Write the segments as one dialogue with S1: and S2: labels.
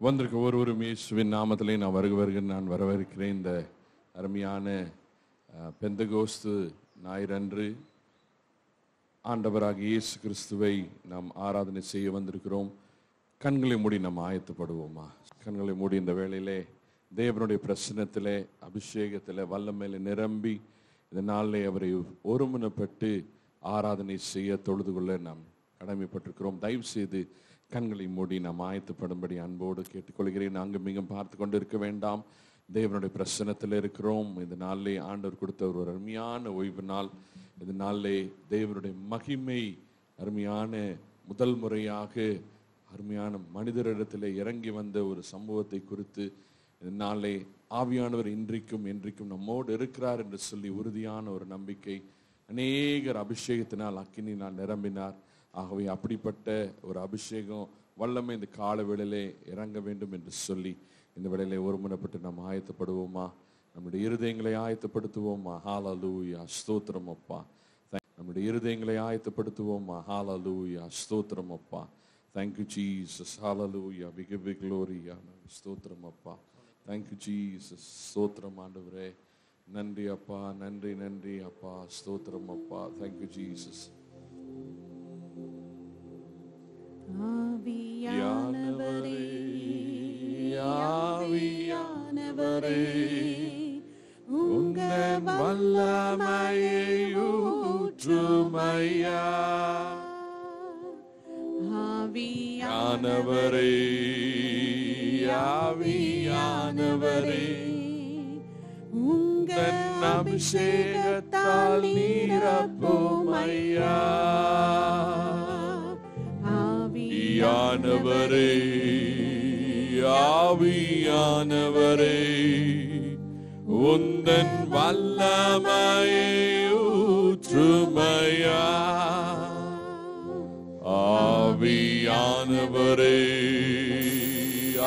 S1: வந்திருக்க ஒருவரும் இயேசுவின் நாமத்திலே நான் நான் வரவேற்கிறேன். இந்த அருமையான பெந்தகோஸ்து ஞாயிறன்று ஆண்டவராகிய இயேசு கிறிஸ்துவை நாம் ஆராதனை செய்ய வந்திருக்கிறோம். கண்களை மூடி நாம் ஆயத்தப்படுவோமா? கண்களை மூடி இந்த வேளையிலே தேவனுடைய பிரசன்னத்திலே, அபிஷேகத்தில், வல்லமையிலே நிரம்பி இந்த நாளிலே அவரை ஒருமனப்பட்டு ஆராதனை செய்ய தொழுது கொள்ள நாம் கடமைப்பட்டிருக்கிறோம். தயவு செய்து கண்களை மூடி நாம் ஆயத்தப்படும்படி அன்போடு கேட்டுக்கொள்கிறேன். அங்கும் இங்கும் பார்த்து கொண்டு இருக்க வேண்டாம். தேவனுடைய பிரசன்னத்தில் இருக்கிறோம். இந்த நாளிலே ஆண்டவர் கொடுத்த ஒரு அருமையான ஓய்வு நாள். இந்த நாளிலே தேவனுடைய மகிமை அருமையான முதல் முறையாக அருமையான மனிதரிடத்தில் இறங்கி வந்த ஒரு சம்பவத்தை குறித்து இந்த நாளிலே ஆவியானவர் இன்றைக்கும் என்றைக்கும் நம்மோடு இருக்கிறார் என்று சொல்லி உறுதியான ஒரு நம்பிக்கை. அநேகர் அபிஷேகத்தினால் அக்கினினால் நிரம்பினார். ஆகவே அப்படிப்பட்ட ஒரு அபிஷேகம் வல்லமை இந்த கால வேளையிலே இறங்க வேண்டும் என்று சொல்லி இந்த வேளையிலே ஒருமனப்பட்டு நாம் ஆயத்தப்படுவோமா? நம்முடைய இருதயங்களை ஆயத்தப்படுத்துவோமா? ஹல்லேலூயா, ஸ்தோத்திரம் அப்பா. நம்முடைய இருதயங்களை ஆயத்தப்படுத்துவோமா? ஹல்லேலூயா, ஸ்தோத்திரம் அப்பா. Thank you Jesus, hallelujah, we give you glory, ஸ்தோத்திரம் அப்பா. Thank you Jesus, ஸ்தோத்திரம் ஆண்டவரே. நன்றி அப்பா, நன்றி நன்றி அப்பா, ஸ்தோத்திரம் அப்பா. Thank you Jesus.
S2: ஆவியானவரே, ஆவியானவரே, உங்க வல்லமையை ஊற்றுமையா. ஆவியானவரே, ஆவியானவரே, உங்க அபிஷேகத்தால் நிரப்புமையா. ஆவியானவரே, ஆவியானவரே, உந்தன் வல்லமையை ஊற்றுமையா. ஆவியானவரே,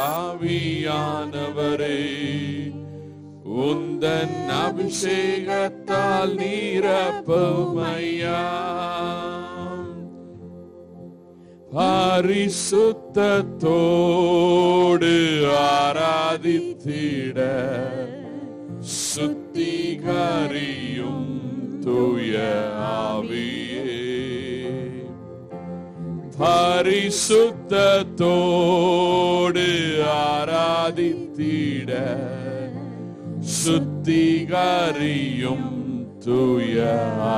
S2: ஆவியானவரே, உந்தன் அபிஷேகத்தால் நிரப்புமையா. பரிசுத்தத்தோடு ஆராதித்திட சுத்திகரியும் தூய ஆவியே. பரிசுத்தத்தோடு ஆராதித்திட சுத்திகரியும் தூய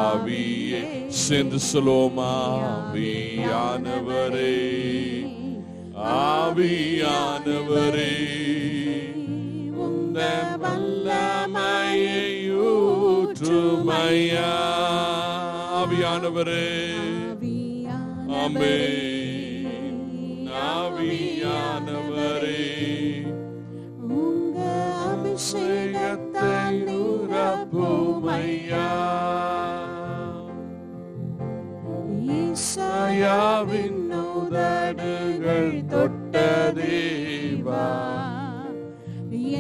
S2: ஆவியே. சேர்ந்து சொல்லுவோமா? ஆவியானவரே, ஆவியானவரே, உந்த வல்லமையை ஊற்றுமையா. ஆவியானவரே, ஆமென். ஆவியானவரே, உங்க அபிஷேகத்தை நிரப்புமையா. ஈசாயாவின் உதடுகள் தொட்ட தேவா,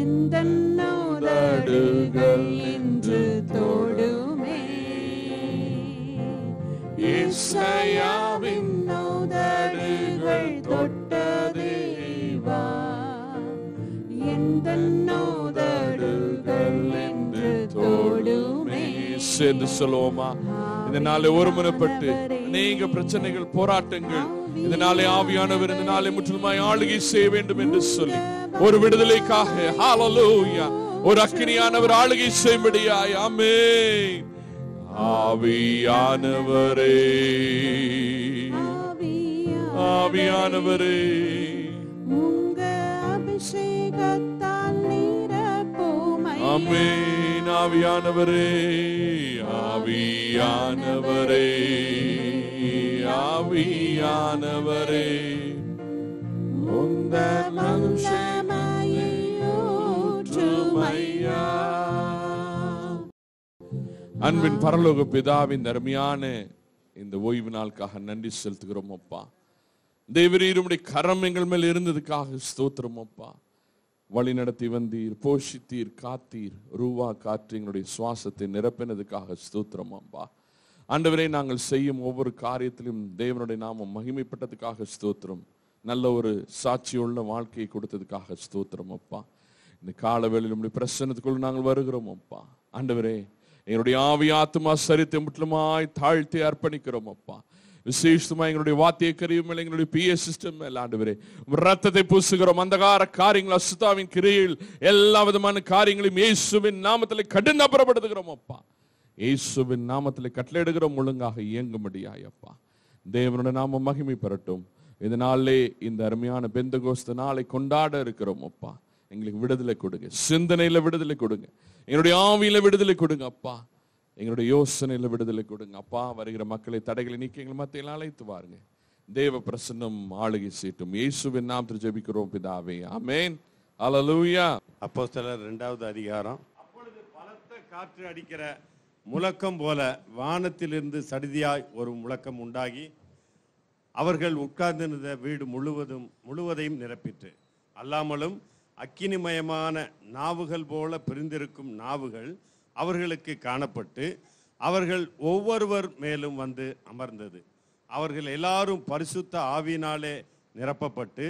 S2: எந்த உதடுகள் என்று தொடுமே. ஈசாயாவின் உதடுகள் தொட்ட தேவா, எந்த உதடுகள் என்று தொடுமே. சேர்ந்து சொல்லுவோமா? இந்த நாளை ஒருமனப்பட்டு அநேக பிரச்சனைகள், போராட்டங்கள், இந்த நாளை ஆவியானவர் இந்த நாளை முற்றிலுமாய் ஆளுகை செய்ய வேண்டும் என்று சொல்லி ஒரு விடுதலைக்காக ஹல்லேலூயா, ஒரு அக்கினியானவர் ஆளுகை செய்யும்படியாய். ஆமென். ஆவியானவரே, ஆவியானவரே, உங்க அபிஷேகத்தால் நிரப்புமையா. ஆமென். ஆவியானவரே, ஆவியானவரே, ஆவியானவரே, உந்தன் வல்லமையை ஊற்றுமையா. அன்பின் பரலோக பிதாவின் அருமையான இந்த ஓய்வு நாளுக்காக நன்றி செலுத்துகிறோம் அப்பா. தேவரீர் உம்முடைய கரம் எங்கள் மேல் இருந்ததுக்காக ஸ்தோத்திரம் அப்பா. வழி நடத்தி வந்தீர், போஷித்தீர், காத்தீர், ரூவா காற்று எங்களுடைய சுவாசத்தை நிரப்பினதுக்காக ஸ்தோத்திரம் அப்பா. ஆண்டவரே, நாங்கள் செய்யும் ஒவ்வொரு காரியத்திலும் தேவனுடைய நாமம் மகிமைப்பட்டதுக்காக ஸ்தோத்திரம். நல்ல ஒரு சாட்சியுள்ள வாழ்க்கையை கொடுத்ததுக்காக ஸ்தோத்திரம் அப்பா. இந்த காலவேளையில் நம்முடைய பிரசன்னத்துக்குள் நாங்கள் வருகிறோம் அப்பா. ஆண்டவரே, எங்களுடைய ஆவி ஆத்துமா சரீரத்தை முற்றிலுமாய் தாழ்த்தி அர்ப்பணிக்கிறோம் அப்பா. விசேஷமா எங்களுடைய வாத்திய கருவி மேல, எங்களுடைய PA சிஸ்டம் மேல ஆண்டவரே ரத்தத்தை பூசுகிறோம். அந்தகார காரியங்கள், அசுத்தாவின் கிரியில் எல்லா விதமான காரியங்களையும் இயேசுவின் நாமத்திலே கடினப்படுத்துகிறோம் அப்பா. இயேசுவின் நாமத்திலே கட்டளையிடுகிறோம், ஒழுங்காக இயங்கும்படியாய் அப்பா. தேவனுடைய நாம மகிமை பெறட்டும். இதனாலே இந்த அருமையான பெந்தகோஸ்து நாளை கொண்டாட இருக்கிறோம் அப்பா. எங்களுக்கு விடுதலை கொடுங்க, சிந்தனையில விடுதலை கொடுங்க, எங்களுடைய ஆவியில விடுதலை கொடுங்க அப்பா, எங்களுடைய யோசனையில விடுதலை கொடுங்க அப்பா. வருகிற மக்களை தடைகளை நீக்கி எங்கள் மத்தியில் அழைத்து வாருங்க. தேவ பிரசன்னம் ஆளுகை செய்யட்டும். இயேசுவின் நாமத்தில் ஜெபிக்கிறோம் பிதாவே, ஆமென். அல்லேலூயா.
S3: அப்போஸ்தலர் 2வது அதிகாரம். அப்பொழுது பலத்த காற்று அடிக்கிற முழக்கம் போல வானத்திலிருந்து சடிதியாய் ஒரு முழக்கம் உண்டாகி அவர்கள் உட்கார்ந்திருந்த வீடு முழுவதையும் நிரப்பிற்று. அல்லாமலும் அக்கினிமயமான நாவுகள் போல பிரிந்திருக்கும் நாவுகள் அவர்களுக்கு காணப்பட்டு அவர்கள் ஒவ்வொருவர் மேலும் வந்து அமர்ந்தது. அவர்கள் எல்லாரும் பரிசுத்த ஆவியினாலே நிரப்பப்பட்டு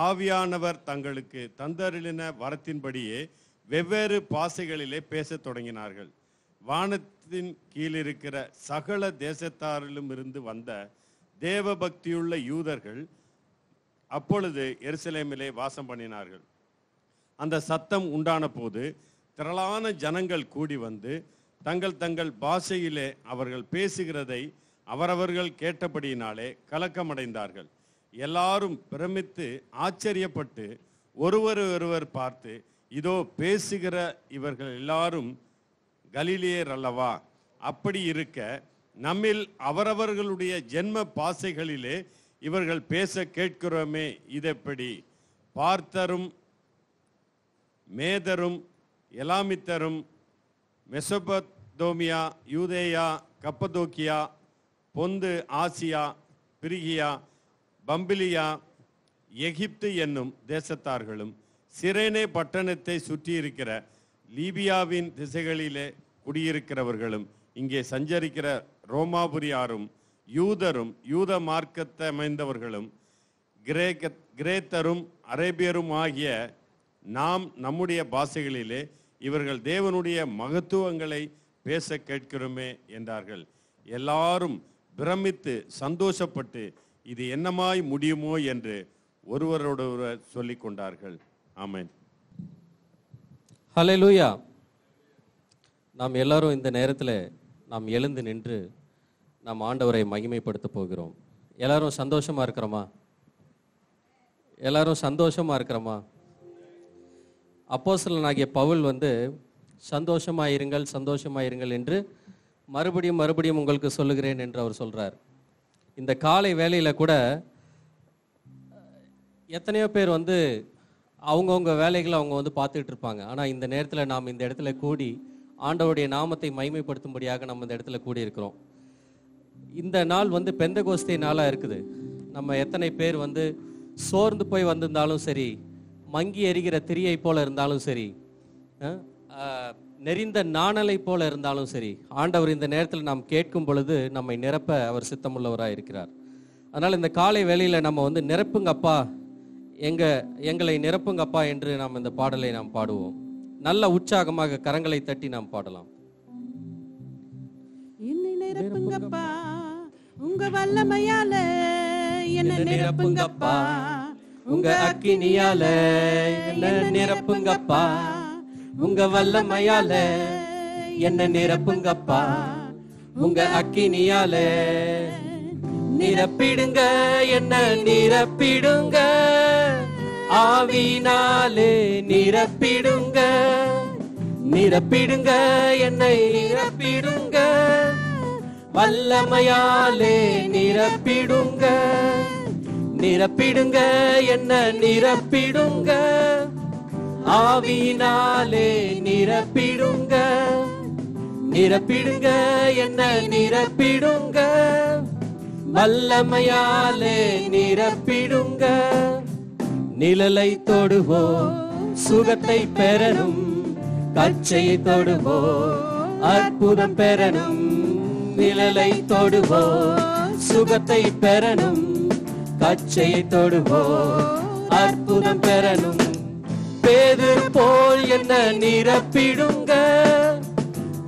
S3: ஆவியானவர் தங்களுக்கு தந்தருளின வரத்தின்படியே வெவ்வேறு பாஷைகளிலே பேசத் தொடங்கினார்கள். வானத்தின் கீழிருக்கிற சகல தேசத்தாரிலும் இருந்து வந்த தேவபக்தியுள்ள யூதர்கள் அப்பொழுது எருசலேமிலே வாசம் பண்ணினார்கள். அந்த சத்தம் உண்டான போது திரளான ஜனங்கள் கூடி வந்து தங்கள் தங்கள் பாஷையிலே அவர்கள் பேசுகிறதை அவரவர்கள் கேட்டபடியினாலே கலக்கமடைந்தார்கள். எல்லாரும் பிரமித்து ஆச்சரியப்பட்டு ஒருவர் பார்த்து, இதோ பேசுகிற இவர்கள் எல்லாரும் கலிலேயர் அல்லவா? அப்படி இருக்க நம்மில் அவரவர்களுடைய ஜென்ம பாஷைகளிலே இவர்கள் பேச கேட்கிறோமே, இதெப்படி? பார்த்தரும் மேதரும் எலாமித்தரும் மெசொபொத்தோமியா, யூதேயா, கப்பதோக்கியா, பொந்து, ஆசியா, பிரிகியா, பம்பிலியா, எகிப்து என்னும் தேசத்தார்களும் சிரேனே பட்டணத்தை சுற்றியிருக்கிற லீபியாவின் திசைகளிலே குடியிருக்கிறவர்களும் இங்கே சஞ்சரிக்கிற ரோமாபுரியாரும் யூதரும் யூத மார்க்கத்தை அமைந்தவர்களும் கிரேத்தரும் அரேபியரும் ஆகிய நாம் நம்முடைய பாஷைகளிலே இவர்கள் தேவனுடைய மகத்துவங்களை பேச கேட்கிறோமே என்றார்கள். எல்லாரும் பிரமித்து சந்தோஷப்பட்டு இது என்னமாய் முடியுமோ என்று ஒருவரோடொருவர் சொல்லிக் கொண்டார்கள். ஆமென்.
S4: ஹல்லேலூயா. நாம் எல்லாரும் இந்த நேரத்தில் நாம் எழுந்து நின்று நாம் ஆண்டவரை மகிமைப்படுத்த போகிறோம். எல்லாரும் சந்தோஷமா இருக்கிறோமா? எல்லாரும் சந்தோஷமா இருக்கிறோமா? அப்போஸ்தலனாகிய பவுல் சந்தோஷமாயிருங்கள் என்று மறுபடியும் உங்களுக்கு சொல்லுகிறேன் என்று அவர் சொல்றார். இந்த காலை வேளையில் கூட எத்தனையோ பேர் அவங்கவுங்க வேலைகளை அவங்க பார்த்துட்டு இருப்பாங்க. ஆனால் இந்த நேரத்தில் நாம் இந்த இடத்துல கூடி ஆண்டவருடைய நாமத்தை மகிமைப்படுத்தும்படியாக நம்ம இந்த இடத்துல கூடி இருக்கிறோம். இந்த நாள் பெந்தகோஸ்தே நாளாக இருக்குது. நம்ம எத்தனை பேர் சோர்ந்து போய் வந்திருந்தாலும் சரி, மங்கி எரிகிற திரியை போல இருந்தாலும் சரி, நெறிந்த நாணலை போல இருந்தாலும் சரி, ஆண்டவர் இந்த நேரத்தில் நாம் கேட்கும் பொழுது நம்மை நிரப்ப அவர் சித்தமுள்ளவராக இருக்கிறார். அதனால் இந்த காலை வேளையில் நம்ம நிரப்புங்கப்பா, எங்களை நிரப்புங்கப்பா என்று நாம் இந்த பாடலை நாம் பாடுவோம். நல்ல உற்சாகமாக கரங்களை தட்டி நாம் பாடலாம்.
S5: என்னை நிரப்புங்கப்பா, உங்க வல்லமையால என்னை நிரப்புங்கப்பா,
S4: உங்க அக்கினியால என்ன நிரப்புங்கப்பா, உங்க வல்லமையால என்ன நிரப்புங்கப்பா, உங்க அக்கினியால நிரப்பிடுங்க, என்ன நிரப்பிடுங்க, ஆவினாலே நிரப்பிடுங்க, நிரப்பிடுங்க, என்னை நிரப்பிடுங்க, வல்லமையாலே நிரப்பிடுங்க, நிரப்பிடுங்க, என்ன நிரப்பிடுங்க, ஆவியினாலே நிரப்பிடுங்க, நிரப்பிடுங்க, என்ன நிரப்பிடுங்க, வல்லமையாலே நிரப்பிடுங்க. நிழலை தொடுவோம், சுகத்தை பெறணும், கச்சையை தொடுவோம், அற்புதம் பெறணும். நிழலை தொடுவோம், சுகத்தை பெறணும், கச்சையை தொடுவோம் அற்புதம் பெறணும். பேதுரு போல் என்ன நிரப்பிடுங்க,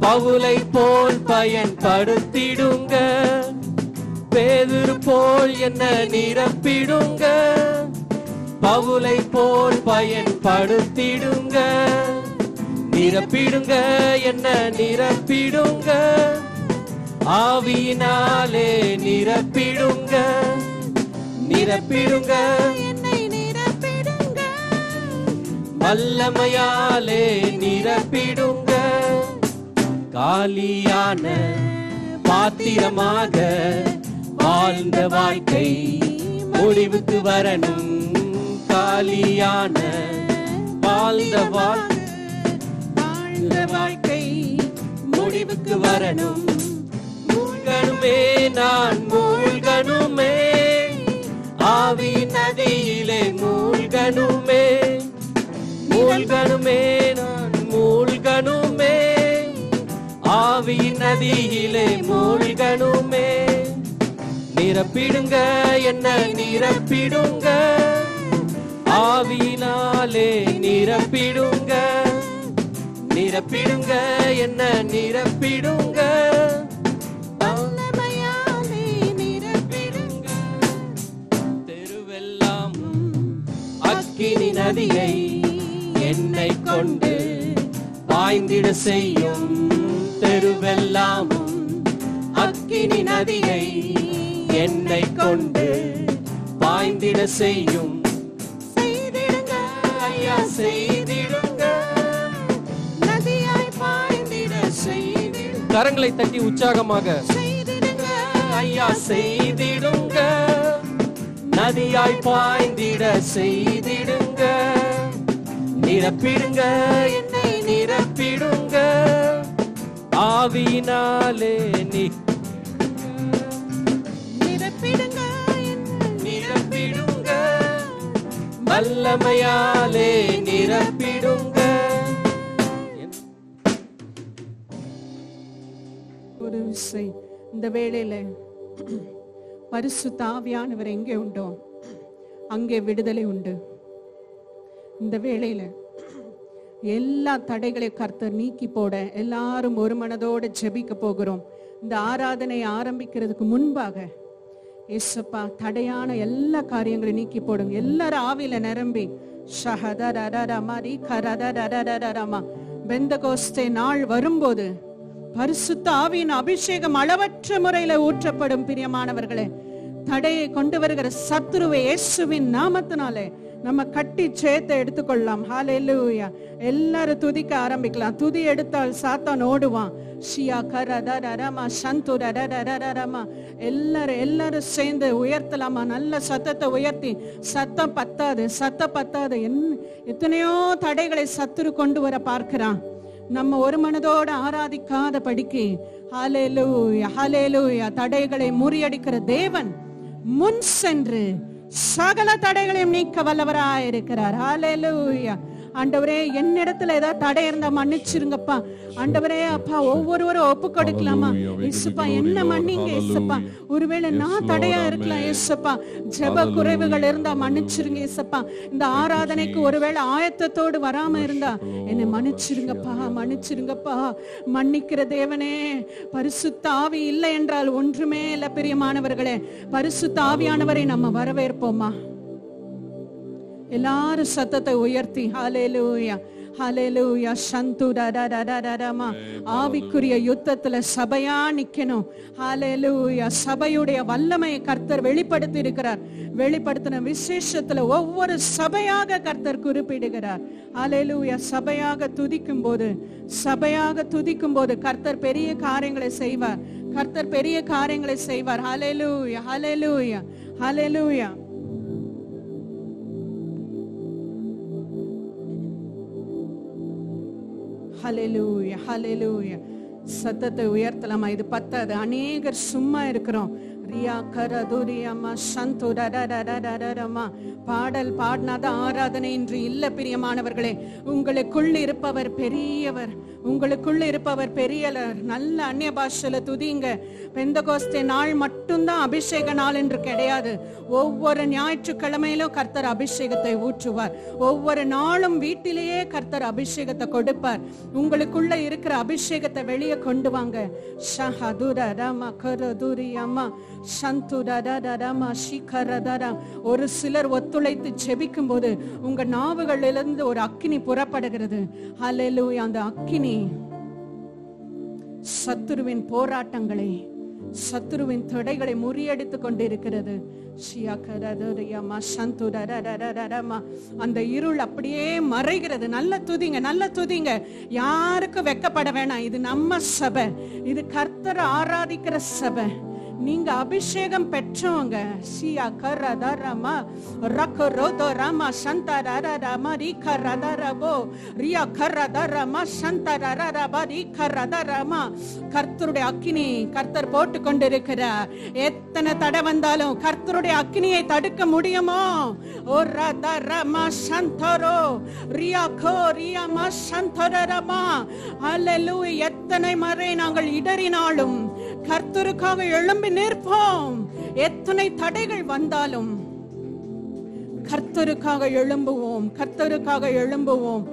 S4: பவுலை போல் பயன்படுத்திடுங்க. பேதுரு போல் என்ன நிரப்பிடுங்க, பவுலை போல் பயன்படுத்திடுங்க. நிரப்பிடுங்க, என்ன நிரப்பிடுங்க, ஆவியினாலே நிரப்பிடுங்க. நிரப்பிடுங்க,
S5: என்னை நிரப்பிடுங்க,
S4: வல்லமையாலே நிரப்பிடுங்க. காலியான பாத்திரமாக வாழ்ந்த வாழ்க்கை முடிவுக்கு வரணும். காலியான வாழ்ந்த வாழ்க்கை முடிவுக்கு வரணும். மூழ்கணுமே, நான் மூழ்கணுமே, ஆவி நதியிலே மூழ்கணுமே. மூழ்கணுமே, நான் மூழ்கணுமே, ஆவி நதியிலே மூழ்கணுமே. நிரப்பிடுங்க, என்ன நிரப்பிடுங்க, ஆவியினாலே நிரப்பிடுங்க. நிரப்பிடுங்க, என்ன நிரப்பிடுங்க,
S5: வல்லமையாலே நிரப்பிடுங்க.
S4: தெருவெல்லாம் அக்கினி நதியை என்னை கொண்டு பாய்ந்திட செய்யும். தெருவெல்லாமும் அக்கினி நதியை என்னை கொண்டு பாய்ந்திட செய்யும்.
S5: செய்திடுங்க
S4: ஐயா செய்திடுங்க,
S5: நதியாய் பாய்ந்திட செய்திடுங்க.
S4: கரங்களை தட்டி உற்சாகமாக
S5: செய்திடுங்க
S4: ஐயா செய்திடுங்க, நதியாய் பாய்ந்திட செய்திடுங்க. நிரப்பிடுங்க, என்னை நிரப்பிடுங்க, ஆவியினாலே
S5: நிரப்பிடுங்க, என்னை
S4: நிரப்பிடுங்க, வல்லமையாலே நிரப்பிடுங்க.
S5: ஒரு விசை இந்த வேளையில பரிசுத்த ஆவியானவர் எங்கே உண்டோ அங்கே விடுதலை உண்டு. இந்த வேளையில எல்லா தடைகளை கர்த்தர் நீக்கி போட எல்லாரும் ஒரு மனதோடு ஜெபிக்க போகிறோம். இந்த ஆராதனை ஆரம்பிக்கிறதுக்கு முன்பாக ஏசப்பா தடையான எல்லா காரியங்களையும் நீக்கி போடுங்க. எல்லாரும் ஆவியில நிரம்பி பெந்தகோஸ்தே நாள் வரும்போது பரிசுத்த ஆவியின் அபிஷேகம் அளவற்ற முறையில ஊற்றப்படும். பிரியமானவர்களே, தடையை கொண்டு வருகிற சத்துருவை இயேசுவின் நாமத்தினாலே நம்ம கட்டி சேர்த்து எடுத்துக்கொள்ளலாம். ஹalleluya. எல்லாரும் துதிக்க ஆரம்பிக்கலாம். துதி எடுத்தால் சாத்தான் ஓடுவான். ஷியா கரதரரமா சந்துரரரரரமா. எல்லாரும் சேர்ந்து உயர்த்தலாமா? நல்ல சத்தத்தை உயர்த்தி. சத்தம் பத்தாது. எத்தனையோ தடைகளை சத்துரு கொண்டு வர பார்க்கிறான். நம்ம ஒரு மனதோட ஆராதிக்காத படிக்கு ஹalleluya தடைகளை முறியடிக்கிற தேவன் முன் சென்று சகல தடைகளையும் நீக்க வல்லவராயிருக்கிறார். ஹalleluya. ஆண்டவரே, என்னிடத்துல ஏதாவது தடை இருந்தா மன்னிச்சிருங்கப்பா. ஆண்டவரே அப்பா, ஒவ்வொருவரும் ஒப்பு கொடுக்கலாமா? இயேசுப்பா என்ன மன்னிங்க இயேசுப்பா. ஒருவேளை நான் தடையா இருக்கலாம் இயேசுப்பா. ஜெப குறைவுகள் இருந்தா மன்னிச்சிருங்க இயேசுப்பா. இந்த ஆராதனைக்கு ஒருவேளை ஆயத்தத்தோடு வராம இருந்தா என்னை மன்னிச்சிருங்கப்பா. மன்னிக்கிற தேவனே, பரிசுத்த ஆவி இல்லை என்றால் ஒன்றுமே இல்லை. பிரியமானவர்களே, பரிசுத்த ஆவியானவரை நம்ம வரவேற்போமா? எல்லாரும் சத்தத்தை உயர்த்தி ஹalleluya ஹalleluya சந்துரரரரரமா. ஆவிக்குரிய யுத்தத்துல சபையா நிக்கணும். ஹalleluya. சபையுடைய வல்லமையை கர்த்தர் வெளிப்படுத்தி இருக்கிறார். வெளிப்படுத்தின விசேஷத்துல ஒவ்வொரு சபையாக கர்த்தர் குறிப்பிடுகிறார். ஹalleluya. சபையாக துதிக்கும் போது கர்த்தர் பெரிய காரியங்களை செய்வார். ஹalleluya ஹalleluya ஹalleluya. சத்தத்தை உயர்த்தலாமா? இது பத்தாது. அநேகர் சும்மா இருக்கிறோம். ரியா கரதுரியம்மா சந்துரரரரரரமா. பாடல் பாடினாத ஆராதனை இன்று இல்ல பிரியமானவர்களே. உங்களுக்குள் இருப்பவர் பெரியவர், உங்களுக்குள்ள இருப்பவர் பெரியவர். நல்ல அந்நிய பாஷையில துதிங்க. பெந்தகோஸ்தே நாள் மட்டும்தான் அபிஷேக நாள் என்று கிடையாது. ஒவ்வொரு ஞாயிற்றுக்கிழமையிலும் கர்த்தர் அபிஷேகத்தை ஊற்றுவார். ஒவ்வொரு நாளும் வீட்டிலேயே கர்த்தர் அபிஷேகத்தை கொடுப்பார். உங்களுக்குள்ள இருக்கிற அபிஷேகத்தை வெளியே கொண்டு வாங்க. ஒரு சிலர் ஒத்துழைத்து ஜெபிக்கும் போது உங்க நாவுகளிலிருந்து ஒரு அக்கினி புறப்படுகிறது. ஹல்லேலூயா. அந்த அக்கினி சத்துருவின் போராட்டங்களை, சத்துருவின் தடைகளை முறியடித்துக் கொண்டிருக்கிறது. அந்த இருள் அப்படியே மறைகிறது. நல்ல துதிங்க, நல்ல துதிங்க. யாருக்கும் வெக்கப்பட வேணாம். இது நம்ம சபை, இது கர்த்தர் ஆராதிக்கிற சபை. நீங்க அபிஷேகம் பெற்றவங்க. சியா கரதரமா ரகரோதரமா சந்தரரரமா ரிகரதரபோ ரியா கரதரமா சந்தரரரபா ரிகரதரமா. கர்த்தருடைய அக்கினி கர்த்தர் போட்டு கொண்டிருக்கிறார். எத்தனை தடை வந்தாலும் கர்த்தருடைய அக்கினியை தடுக்க முடியுமோ? ஓ ரதரமா சந்தரோ ரியா கோ ரியாமா சந்தரரமா. ஹல்லேலூயா. எத்தனை முறை நாங்கள் இடறினாலும் கர்த்தருக்காக எழும்பி நிற்போம். எத்தனை தடைகள் வந்தாலும் கர்த்தருக்காக எழும்புவோம், கர்த்தருக்காக எழும்புவோம்.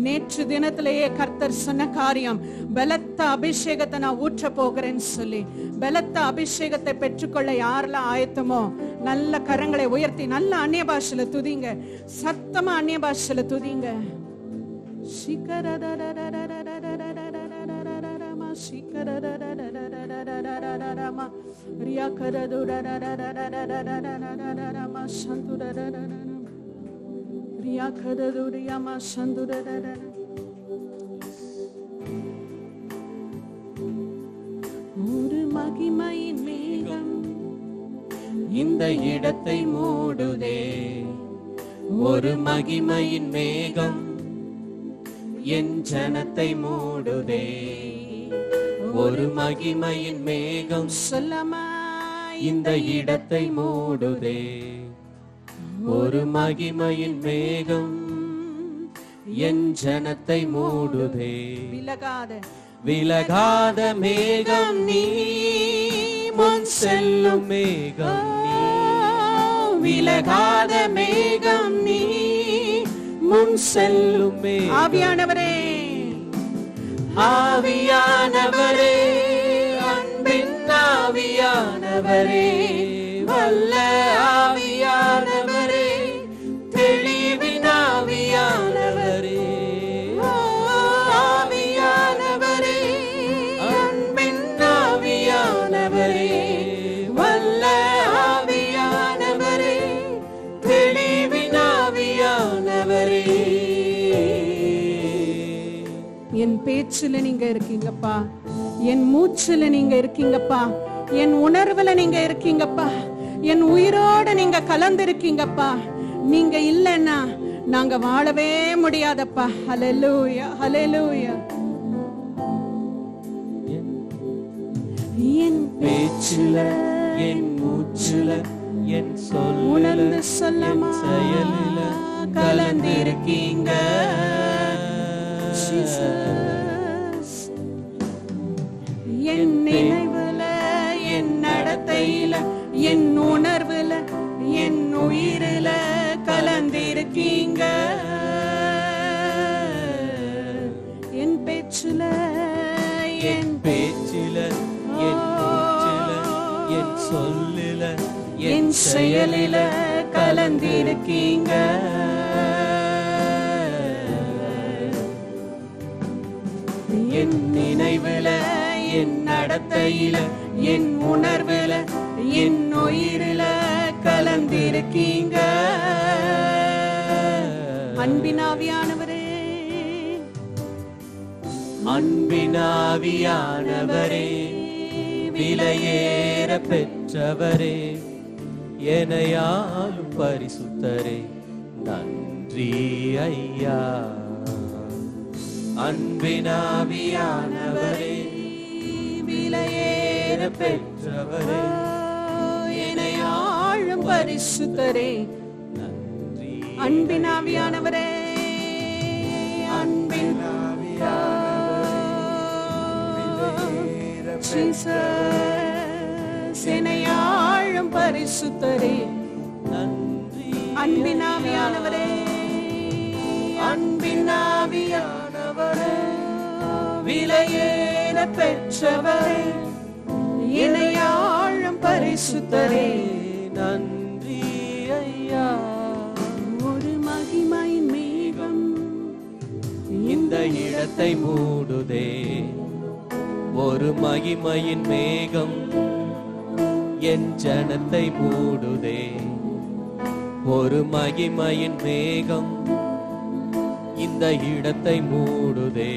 S5: நேற்று தினத்திலேயே கர்த்தர் சொன்ன காரியம், பலத்த அபிஷேகத்தை நான் ஊற்ற போகிறேன்னு சொல்லி. பலத்த அபிஷேகத்தை பெற்றுக்கொள்ள யாரெல்லாம் ஆயத்தமோ நல்ல கரங்களை உயர்த்தி நல்ல அந்நிய பாஷையில துதிங்க. சத்தமா அந்நிய பாஷையில துதிங்க. ஒரு மகிமையின் மேகம்
S4: இந்த இடத்தை மூடுதே. ஒரு மகிமையின் மேகம் என் ஜனத்தை மூடுதே. ஒரு மகிமையின் மேகம் இந்த இடத்தை மூடுதே. ஒரு மகிமையின் மேகம் என் ஜனத்தை மூடுதே. விலகாத மேகம் நீ, முன் செல்லும் மேகம் நீ. விலகாத மேகம் நீ, முன் செல்லும் மேகம்.
S5: ஆவியானவரே,
S4: ஆவியானவரே, அன்பின் ஆவியானவரே, வல்ல ஆவியானவரே, தெளிவின் ஆவியானவரே. ஆவியானவரே, அன்பின் ஆவியானவரே, வல்ல ஆவியானவரே, தெளிவின் ஆவியானவரே.
S5: என் பேச்சுல நீங்க இருக்கீங்கப்பா, என் மூச்சுல நீங்க இருக்கீங்கப்பா, என் உணர்வுல நீங்க இருக்கீங்கப்பா, என் உயிரோட நீங்க கலந்திருக்கீங்கப்பா. நீங்க இல்லைன்னா நாங்க வாழவே முடியாதப்பா. ஹல்லேலூயா, ஹல்லேலூயா. என்
S4: பேச்சுல, என் மூச்சுல, என் சொல்லுல,
S5: உணர்ந்து சொல்லமா,
S4: செயலில கலந்திருக்கீங்க.
S5: என் நினைவுல, என் நடத்தையில, என் உணர்வுல, என் உயிரில கலந்திருக்கீங்க. என் பேச்சுல, என்
S4: பேச்சில, என் மூச்சில, என் சொல்லில,
S5: என் செயலில கலந்திருக்கீங்க.
S4: என் நினைவுல, என் நடத்தையில,
S5: என் உணர்வுல, என் உயிரில கலந்திருக்கீங்க. அன்பினாவியானவரே,
S4: அன்பினாவியானவரே, விலையேற பெற்றவரே, எனையாலும் பரிசுத்தரே, நன்றி ஐயா. அன்பினாவியானவரே விலையேற பெற்றவரே
S5: என்னை ஆளும் பரிசுத்தரே
S4: நன்றி.
S5: அன்பினாவியானவரே அன்பின் ஜீசஸ் என்னை ஆளும் பரிசுத்தரே
S4: நன்றி.
S5: அன்பினாவியானவரே
S4: அன்பினாவியானவரே விலையேற பெற்றவரே
S5: என்னை ஆளும் பரிசுத்தரே
S4: நன்றி ஐயா.
S5: ஒரு மகிமையின் மேகம்
S4: இந்த இடத்தை மூடுதே, ஒரு மகிமையின் மேகம் என் ஜனத்தை மூடுதே, ஒரு மகிமையின் மேகம் இந்த இடத்தை மூடுதே,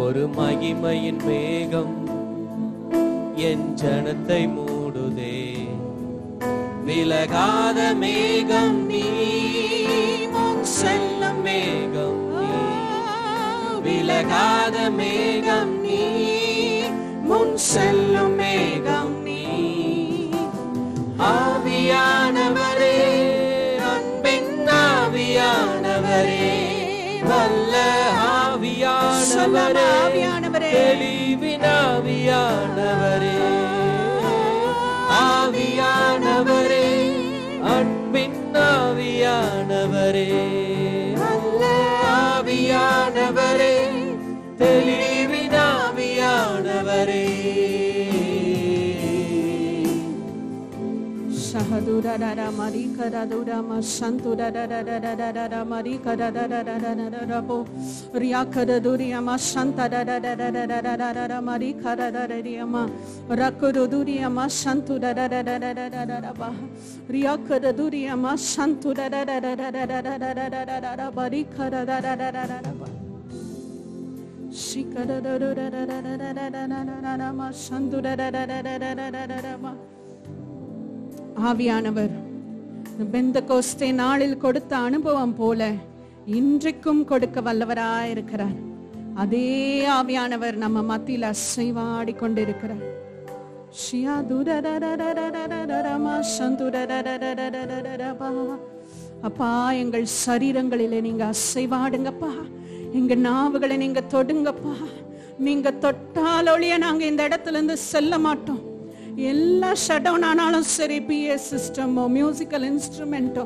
S4: ஒரு மகிமையின் மேகம் என் ஜனத்தை மூடுதே. விலகாத மேகம் நீ, முன் செல்லும் மேகம் நீ, விலகாத மேகம் நீ, முன் செல்லும் மேகம் நீ. ஆவியானவரே அன்பின் ஆவியானவரே, வல்ல ஆவியானவரே, தெளிவின் ஆவியானவரே, ஆவியானவரே அன்பின் ஆவியானவரே, வல்ல ஆவியானவரே, தெளிவின் ஆவியானவரே.
S5: சஹதுரரர மரிகரதுரம சந்துரரரரரரர மரிகரரரரரரபோ ரியாகரதுரியம சந்தரரரரரரரர மரிகரரரரியம ரகுருதுரியம சந்துரரரரரரரரப ரியாகரதுரியம சந்துரரரரரரரரரர மரிகரரரரரரரப சிகரரரரரரரரரரரம சந்துரரரரரரரரரப. ஆவியானவர் பெந்தகோஸ்தே நாளில் கொடுத்த அனுபவம் போல இன்றைக்கும் கொடுக்க வல்லவராயிருக்கிறார். அதே ஆவியானவர் நம்ம மத்தியில் அசைவாடி கொண்டிருக்கிறார். அப்பா, எங்கள் சரீரங்களிலே நீங்க அசைவாடுங்கப்பா, எங்க நாவுகளை நீங்க தொடுங்கப்பா. நீங்க தொட்டால் ஒழிய நாங்க இந்த இடத்துல இருந்து செல்ல மாட்டோம். எல்லா ஷட் டவுன் ஆனாலும் சரி, பிஎஸ் சிஸ்டமோ மியூசிக்கல் இன்ஸ்ட்ருமெண்ட்டோ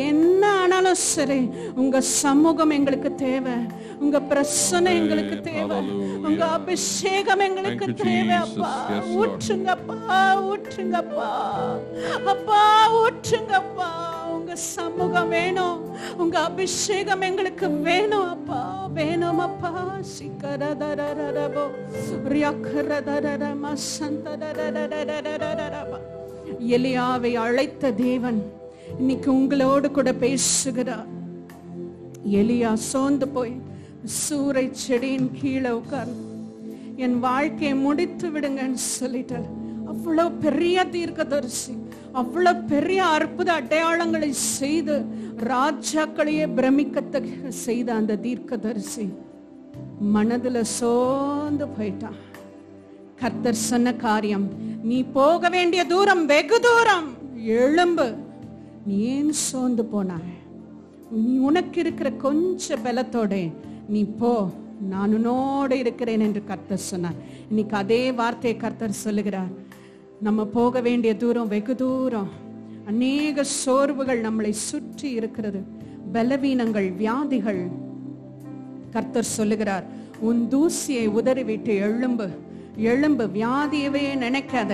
S5: என்ன ஆனாலும் சரி, உங்க சமூகம் எங்களுக்கு தேவை, உங்க பிரசனை எங்களுக்கு தேவை, உங்க அபிஷேகம் எங்களுக்கு தேவை. அப்பா ஊற்றுங்கப்பா, ஊற்றுங்கப்பா, அப்பா ஊற்றுங்கப்பா. உங்க சமூகம் வேணும், உங்க அபிஷேகம் எங்களுக்கு வேணும் அப்பா, வேணும் அப்பா. சிக்கரதரரரபோ ரியக்கரதரரம சந்தரரரரரரரரரப. எலியாவை அழைத்த தேவன் இன்னைக்கு உங்களோடு கூட பேசுகிறார். எலியா சோர்ந்து போய் சூறை செடியின் கீழே உட்கார்ந்து என் வாழ்க்கையை முடித்து விடுங்கன்னு சொல்லிட்டார். அவ்வளவு பெரிய தீர்க்கதரிசி, அவ்வளவு பெரிய அற்புத அடையாளங்களை செய்து ராஜாக்களையே பிரமிக்கத்தக்க செய்த அந்த தீர்க்கதரிசி மனதுல சோர்ந்து போயிட்டான். கர்த்தர் சொன்ன காரியம், நீ போக வேண்டிய தூரம் வெகு தூரம், எழும்பு. நீ ஏன் சோர்ந்து போனாய்? நீ உனக்கு இருக்கிற கொஞ்ச பலத்தோட நீ போ, நான் உன்னோடு இருக்கிறேன் என்று கர்த்தர் சொன்னார். இன்னைக்கு அதே வார்த்தையை கர்த்தர் சொல்லுகிறார். நம்ம போக வேண்டிய தூரம் வெகு தூரம். அநேக சோர்வுகள் நம்மளை சுற்றி இருக்கிறது, பலவீனங்கள், வியாதிகள். கர்த்தர் சொல்லுகிறார், உன் தூசியை உதறிவிட்டு எழும்பு, எழும்பு. வியாதியவே நினைக்காத,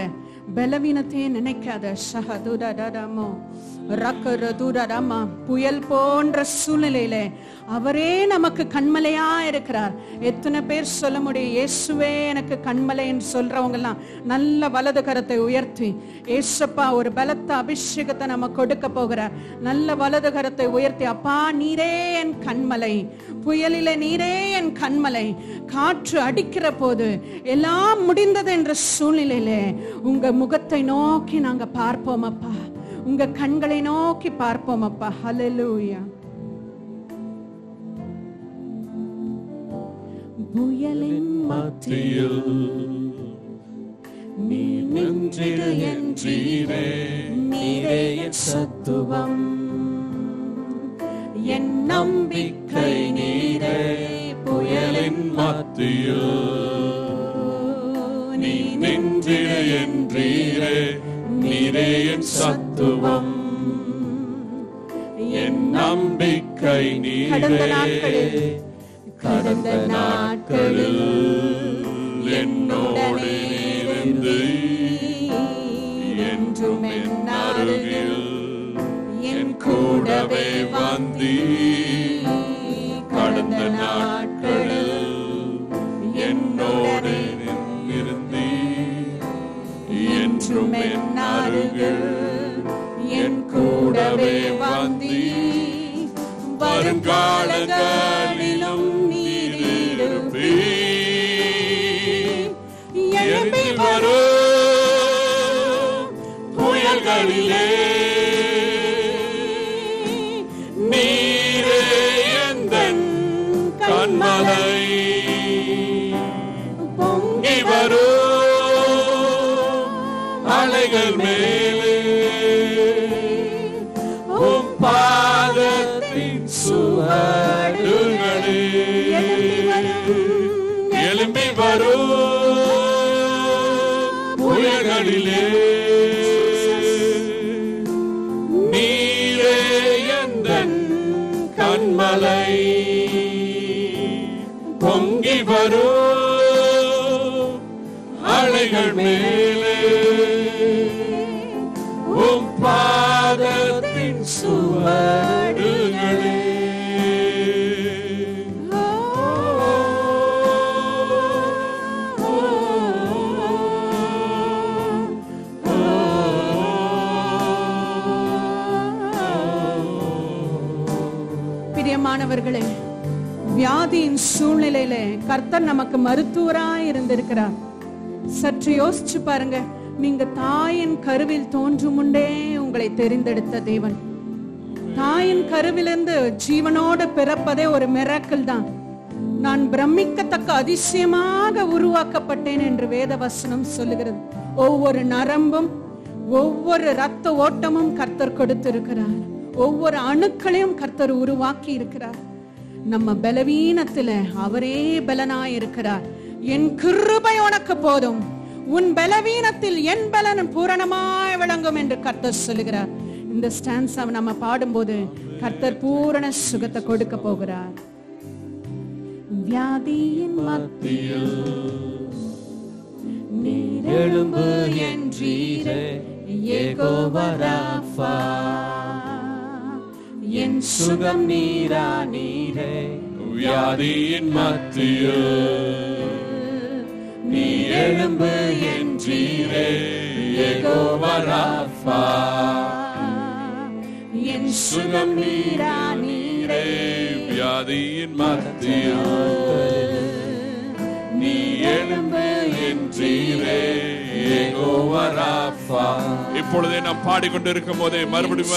S5: பலவீனத்தையே நினைக்காத. சஹதுரரமோ ரக்கரதுரரமா. புயல் போன்ற சூழ்நிலையில அவரே நமக்கு கண்மலையா இருக்கிறார். எத்தனை பேர் சொல்ல முடியும், இயேசுவே எனக்கு கண்மலை என்று சொல்றவங்க எல்லாம் நல்ல வலது கரத்தை உயர்த்தி, ஏசப்பா ஒரு பலத்த அபிஷேகத்தை நம்ம கொடுக்க போகிறார். நல்ல வலது கரத்தை உயர்த்தி, அப்பா நீரே என் கண்மலை, புயலில நீரே என் கண்மலை. காற்று அடிக்கிற போது எல்லாம் முடிந்தது என்ற சூழ்நிலையில உங்க முகத்தை நோக்கி நாங்க பார்ப்போம் அப்பா, உங்க கண்களை நோக்கி பார்ப்போம் அப்பா. ஹல்லேலூயா.
S2: மத்தியில் நீ நின்றிடு என்றீரே.
S5: நீரே என் சத்துவம், என் நம்பிக்கை நீரே. புயலின்
S2: மத்தியில் நீ நின்றிடு என்றீரே. நீரே என் சத்துவம், என் நம்பிக்கை நீரே.
S5: கடந்த நாட்களில்
S2: என்னோடு இருந்து என்றும் என் அருகில் என் கூடவே வந்தி. கடந்த நாட்களில் என்னோடு இருந்தி என்றும் என் அருகில் என் கூடவே வந்தி. வருங்காலங்களிலும் நீர் இருப்பீர். எழும்பி வரும் புயல்களிலே நீரே எந்தன் கண்மலை. பொங்கி வரும் அலைகள் மேலே உம் பாதத்தின் சுவடுகளே. எழும்பி வரும் புயல்களிலே நீரே எந்தன் கண்மலை. பொங்கி வரும் அலைகள் மேலே உம் பாதத்தின் சுவடுகளே.
S5: பிரியமானவர்களே, வியாதியின் சூழ்நிலையில கர்த்தர் நமக்கு மருத்துவராய் இருந்திருக்கிறார். சற்று யோசிச்சு பாருங்க. நீங்க தாயின் கருவில் தோன்றும் முன்பே உங்களை தெரிந்தெடுத்த தேவன். தாயின் கருவிலிருந்து ஜீவனோடு பிறப்பதே ஒரு மிராக்கிள் தான். நான் பிரமிக்கத்தக்க அதிசயமாக உருவாக்கப்பட்டேன் என்று வேத வசனம் சொல்லுகிறது. ஒவ்வொரு நரம்பும் ஒவ்வொரு இரத்த ஓட்டமும் கர்த்தர் கொடுத்திருக்கிறார். ஒவ்வொரு அணுக்களையும் கர்த்தர் உருவாக்கி இருக்கிறார். நம்ம பலவீனத்துல அவரே பலனாய் இருக்கிறார். என் கிருபை உனக்கு போதும், உன் பலவீனத்தில் என் பலன் பூரணமாய் விளங்கும் என்று கர்த்தர் சொல்லுகிறார். இந்த ஸ்டான்ஸ் நம்ம பாடும்போது கர்த்தர் பூரண சுகத்தை கொடுக்க போகிறார். வியாதியின் மத்தியில் நீர் எழும்பு என்றீரே. யெகோவா ராஃபா, என் சுகம் நீரா நீரே.
S2: வியாதியின் மத்தியில் நீ எழும்பு என்றீரே. யெகோவா ராஃபா, என் சுகம் நீரா நீரே. வியாதியின் மத்தியில் நீ எழும்பு என்றீரே. யெகோவா ராஃபா. இப்பொழுதே நாம் பாடிக்கொண்டிருக்கும் போதே மறுபடியும்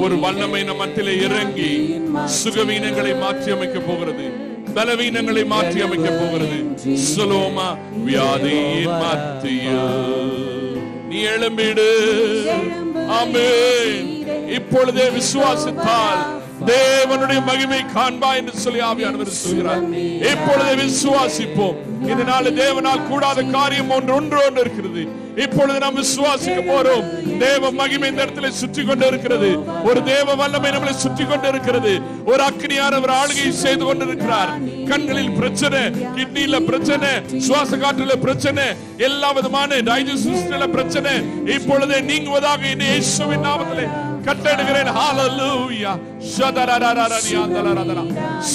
S2: ஒரு வல்லமை நம் மத்தியிலே இறங்கி சுகவீனங்களை மாற்றி அமைக்க போகிறது, பலவீனங்களை மாற்றி அமைக்க போகிறது. சொல்லுவோமா? வியாதியின் மத்தியில் நீ எழும்பிடு. ஆமென். இப்பொழுதே விசுவாசித்தால் தேவனுடைய மகிமை காண்பா என்று சொல்லி ஆவியானவர் சொல்கிறார். இப்பொழுதே விசுவாசிப்போம். இதனால தேவனால் கூடாத காரியம் ஒன்று இருக்கிறது. இப்பொழுது நாம் விசுவாசிக்க போறோம். தேவ மகிமை இந்த இடத்துல சுற்றி கொண்டு இருக்கிறது. ஒரு தேவ வல்லமை நம்மளை சுற்றி கொண்டு இருக்கிறது. ஒரு அக்னியானவர் ஆளுகை செய்து கொண்டிருக்கிறார். கண்களில் பிரச்சனை, கிட்னில பிரச்சனை, சுவாச காற்றுல பிரச்சனை, எல்லா விதமான டைஜஸ்டிவ்ல பிரச்சனை இப்பொழுதே நீங்குவதாக இயேசுவின் நாமத்திலே கட்டளையிடுகிறேன். ஹalleluya. ஷதரரரரனியாந்தலரதரா.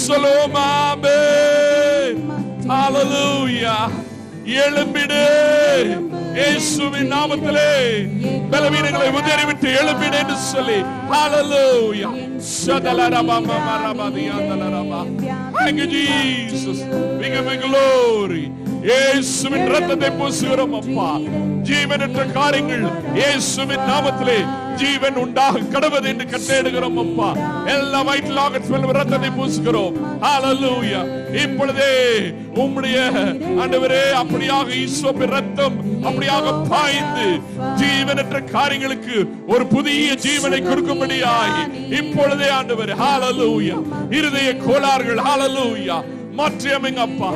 S2: சலோமாபே. ஹalleluya. எழும்பிடு. இயேசுவின் நாமத்திலே பலவீனங்களை உதறிவிட்டு எழும்பிடு என்று சொல்லி. ஹalleluya. ஷதலரபமமரபதியாந்தலரபா. Thank you Jesus. We give you glory. இயேசுவின் இரத்தத்தை பூசுகிறோம் அப்பா. ஜீவனற்ற காரியங்கள் இயேசுவின் நாமத்திலே ஜீவன் உண்டாக கடவுது என்று கட்டளையிடுகிறோம் அப்பா. எல்லா வைட்டல் ஆர்கன்ஸ் மேலும் இரத்தத்தை பூசுகிறோம். ஹalleluya. இப்பொழுதே உம்முடைய ஆண்டவரே அப்படியாக ஈசோப்பின் இரத்தம் அப்படியாக பாய்ந்து ஜீவனற்ற காரியங்களுக்கு ஒரு புதிய ஜீவனை கொடுக்கும்படியாய் இப்பொழுதே ஆண்டவரே ஹalleluya இருதய கோளாறுகள் ஹalleluya மாற்றியமைங்க அப்பா.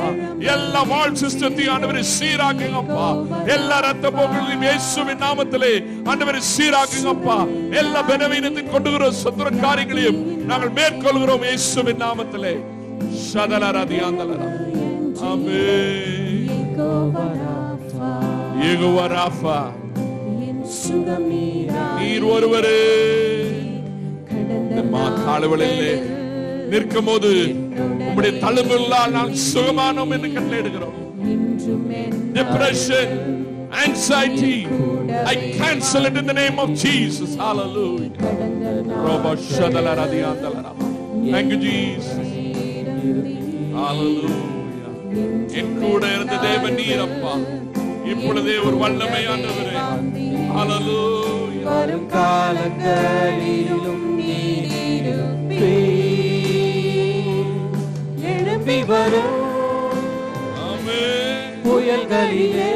S2: எல்லா வால் சிஸ்டத்தையும் ஆண்டவரே சீராக்குங்க அப்பா. எல்லா ரத்த போக்குகளையும் இயேசுவின் நாமத்திலே ஆண்டவரே சீராக்குங்க அப்பா. எல்லா பலவீனத்தையும் கொண்டுகிற சத்துரு காரியங்களையும் நாங்கள் மேற்கொள்கிறோம் இயேசுவின் நாமத்திலே. ஷதலரதியாந்தலரா. ஆமென். யெகோவா ராஃபா, நீர் ஒருவரே. காலவெளியிலே நிற்கும் போது உம்முடைய தழும்புகளால் நான் சுகமானோம் என்று கட்டளையிடுகிறோம். Depression, anxiety, I cancel it in the name of Jesus. Hallelujah. Thank you, Jesus. Hallelujah. என் கூட இருந்த தேவன் நீர் அப்பா. இப்பொழுதே ஒரு வல்லமையானவரே. Hallelujah.
S4: வரும் காலங்களிலும் எழும்பி வரும் புயல்களிலே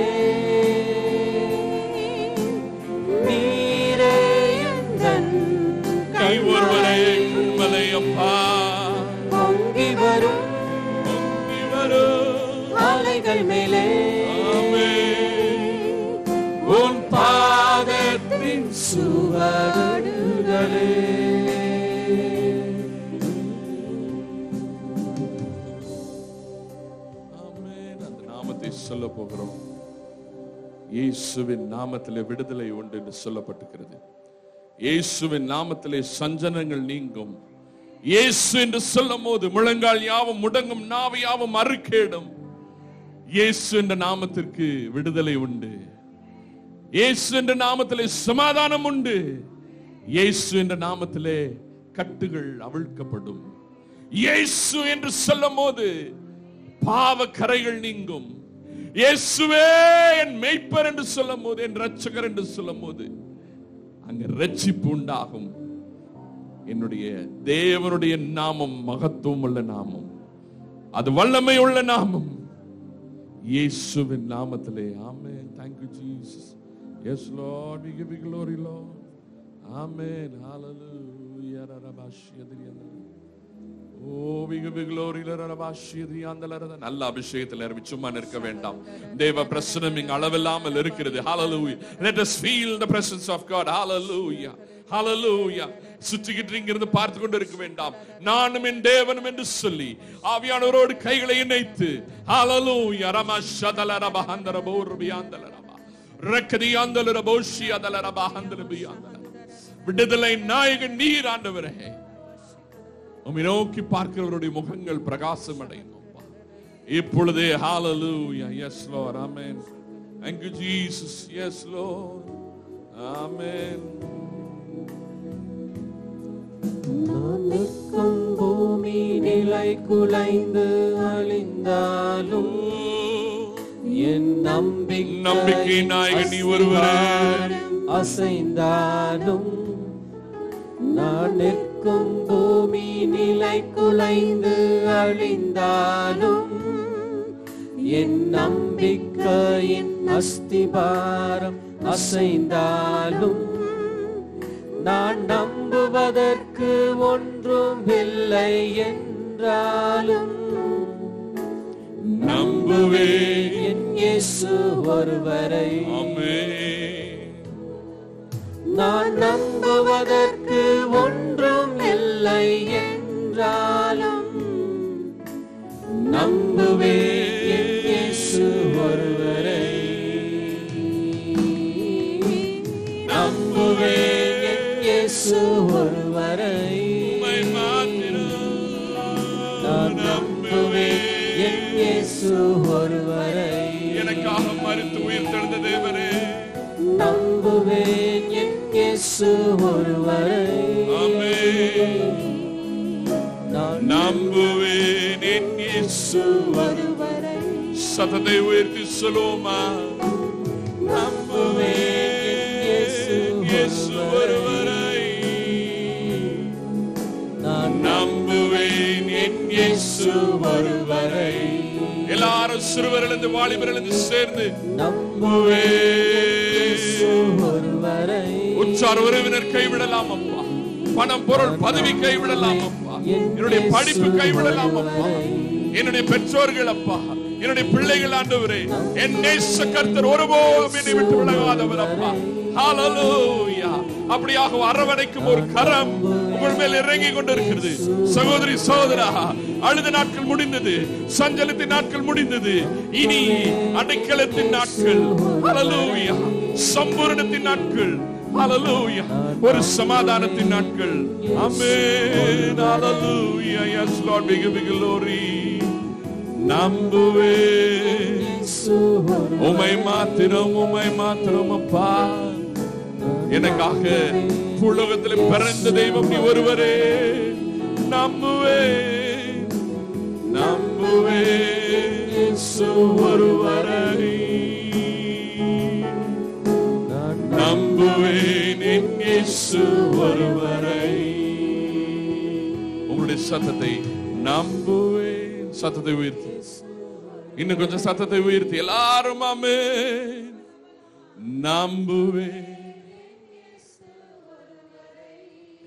S4: நீரே எந்தன்
S2: கை ஒருவரே உம்மலை அப்பா.
S4: பொங்கி வரும் அலைகள் மேலே உன் பாதத்தின் சுவடுகளே.
S2: அந்த நாமத்தை சொல்ல போகிறோம். இயேசுவின் நாமத்திலே விடுதலை உண்டு என்று சொல்லப்பட்டிருக்கிறது. இயேசுவின் நாமத்திலே சஞ்சனங்கள் நீங்கும். இயேசு என்று சொல்லும் போது முழங்கால் யாவும் முடங்கும், நாவு யாவும் அறுக்கேடும். இயேசு என்ற நாமத்திற்கு விடுதலை உண்டு. இயேசு என்ற நாமத்திலே சமாதானம் உண்டு. இயேசு என்ற நாமத்திலே கட்டுகள் அவிழ்க்கப்படும். இயேசு என்று சொல்லும் போது பாவ கரைகள் நீங்கும். இயேசுவே என் மேய்ப்பர் என்று சொல்லும் போது, என் இரட்சகர் என்று சொல்லும் போது அங்க ரட்சிப்பு உண்டாகும். என்னுடைய தேவனுடைய நாமம் மகத்துவம் உள்ள நாமம், அது வல்லமை உள்ள நாமம். இயேசுவின் நாமத்திலே. ஆமென். Thank you Jesus. Yes Lord, we give you glory Lord. Amen. Hallelujah. Oh, we give you glory. நல்ல அபிஷேகத்தில் இறங்கி சும்மா நிற்க வேண்டாம். தேவ பிரசன்னம் இங்கு அளவில்லாமல் இருக்கிறது. Hallelujah. Let us feel the presence of God. Hallelujah. Hallelujah. சுற்றிக்கிட்டு இங்கிருந்து பார்த்து கொண்டு இருக்க வேண்டாம். நானும் என் தேவனும் என்று சொல்லி ஆவியானவரோடு கைகளை இணைத்து Hallelujah. விடுதலை நாயகன் நீர் ஆண்டவரே. உம்மை நோக்கி பார்க்கிறவருடைய முகங்கள் பிரகாசம் அடையும் இப்பொழுதே. Hallelujah. Yes Lord. Amen. Thank you Jesus. Yes Lord. Amen.
S4: நிற்கும் பூமி நிலை குலைந்து அழிந்தாலும் என்
S2: நம்பிக்கை நாயகன் நீ ஒருவரே.
S4: அசைந்தாலும் நான் நிற்கும் பூமி நிலை குலைந்து அழிந்தாலும் என் நம்பிக்கையின் அஸ்திபாரம் அசைந்தாலும் நான் நம்புவதற்கு ஒன்றும் இல்லை என்றாலும் நம்புவேன் என் இயேசு ஒருவரை. நான் நம்புவதற்கு ஒன்றும் இல்லை என்றாலும் நம்புவேன் என் இயேசு ஒருவரை. நம்புவேன் என் இயேசு ஒருவரை. நான் நம்புவேன் என் இயேசு ஒருவரை.
S2: எனக்காக மரித்து உயிர் தெழுந்த தேவரே.
S4: நம்புவேன் என் இயேசு ஒருவரை.
S2: நான் நம்புவேன் என் இயேசு ஒருவரை. சத்தத்தை உயர்த்தி சொல்லுவோமா? நம்புவேன் இயேசு ஒருவரை, நான் நம்புவேன் என் இயேசு ஒருவரை. எல்லாரும் சிறுவரிலிருந்து வாலிபரிலிருந்து சேர்ந்து நம்புவேன் ஒருவரை. உற்றார் உறவினர் கைவிடலாம் அப்பா, பணம் பொருள் பதவி கைவிடலாம் அப்பா, என்னுடைய படிப்பு கைவிடலாம் அப்பா, என்னுடைய பெற்றோர்கள் அப்பா, என்னுடைய பிள்ளைகள் ஆண்டவரே, என் நேச கர்த்தர் ஒருபோதும் என்னை விட்டு விலகாதவர் அப்பா. ஹalleluya. அப்படியாக அரவணைக்கும் ஒரு கரம் உங்கள் மேல் இறங்கி கொண்டிருக்கிறது. சகோதரி சகோதரா, அழுத நாட்கள் முடிந்தது, சஞ்சலத்தின் நாட்கள் முடிந்தது, இனி அடைக்கலத்தின் நாட்கள், ஹalleluya, சம்பூரணத்தின் நாட்கள், ஹalleluya, ஒரு சமாதானத்தின் நாட்கள். ஆமென், ஹalleluya. Yes Lord, we give you glory. நம்புவேன் உம்மை மாத்திரம் அப்பா. எனக்காக உலகத்தில் பிறந்த தெய்வம் நீ ஒருவரே. நம்புவேன் ஒருவரை, நம்புவேன் என் இயேசு ஒருவரை. உங்களுடைய சத்தத்தை நம்புவேன், சத்தத்தை உயர்த்தி, இன்னும் கொஞ்சம் சத்தத்தை உயர்த்தி எல்லாரும் ஆமென். நம்புவேன்,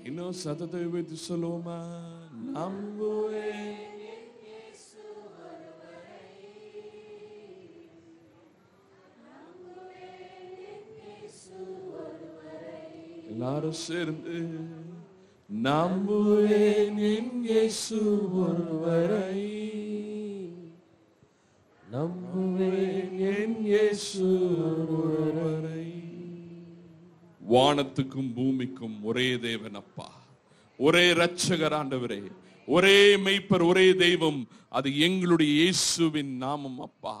S2: இன்னும் சத்தத்தை உயர்த்தி சொல்லுவோமா? நம்புவேன் எல்லாரும் சேர்ந்து நம்புவேன் என் இயேசு ஒருவரை, நம்புவேன் என் இயேசு ஒருவரை. வானத்துக்கும் பூமிக்கும் ஒரே தேவன் அப்பா, ஒரே இரட்சகர் ஆண்டவரே, ஒரே மெய்ப்பர், ஒரே தெய்வம், அது எங்களுடைய இயேசுவின் நாமம் அப்பா.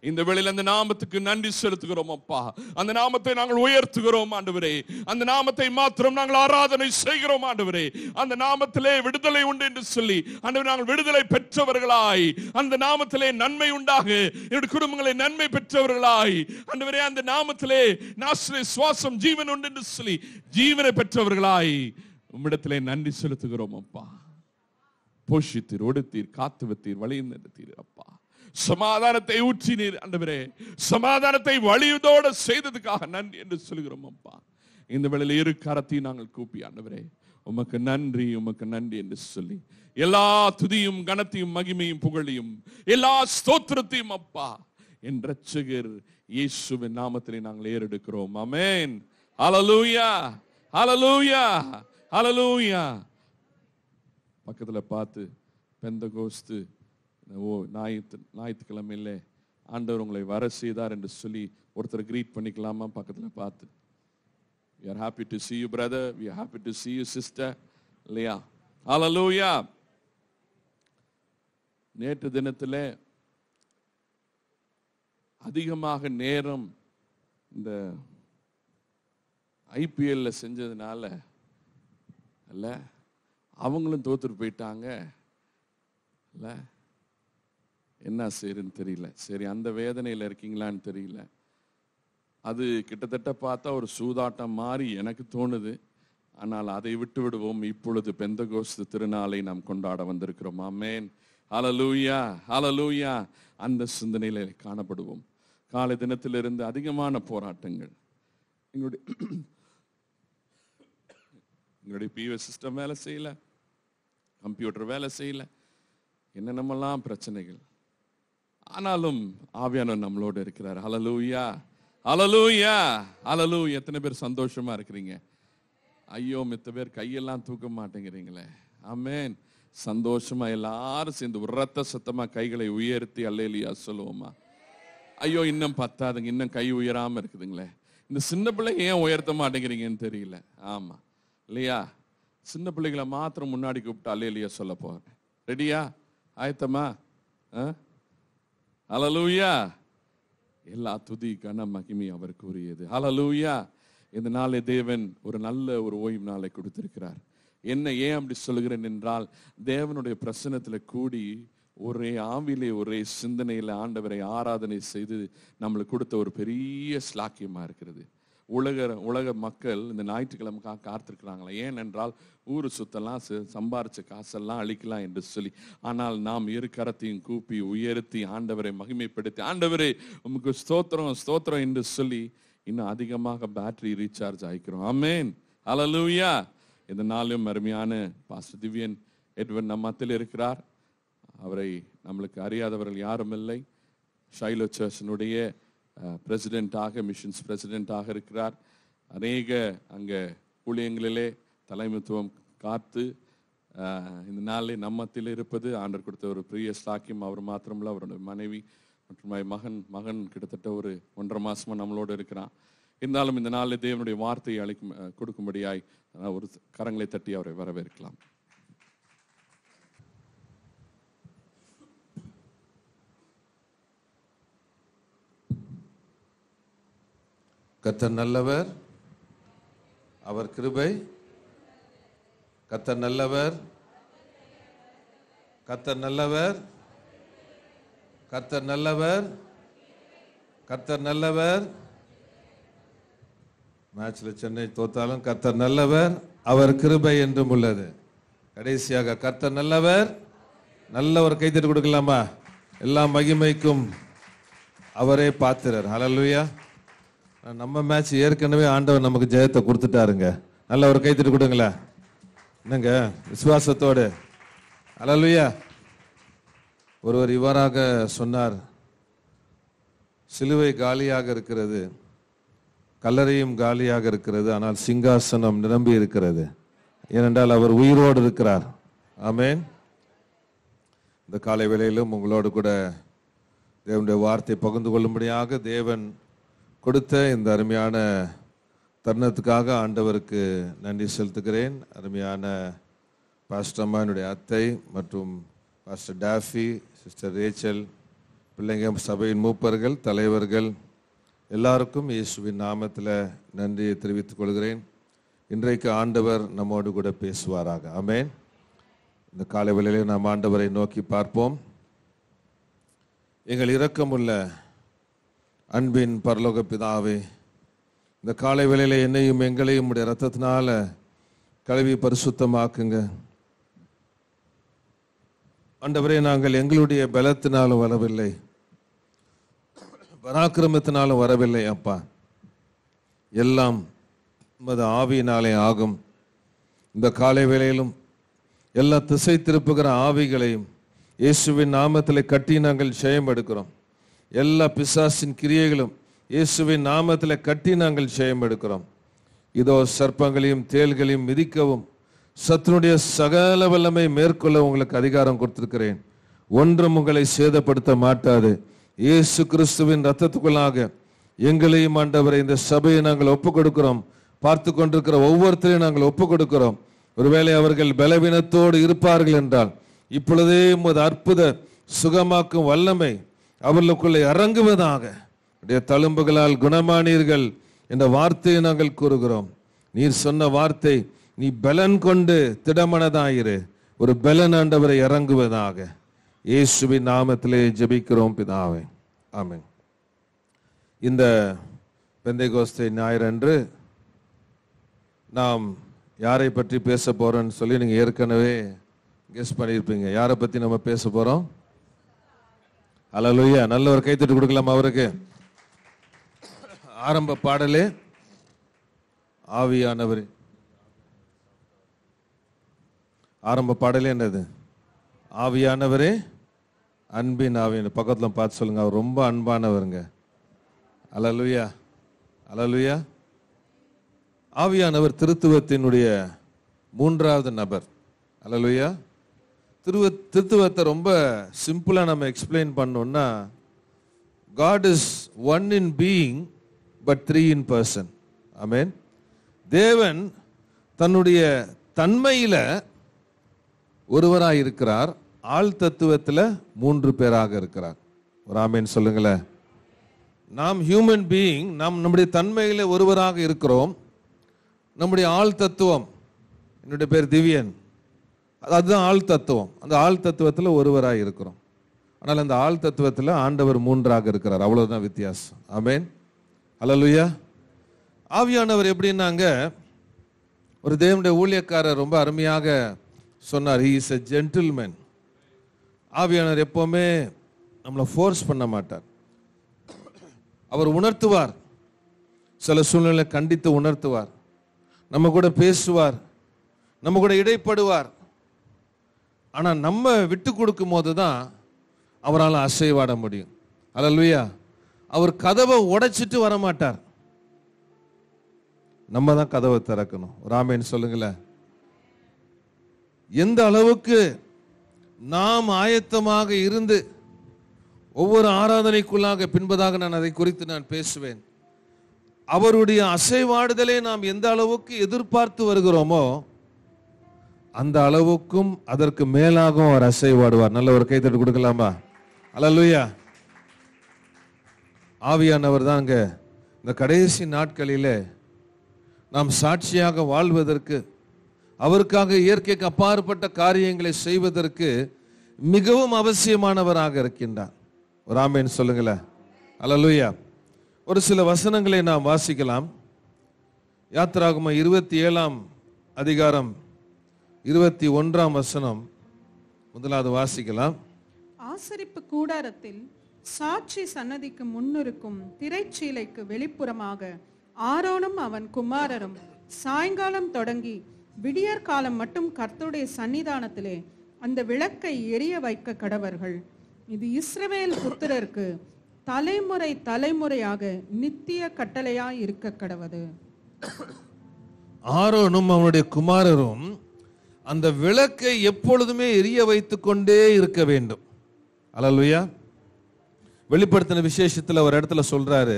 S2: இந்த வேளையில் அந்த நாமத்துக்கு நன்றி செலுத்துகிறோம் அப்பா. அந்த நாமத்தை நாங்கள் உயர்த்துகிறோம் ஆண்டவரே. அந்த நாமத்தை மாத்திரம் நாங்கள் ஆராதனை செய்கிறோம் ஆண்டவரே. அந்த நாமத்திலே விடுதலை உண்டு என்று சொல்லி ஆண்டவரே, நாங்கள் விடுதலை பெற்றவர்களாய், அந்த நாமத்திலே நன்மை உண்டாக என்னுடைய குடும்பங்களை நன்மை பெற்றவர்களாய் ஆண்டவரே, அந்த நாமத்திலே நாசிலே சுவாசம் ஜீவன் உண்டு என்று சொல்லி ஜீவனை பெற்றவர்களாய் உம்மிடத்திலே நன்றி செலுத்துகிறோம் அப்பா. போஷித்தீர், ஒடுத்தீர், காத்து வைத்தீர், வழி நடத்தீர் அப்பா. சமாதானத்தை ஊற்றினீர் ஆண்டவரே, சமாதானத்தை வழியோடு செய்ததுக்காக நன்றி என்று சொல்கிறோம் அப்பா. இந்த வேளையில் இரு கரத்தையும் நாங்கள் கூப்பி ஆண்டவரே, உமக்கு நன்றி, உமக்கு நன்றி என்று சொல்லி எல்லா துதியும் கனத்தையும் மகிமையும் புகழையும் எல்லா ஸ்தோத்திரத்தையும் அப்பா என் இரட்சகர் இயேசுவின் நாமத்திலே நாங்கள் ஏறெடுக்கிறோம். ஆமென். ஹalleluya, ஹalleluya, ஹalleluya. பக்கத்துல பார்த்து பெந்தகோஸ்து ஞாயிற்றுக்கிழமையில ஆண்டவர் உங்களை வர செய்தார் என்று சொல்லி ஒருத்தர் கிரீட் பண்ணிக்கலாமா? பக்கத்துல பார்த்து, we are happy to see you brother, we are happy to see you sister, இல்லையா? ஹalleluya. நேற்று தினத்துல அதிகமாக நேரம் இந்த ஐபிஎல்ல செஞ்சதுனால அல்ல, அவங்களும் தோத்துட்டு போயிட்டாங்க இல்ல, என்ன செய்யுன்னு தெரியல. சரி, அந்த வேதனையில் இருக்கீங்களான்னு தெரியல. அது கிட்டத்தட்ட பார்த்தா ஒரு சூதாட்டம் மாதிரி எனக்கு தோணுது. ஆனால் அதை விட்டு விடுவோம். இப்பொழுது பெந்தகோஸ்து திருநாளை நாம் கொண்டாட வந்திருக்கிறோம். ஆமென், ஹalleluya, ஹalleluya. அந்த சிந்தனையில காணப்படுவோம். காலை தினத்திலிருந்து அதிகமான போராட்டங்கள். எங்களுடைய பிஎஸ் சிஸ்டம் வேலை செய்யல, கம்ப்யூட்டர் வேலை செய்யல, என்னென்னமெல்லாம் பிரச்சனைகள். ஆனாலும் ஆவியானவர் நம்மளோடு இருக்கிறார். ஹalleluya, ஹalleluya, ஹalleluya. எத்தனை பேர் சந்தோஷமா இருக்கிறீங்க? ஐயோ, மித்த பேர் கையெல்லாம் தூக்க மாட்டேங்கிறீங்களே. ஆமென். சந்தோஷமா எல்லாரும் சேர்ந்து உரத்த சத்தமா கைகளை உயர்த்தி அல்லேலூயா சொல்லுவோமா? ஐயோ, இன்னும் பத்தாதுங்க, இன்னும் கை உயராம இருக்குதுங்களே. இந்த சின்ன பிள்ளைங்க ஏன் உயர்த்த மாட்டேங்கிறீங்கன்னு தெரியல. ஆமா இல்லையா? சின்ன பிள்ளைகளை மாத்திரம் முன்னாடி கூப்பிட்டு அல்லேலூயா சொல்ல போறேன். ரெடியா? ஆயத்தமா? ஹalleluya. எல்லா துதி கன மகிமை அவருக்கு உரியது. ஹalleluya. இந்த நாளை தேவன் ஒரு நல்ல ஒரு ஓய்வு நாளை கொடுத்திருக்கிறார். என்ன ஏன் அப்படி சொல்கிறேன் என்றால், தேவனுடைய பிரசன்னத்துல கூடி
S1: ஒரே ஆவிலே ஒரே சிந்தனையில் ஆண்டவரை ஆராதனை செய்து நம்மளுக்கு கொடுத்த ஒரு பெரிய ஸ்லாக்கியமா இருக்கிறது. உலக மக்கள் இந்த ஞாயிற்றுக்கிழமைக்காக காத்திருக்கிறாங்களா? ஏனென்றால் ஊரு சுத்தலாம், சம்பாரிச்ச காசெல்லாம் அழிக்கலாம் என்று சொல்லி. ஆனால் நாம் இரு கரத்தையும் கூப்பி உயர்த்தி ஆண்டவரை மகிமைப்படுத்தி, ஆண்டவரே உமக்கு ஸ்தோத்திரம் ஸ்தோத்திரம் என்று சொல்லி இன்னும் அதிகமாக பேட்டரி ரீசார்ஜ் ஆகிக்கிறோம். ஆமென், ஹல்லேலூயா. இந்த நாளும் அருமையான பாஸ்டர் திவ்யன் எட்வன் நம் மத்தியில் இருக்கிறார். அவரை நம்மளுக்கு அறியாதவர்கள் யாரும் இல்லை. ஷைலோ சர்ச்சினுடைய பிரசிடென்ட்டாக, மிஷன்ஸ் பிரசிடென்ட்டாக இருக்கிறார். அநேக அங்கே ஊழியங்களிலே தலைமைத்துவம் காத்து இந்த நாளில் நம்மத்தில் இருப்பது ஆண்டவர் கொடுத்த ஒரு பெரிய ஸ்லாக்கியம். அவர் மாத்திரமில்ல, அவருடைய மனைவி மற்றும் மகன் கிட்டத்தட்ட ஒரு 1.5 மாசமா நம்மளோடு இருக்கிறான். இருந்தாலும் இந்த நாளில் தேவனுடைய வார்த்தையை கொடுக்கும்படியாய் ஒரு கரங்களை தட்டி அவரை வரவேற்கலாம்.
S6: கர்த்தர் நல்லவர், அவர் கிருபை. கர்த்தர் நல்லவர், கர்த்தர் நல்லவர், கர்த்தர் நல்லவர், கர்த்தர் நல்லவர். மேட்ச்ல சென்னை தோத்தாலும் கர்த்தர் நல்லவர், அவர் கிருபை என்றும் உள்ளது. கடைசியாக கர்த்தர் நல்லவர். நல்ல ஒரு கைத்தட்டு கொடுக்கலாமா? எல்லா மகிமைக்கும் அவரே பாத்திரர். ஹல்லேலூயா. நம்ம மேட்ச் ஏற்கனவே ஆண்டவர் நமக்கு ஜெயத்தை கொடுத்துட்டாருங்க. நல்ல ஒரு கைத்தட்டு கொடுங்களா? என்னங்க விசுவாசத்தோடு. ஹல்லேலூயா. ஒருவர் இவ்வாறாக சொன்னார், சிலுவை காலியாக இருக்கிறது, கல்லறையும் காலியாக இருக்கிறது, ஆனால் சிங்காசனம் நிரம்பி இருக்கிறது. ஏனென்றால் அவர் உயிரோடு இருக்கிறார். ஆமென். இந்த காலை வேளையிலும் உங்களோடு கூட தேவனுடைய வார்த்தை பகிர்ந்து கொள்ளும்படியாக தேவன் கொடுத்த இந்த அருமையான தருணத்துக்காக ஆண்டவருக்கு நன்றி செலுத்துகிறேன். அருமையான பாஸ்டர் அம்மா, என்னுடைய அத்தை, மற்றும் பாஸ்டர் டாஃபி, சிஸ்டர் ரேச்சல், பிள்ளைங்க, சபையின் மூப்பர்கள், தலைவர்கள் எல்லாருக்கும் இயேசுவின் நாமத்தில் நன்றியை தெரிவித்துக் கொள்கிறேன். இன்றைக்கு ஆண்டவர் நம்மோடு கூட பேசுவாராக. ஆமென். இந்த காலை வேளையிலே நாம் ஆண்டவரை நோக்கி பார்ப்போம். எங்கள் இரக்கமுள்ள அன்பின் பரலோக பிதாவே, இந்த காலை வேளையிலே என்னையும் எங்களையும் உடைய ரத்தத்தினால கழுவி பரிசுத்தமாக்குங்க. ஆண்டவரே, நாங்கள் எங்களுடைய பலத்தினாலும் வரவில்லை, பராக்கிரமத்தினாலும் வரவில்லை அப்பா. எல்லாம் உமது ஆவியினாலே ஆகும். இந்த காலை வேளையிலும் எல்லா திசை திருப்புகிற ஆவிகளையும் இயேசுவின் நாமத்தில் கட்டி நாங்கள் ஜெயம் எடுக்கிறோம். எல்லா பிசாசின் கிரியைகளும் இயேசுவின் நாமத்தில் கட்டி நாங்கள் ஜெயம் எடுக்கிறோம். இதோ சர்ப்பங்களையும் தேள்களையும் மிதிக்கவும் சத்துனுடைய சகல வல்லமை மேற்கொள்ள உங்களுக்கு அதிகாரம் கொடுத்திருக்கிறேன். ஒன்றும் உங்களை சேதப்படுத்த மாட்டாது. இயேசு கிறிஸ்துவின் ரத்தத்துக்குள்ளாக எங்களையும் ஆண்டவரை இந்த சபையை நாங்கள் ஒப்புக் கொடுக்கிறோம். பார்த்து கொண்டிருக்கிற ஒவ்வொருத்தரையும் நாங்கள் ஒப்புக் கொடுக்கிறோம். ஒருவேளை அவர்கள் பலவீனத்தோடு இருப்பார்கள் என்றால் இப்பொழுதே உமது அற்புத சுகமாக்கும் வல்லமை அவர்களுக்குள்ளே இறங்குவதாக. தழும்புகளால் குணமானீர்கள் என்ற வார்த்தையை நாங்கள் கூறுகிறோம். நீர் சொன்ன வார்த்தை, நீ பலன் கொண்டு திடமனதாயிரு. ஒரு பலன் ஆண்டவரை இறங்குவதாக. இயேசுவின் நாமத்திலே ஜெபிக்கிறோம் பிதாவே, ஆமென். இந்த பெந்தைகோஸ்தே ஞாயிறன்று நாம் யாரை பற்றி பேச போறோம்னு சொல்லி நீங்க ஏற்கனவே கெஸ் பண்ணியிருப்பீங்க. யாரை பத்தி நம்ம பேச போறோம்? ஹல்லேலூயா. நல்ல ஒரு கைத்தட்டு கொடுக்கலாம் அவருக்கு. ஆரம்ப பாடலே ஆவியானவர். ஆரம்ப பாடலே என்னது? ஆவியானவரே, அன்பின் ஆவியான. பக்கத்துல பார்த்து சொல்லுங்க, அவர் ரொம்ப அன்பானவருங்க. ஹல்லேலூயா, ஹல்லேலூயா. ஆவியானவர் திருத்துவத்தினுடைய 3வது நபர். ஹல்லேலூயா. திருத்துவத்தை ரொம்ப சிம்பிளா நம்ம எக்ஸ்பிளைன் பண்ணோம்னா, God is one in being but 3 in person. ஆமென். தேவன் தன்னுடைய தன்மையில ஒருவராய் இருக்கிறார், ஆள் தத்துவத்துல 3 பேராக இருக்கிறார். ஒரு ஆமென் சொல்லுங்களேன். நாம் ஹியூமன் பீயிங், நாம் நம்முடைய தன்மையில ஒருவராக இருக்கிறோம். நம்முடைய ஆள் தத்துவம், என்னுடைய பேர் திவ்யன், அதுதான் ஆள் தத்துவம். அந்த ஆள் தத்துவத்தில் ஒருவராக இருக்கிறோம். ஆனால் அந்த ஆள் தத்துவத்தில் ஆண்டவர் 3ஆக இருக்கிறார். அவ்வளவுதான் வித்தியாசம். ஆமென். ஹல்லேலூயா. ஆவியானவர் எப்படின்னாங்க, ஒரு தேவனுடைய ஊழியக்காரர் ரொம்ப அருமையாக சொன்னார், he is a gentleman. ஆவியானவர் எப்பவுமே நம்மளை ஃபோர்ஸ் பண்ண மாட்டார். அவர் உணர்த்துவார், சில சூழ்நிலை கண்டித்து உணர்த்துவார், நம்ம கூட பேசுவார், நம்ம கூட இடைப்படுவார். ஆனால் நம்ம விட்டு கொடுக்கும் போது தான் அவரால் அசைவாட முடியும். அல்லேலூயா. அவர் கதவை உடைச்சிட்டு வரமாட்டார், நம்ம தான் கதவை திறக்கணும். ஒரு ஆமென் சொல்லுங்களேன். எந்த அளவுக்கு நாம் ஆயத்தமாக இருந்து ஒவ்வொரு ஆராதனைக்குள்ளாக பின்பதாக நான் அதை குறித்து நான் பேசுவேன். அவருடைய அசைவாடுதலை நாம் எந்த அளவுக்கு எதிர்பார்த்து வருகிறோமோ அந்த அளவுக்கும் அதற்கு மேலாகவும் அவர் அசைவாடுவார். நல்ல ஒரு கைத்தட்டு கொடுக்கலாமா? அல்லேலூயா. ஆவியானவர் தான் அங்க இந்த கடைசி நாட்களிலே நாம் சாட்சியாக வாழ்வதற்கு, அவருக்காக இயற்கைக்கு அப்பாற்பட்ட காரியங்களை செய்வதற்கு மிகவும் அவசியமானவராக இருக்கின்றார். ஒரு ஆமென் சொல்லுங்களேன். அல்லேலூயா. ஒரு சில வசனங்களை நாம் வாசிக்கலாம். யாத்திராகமம் 27ஆம் அதிகாரம் 21ஆம் வசனம் முதலாவது வாசிக்கலாம்.
S5: ஆசரிப்பு கூடாரத்தில் சாட்சி சன்னதிக்கு முன்னிருக்கும் திரைச்சீலைக்கு வெளிப்புறமாக ஆரோனும் அவன் குமாரரும் சாயங்காலம் தொடங்கி விடியற் காலம் மட்டும் கர்த்தருடைய சன்னிதானத்திலே அந்த விளக்கை எரிய வைக்க கடவர்கள். இது இஸ்ரவேல் புத்திரருக்கு தலைமுறை தலைமுறையாக நித்திய கட்டளையாய் இருக்க கடவது.
S6: ஆரோனும் அவனுடைய குமாரரும் அந்த விளக்கை எப்பொழுதுமே எரிய வைத்துக் கொண்டே இருக்க வேண்டும். அல்லேலூயா. வெளிப்படுத்தின விசேஷத்துல ஒரு இடத்துல சொல்றாரு,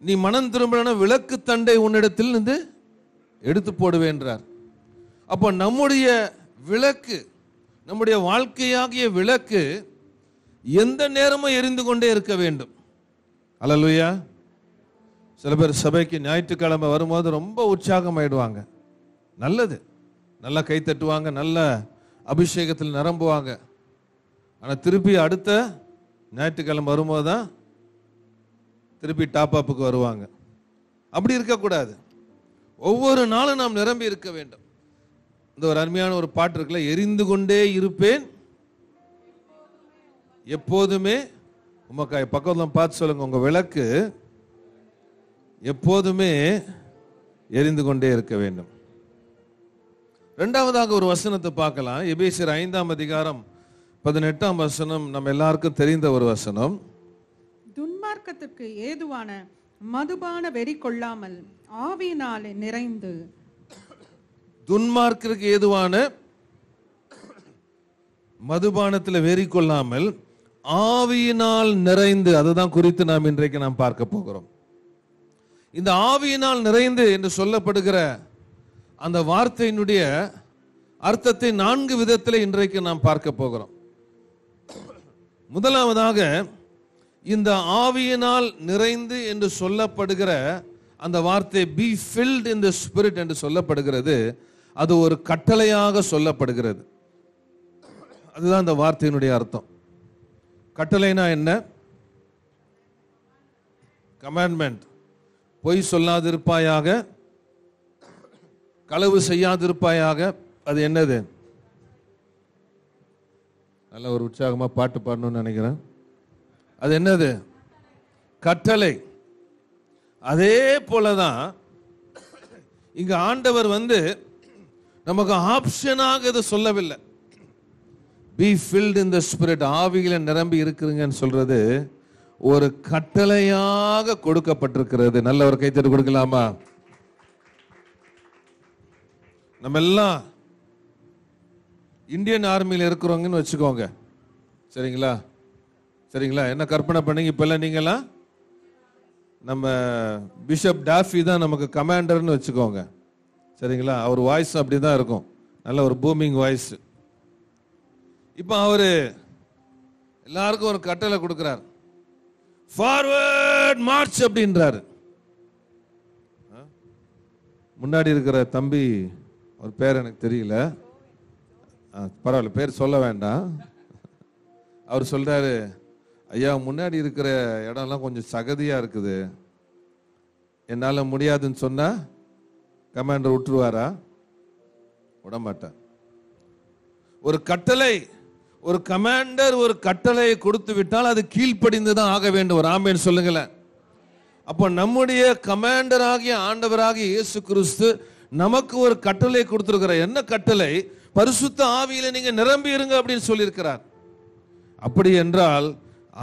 S6: நீ மனம் திரும்பின விளக்கு தண்டை உன்னிடத்தில் இருந்து எடுத்து போடுவேன்றார். அப்போ நம்முடைய விளக்கு, நம்முடைய வாழ்க்கையாகிய விளக்கு எந்த நேரமும் எரிந்து கொண்டே இருக்க வேண்டும். அல்லேலூயா. சில பேர் சபைக்கு ஞாயிற்றுக்கிழமை வரும்போது ரொம்ப உற்சாகமாயிடுவாங்க, நல்லது, நல்லா கை தட்டுவாங்க, நல்ல அபிஷேகத்தில் நிரம்புவாங்க. ஆனால் திருப்பி அடுத்த ஞாயிற்றுக்கிழமை வரும்போது தான் திருப்பி டாப் அப்புக்கு வருவாங்க. அப்படி இருக்கக்கூடாது. ஒவ்வொரு நாளும் நாம் நிரம்பி இருக்க வேண்டும். இந்த ஒரு அருமையான ஒரு பாட்டு இருக்குல்ல, எரிந்து கொண்டே இருப்பேன் எப்போதுமே உமக்காய். பக்கத்தில் பார்த்து சொல்லுங்க, உங்க விளக்கு எப்போதுமே எரிந்து கொண்டே இருக்க வேண்டும். இரண்டாவதாக ஒரு வசனத்தை பார்க்கலாம். எபேசியர் 5ஆம் அதிகாரம் 18ஆம் வசனம் நம்ம எல்லாருக்கும் தெரிந்த ஒரு வசனம்.
S5: துன்மார்க்கத்துக்கு ஏதுவான மதுபான வெறி கொள்ளாமல் ஆவியினாலே நிறைந்து.
S6: துன்மார்க்கருக்கு ஏதுவான மதுபானத்தில் வெறி கொள்ளாமல் ஆவியினால் நிறைந்து, அதுதான் குறித்து நாம் இன்றைக்கு நாம் பார்க்க போகிறோம். இந்த ஆவியினால் நிறைந்து என்று சொல்லப்படுகிற அந்த வார்த்தையினுடைய அர்த்தத்தை 4 விதத்தில் இன்றைக்கு நாம் பார்க்க போகிறோம். முதலாவதாக, இந்த ஆவியினால் நிறைந்து என்று சொல்லப்படுகிற அந்த வார்த்தை be filled in the spirit என்று சொல்லப்படுகிறது. அது ஒரு கட்டளையாக சொல்லப்படுகிறது. அதுதான் அந்த வார்த்தையினுடைய அர்த்தம். கட்டளைனா என்ன? கமாண்ட்மெண்ட். பொய் சொல்லாதிருப்பாயாக, களவு செய்யாதிருப்பாயாக. அது என்னது? நல்ல ஒரு உற்சாகமா பாட்டு பாடணும்னு நினைக்கிறேன். அது என்னது? கட்டளை. அதே போலதான் இங்க ஆண்டவர் நமக்கு ஆப்ஷனாக இதை சொல்லவில்லை. be filled in the spirit, ஆவியில நிரம்பி இருக்குங்கன்னு சொல்றது ஒரு கட்டளையாக கொடுக்கப்பட்டிருக்கிறது. நல்ல ஒரு கைத்தட்டு கொடுக்கலாமா? நம்ம எல்லாம் இந்தியன் ஆர்மியில் இருக்கிறவங்கன்னு வச்சுக்கோங்க, சரிங்களா? சரிங்களா? என்ன கற்பனை பண்ணீங்க? இப்பெல்லாம் நீங்களாம் நம்ம பிஷப் டாஃபி தான் நமக்கு கமாண்டர்னு வச்சுக்கோங்க, சரிங்களா? அவர் வாய்ஸ் அப்படி தான் இருக்கும், நல்ல ஒரு பூமிங் வாய்ஸ். இப்போ அவரு எல்லாருக்கும் ஒரு கட்டளை கொடுக்கிறார், ஃபார்வர்ட் மார்ச் அப்படின்றாரு. முன்னாடி இருக்கிற தம்பி ஒரு பேர் எனக்கு தெரியல, பரவாயில்ல, பேர் சொல்ல வேண்டாம். அவர் சொல்றாரு, ஐயா முன்னாடி இருக்கிற இடம்லாம் கொஞ்சம் சகதியா இருக்குது, என்னால முடியாதுன்னு சொன்னா கமாண்டர் விட்டுருவாரா? விடமாட்டார். ஒரு கட்டளை, ஒரு கமாண்டர் ஒரு கட்டளையை கொடுத்து விட்டால் அது கீழ்ப்படிந்து தான் ஆக வேண்டும். ஒரு ஆமென் சொல்லுங்களேன். அப்போ நம்முடைய கமாண்டர் ஆகிய ஆண்டவராகிய இயேசு கிறிஸ்து நமக்கு ஒரு கட்டளை கொடுத்திருக்கிறார். என்ன கட்டளை? பரிசுத்த ஆவியில நீங்க நிரம்பி இருங்க அப்படின்னு சொல்லியிருக்கிறார். அப்படி என்றால்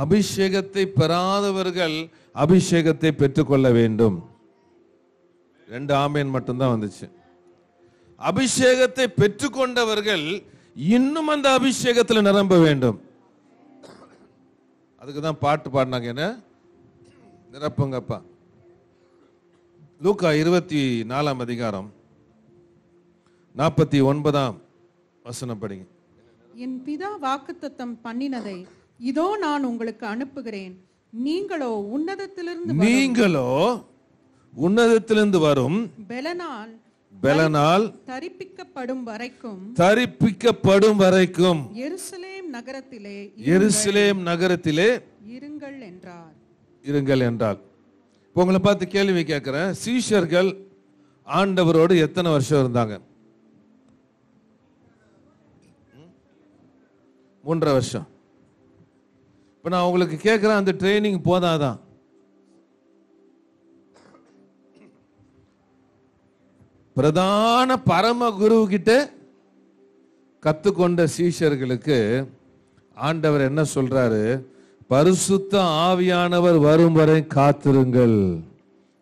S6: அபிஷேகத்தை பெறாதவர்கள் அபிஷேகத்தை பெற்றுக்கொள்ள வேண்டும். 2 ஆமென் மட்டும்தான் வந்துச்சு. அபிஷேகத்தை பெற்றுக்கொண்டவர்கள் இன்னும் அந்த அபிஷேகத்தில் நிரம்ப வேண்டும். அதுக்கு தான் பாட்டு பாடினாங்க, என்ன நிரப்புங்கப்பா. லூக்கா 24 அதிகாரம் 49 வசனம் படிங்க.
S5: என் பிதா வாக்குத்தத்தம் பண்ணினதை இதோ நான் உங்களுக்கு அனுப்புகிறேன். நீங்களோ உன்னதத்திலிருந்து வரும் பலனால் தரிப்பிக்கப்படும் வரைக்கும் எருசலேம் நகரத்திலே
S6: இருங்கள் என்றார். இப்போ உங்களை பார்த்து கேள்வி கேட்கிறேன், சீஷர்கள் ஆண்டவரோடு எத்தனை வருஷம் இருந்தாங்க? 3.5 வருஷம். இப்ப நான் உங்களுக்கு கேட்கிறேன், அந்த ட்ரைனிங் போதாதான்? பிரதான பரம குரு கிட்ட கத்துக்கொண்ட சீஷர்களுக்கு ஆண்டவர் என்ன சொல்றாரு? பரிசுத்த ஆவியானவர் வரும் வரை காத்திருங்கள்.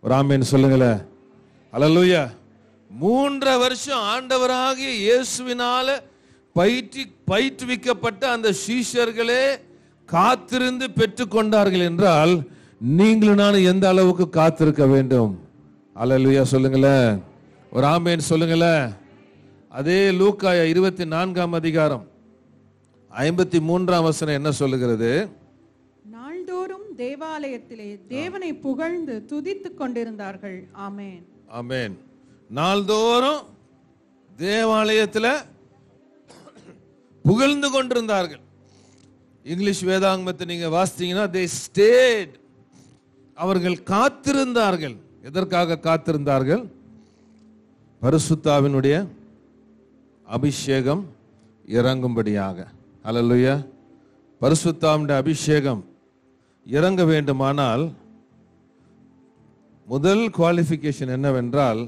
S6: ஒரு ஆமென் சொல்லுங்களேன். அல்லேலூயா. 3.5 வருஷம் ஆண்டவராகிய இயேசுவினால பயிற்றுவிக்கப்பட்ட அந்த சீஷர்களே காத்திருந்து பெற்றுக்கொண்டார்கள் என்றால் நீங்களும் நானும் எந்த அளவுக்கு காத்திருக்க வேண்டும்? அல்லேலூயா சொல்லுங்களேன். ஒரு ஆமென் சொல்லுங்களேன். அதே லூக்கா 24 அதிகாரம் 53 வசனம் என்ன சொல்லுகிறது?
S5: நாள்தோறும் தேவாலயத்திலே தேவனை புகழ்ந்து துதித்துக் கொண்டிருந்தார்கள். ஆமென்
S6: ஆமென். நாள்தோறும் தேவாலயத்தில் புகழ்ந்து கொண்டிருந்தார்கள். இங்கிலீஷ் வேதாகமத்தை நீங்க வாசித்தீங்கன்னா they stayed, அவர்கள் காத்திருந்தார்கள். எதற்காக காத்திருந்தார்கள்? பரிசுத்தாவினுடைய அபிஷேகம் இறங்கும்படியாக. அல்லேலூயா. பரிசுத்தாவினுடைய அபிஷேகம் இறங்க வேண்டுமானால் முதல் குவாலிஃபிகேஷன் என்னவென்றால்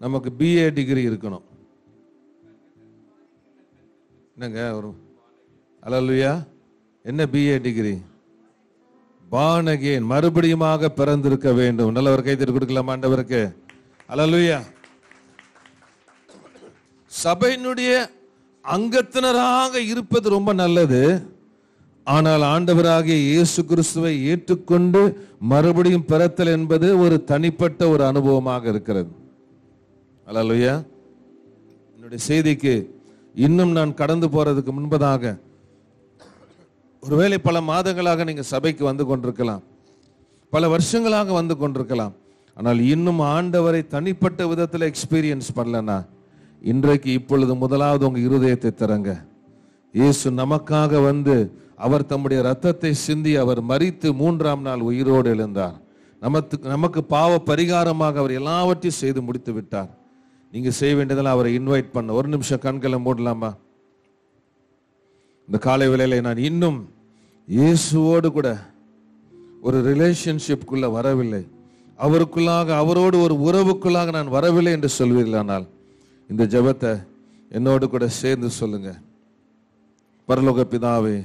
S6: நமக்கு BA டிகிரி இருக்கணும். என்னங்க ஒரு அல்லேலூயா, என்ன BA டிகிரி? born again, மறுபடியுமாக பிறந்திருக்க வேண்டும். நல்ல ஒரு கைத்தட்டி கொடுக்கலாம் ஆண்டவருக்கு. அல்லேலூயா. சபையினுடைய அங்கத்தினராக இருப்பது ரொம்ப நல்லது. ஆனால் ஆண்டவராகிய இயேசு கிறிஸ்துவை ஏற்றுக்கொண்டு மறுபடியும் பிறத்தல் என்பது ஒரு தனிப்பட்ட ஒரு அனுபவமாக இருக்கிறது. அல்லேலூயா. என்னுடைய செய்திக்கு இன்னும் நான் கடந்து போறதுக்கு முன்பதாக, ஒருவேளை பல மாதங்களாக நீங்க சபைக்கு வந்து கொண்டிருக்கலாம், பல வருஷங்களாக வந்து கொண்டிருக்கலாம், ஆனால் இன்னும் ஆண்டவரை தனிப்பட்ட விதத்தில் எக்ஸ்பீரியன்ஸ் பண்ணலனா இன்றைக்கு இப்பொழுது முதலாவது உங்க இருதயத்தை தரங்க. இயேசு நமக்காக வந்து அவர் தம்முடைய ரத்தத்தை சிந்தி அவர் மரித்து 3ஆம் நாள் உயிரோடு எழுந்தார். நமக்கு பாவ பரிகாரமாக அவர் எல்லாவற்றையும் செய்து முடித்து விட்டார். நீங்க செய்ய வேண்டியதெல்லாம் அவரை இன்வைட் பண்ண. ஒரு நிமிஷம் கண்களை மூடலாமா? இந்த காலை வேளையில நான் இன்னும் இயேசுவோடு கூட ஒரு ரிலேஷன்ஷிப்குள்ள வரவில்லை, அவரோடு ஒரு உறவுக்குள்ளாக நான் வரவில்லை என்று சொல்வீர்களானால் இந்த ஜெபத்தை என்னோடு கூட சேர்ந்து சொல்லுங்க. பரலோக பிதாவே,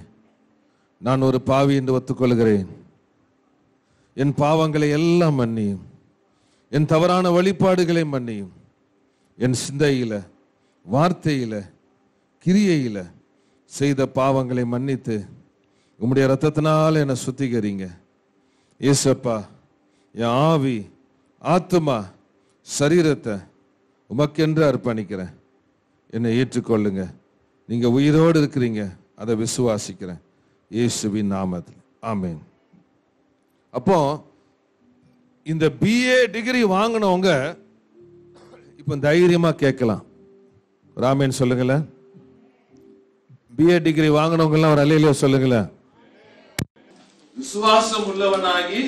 S6: நான் ஒரு பாவி என்று ஒத்துக்கொள்கிறேன். என் பாவங்களை எல்லாம் மன்னியும், என் தவறான வழிபாடுகளை மன்னியும், என் சிந்தையில, வார்த்தையில, கிரியையில செய்த பாவங்களை மன்னித்து உம்முடைய ரத்தத்தினால் என்னை சுத்திகரிங்க. இயேசப்பா, என் ஆவி, ஆத்துமா, சரீரத்தை உமக்கென்று அர்ப்பணிக்கிறேன். என்னை ஏற்றுக்கொள்ளுங்க. நீங்க உயிரோடு இருக்கிறீங்க, அதை விசுவாசிக்கிறேன் இயேசுவின் நாமத்தில். ஆமென். அப்போ இந்த BA டிகிரி வாங்கினவங்க இப்ப தைரியமா கேட்கலாம். ஆமென் சொல்லுங்களேன். BA டிகிரி வாங்கினவங்க எல்லாம் ஒரு அல்லேலூயா சொல்லுங்களேன்.
S1: விசுவாசம் உள்ளவனாகி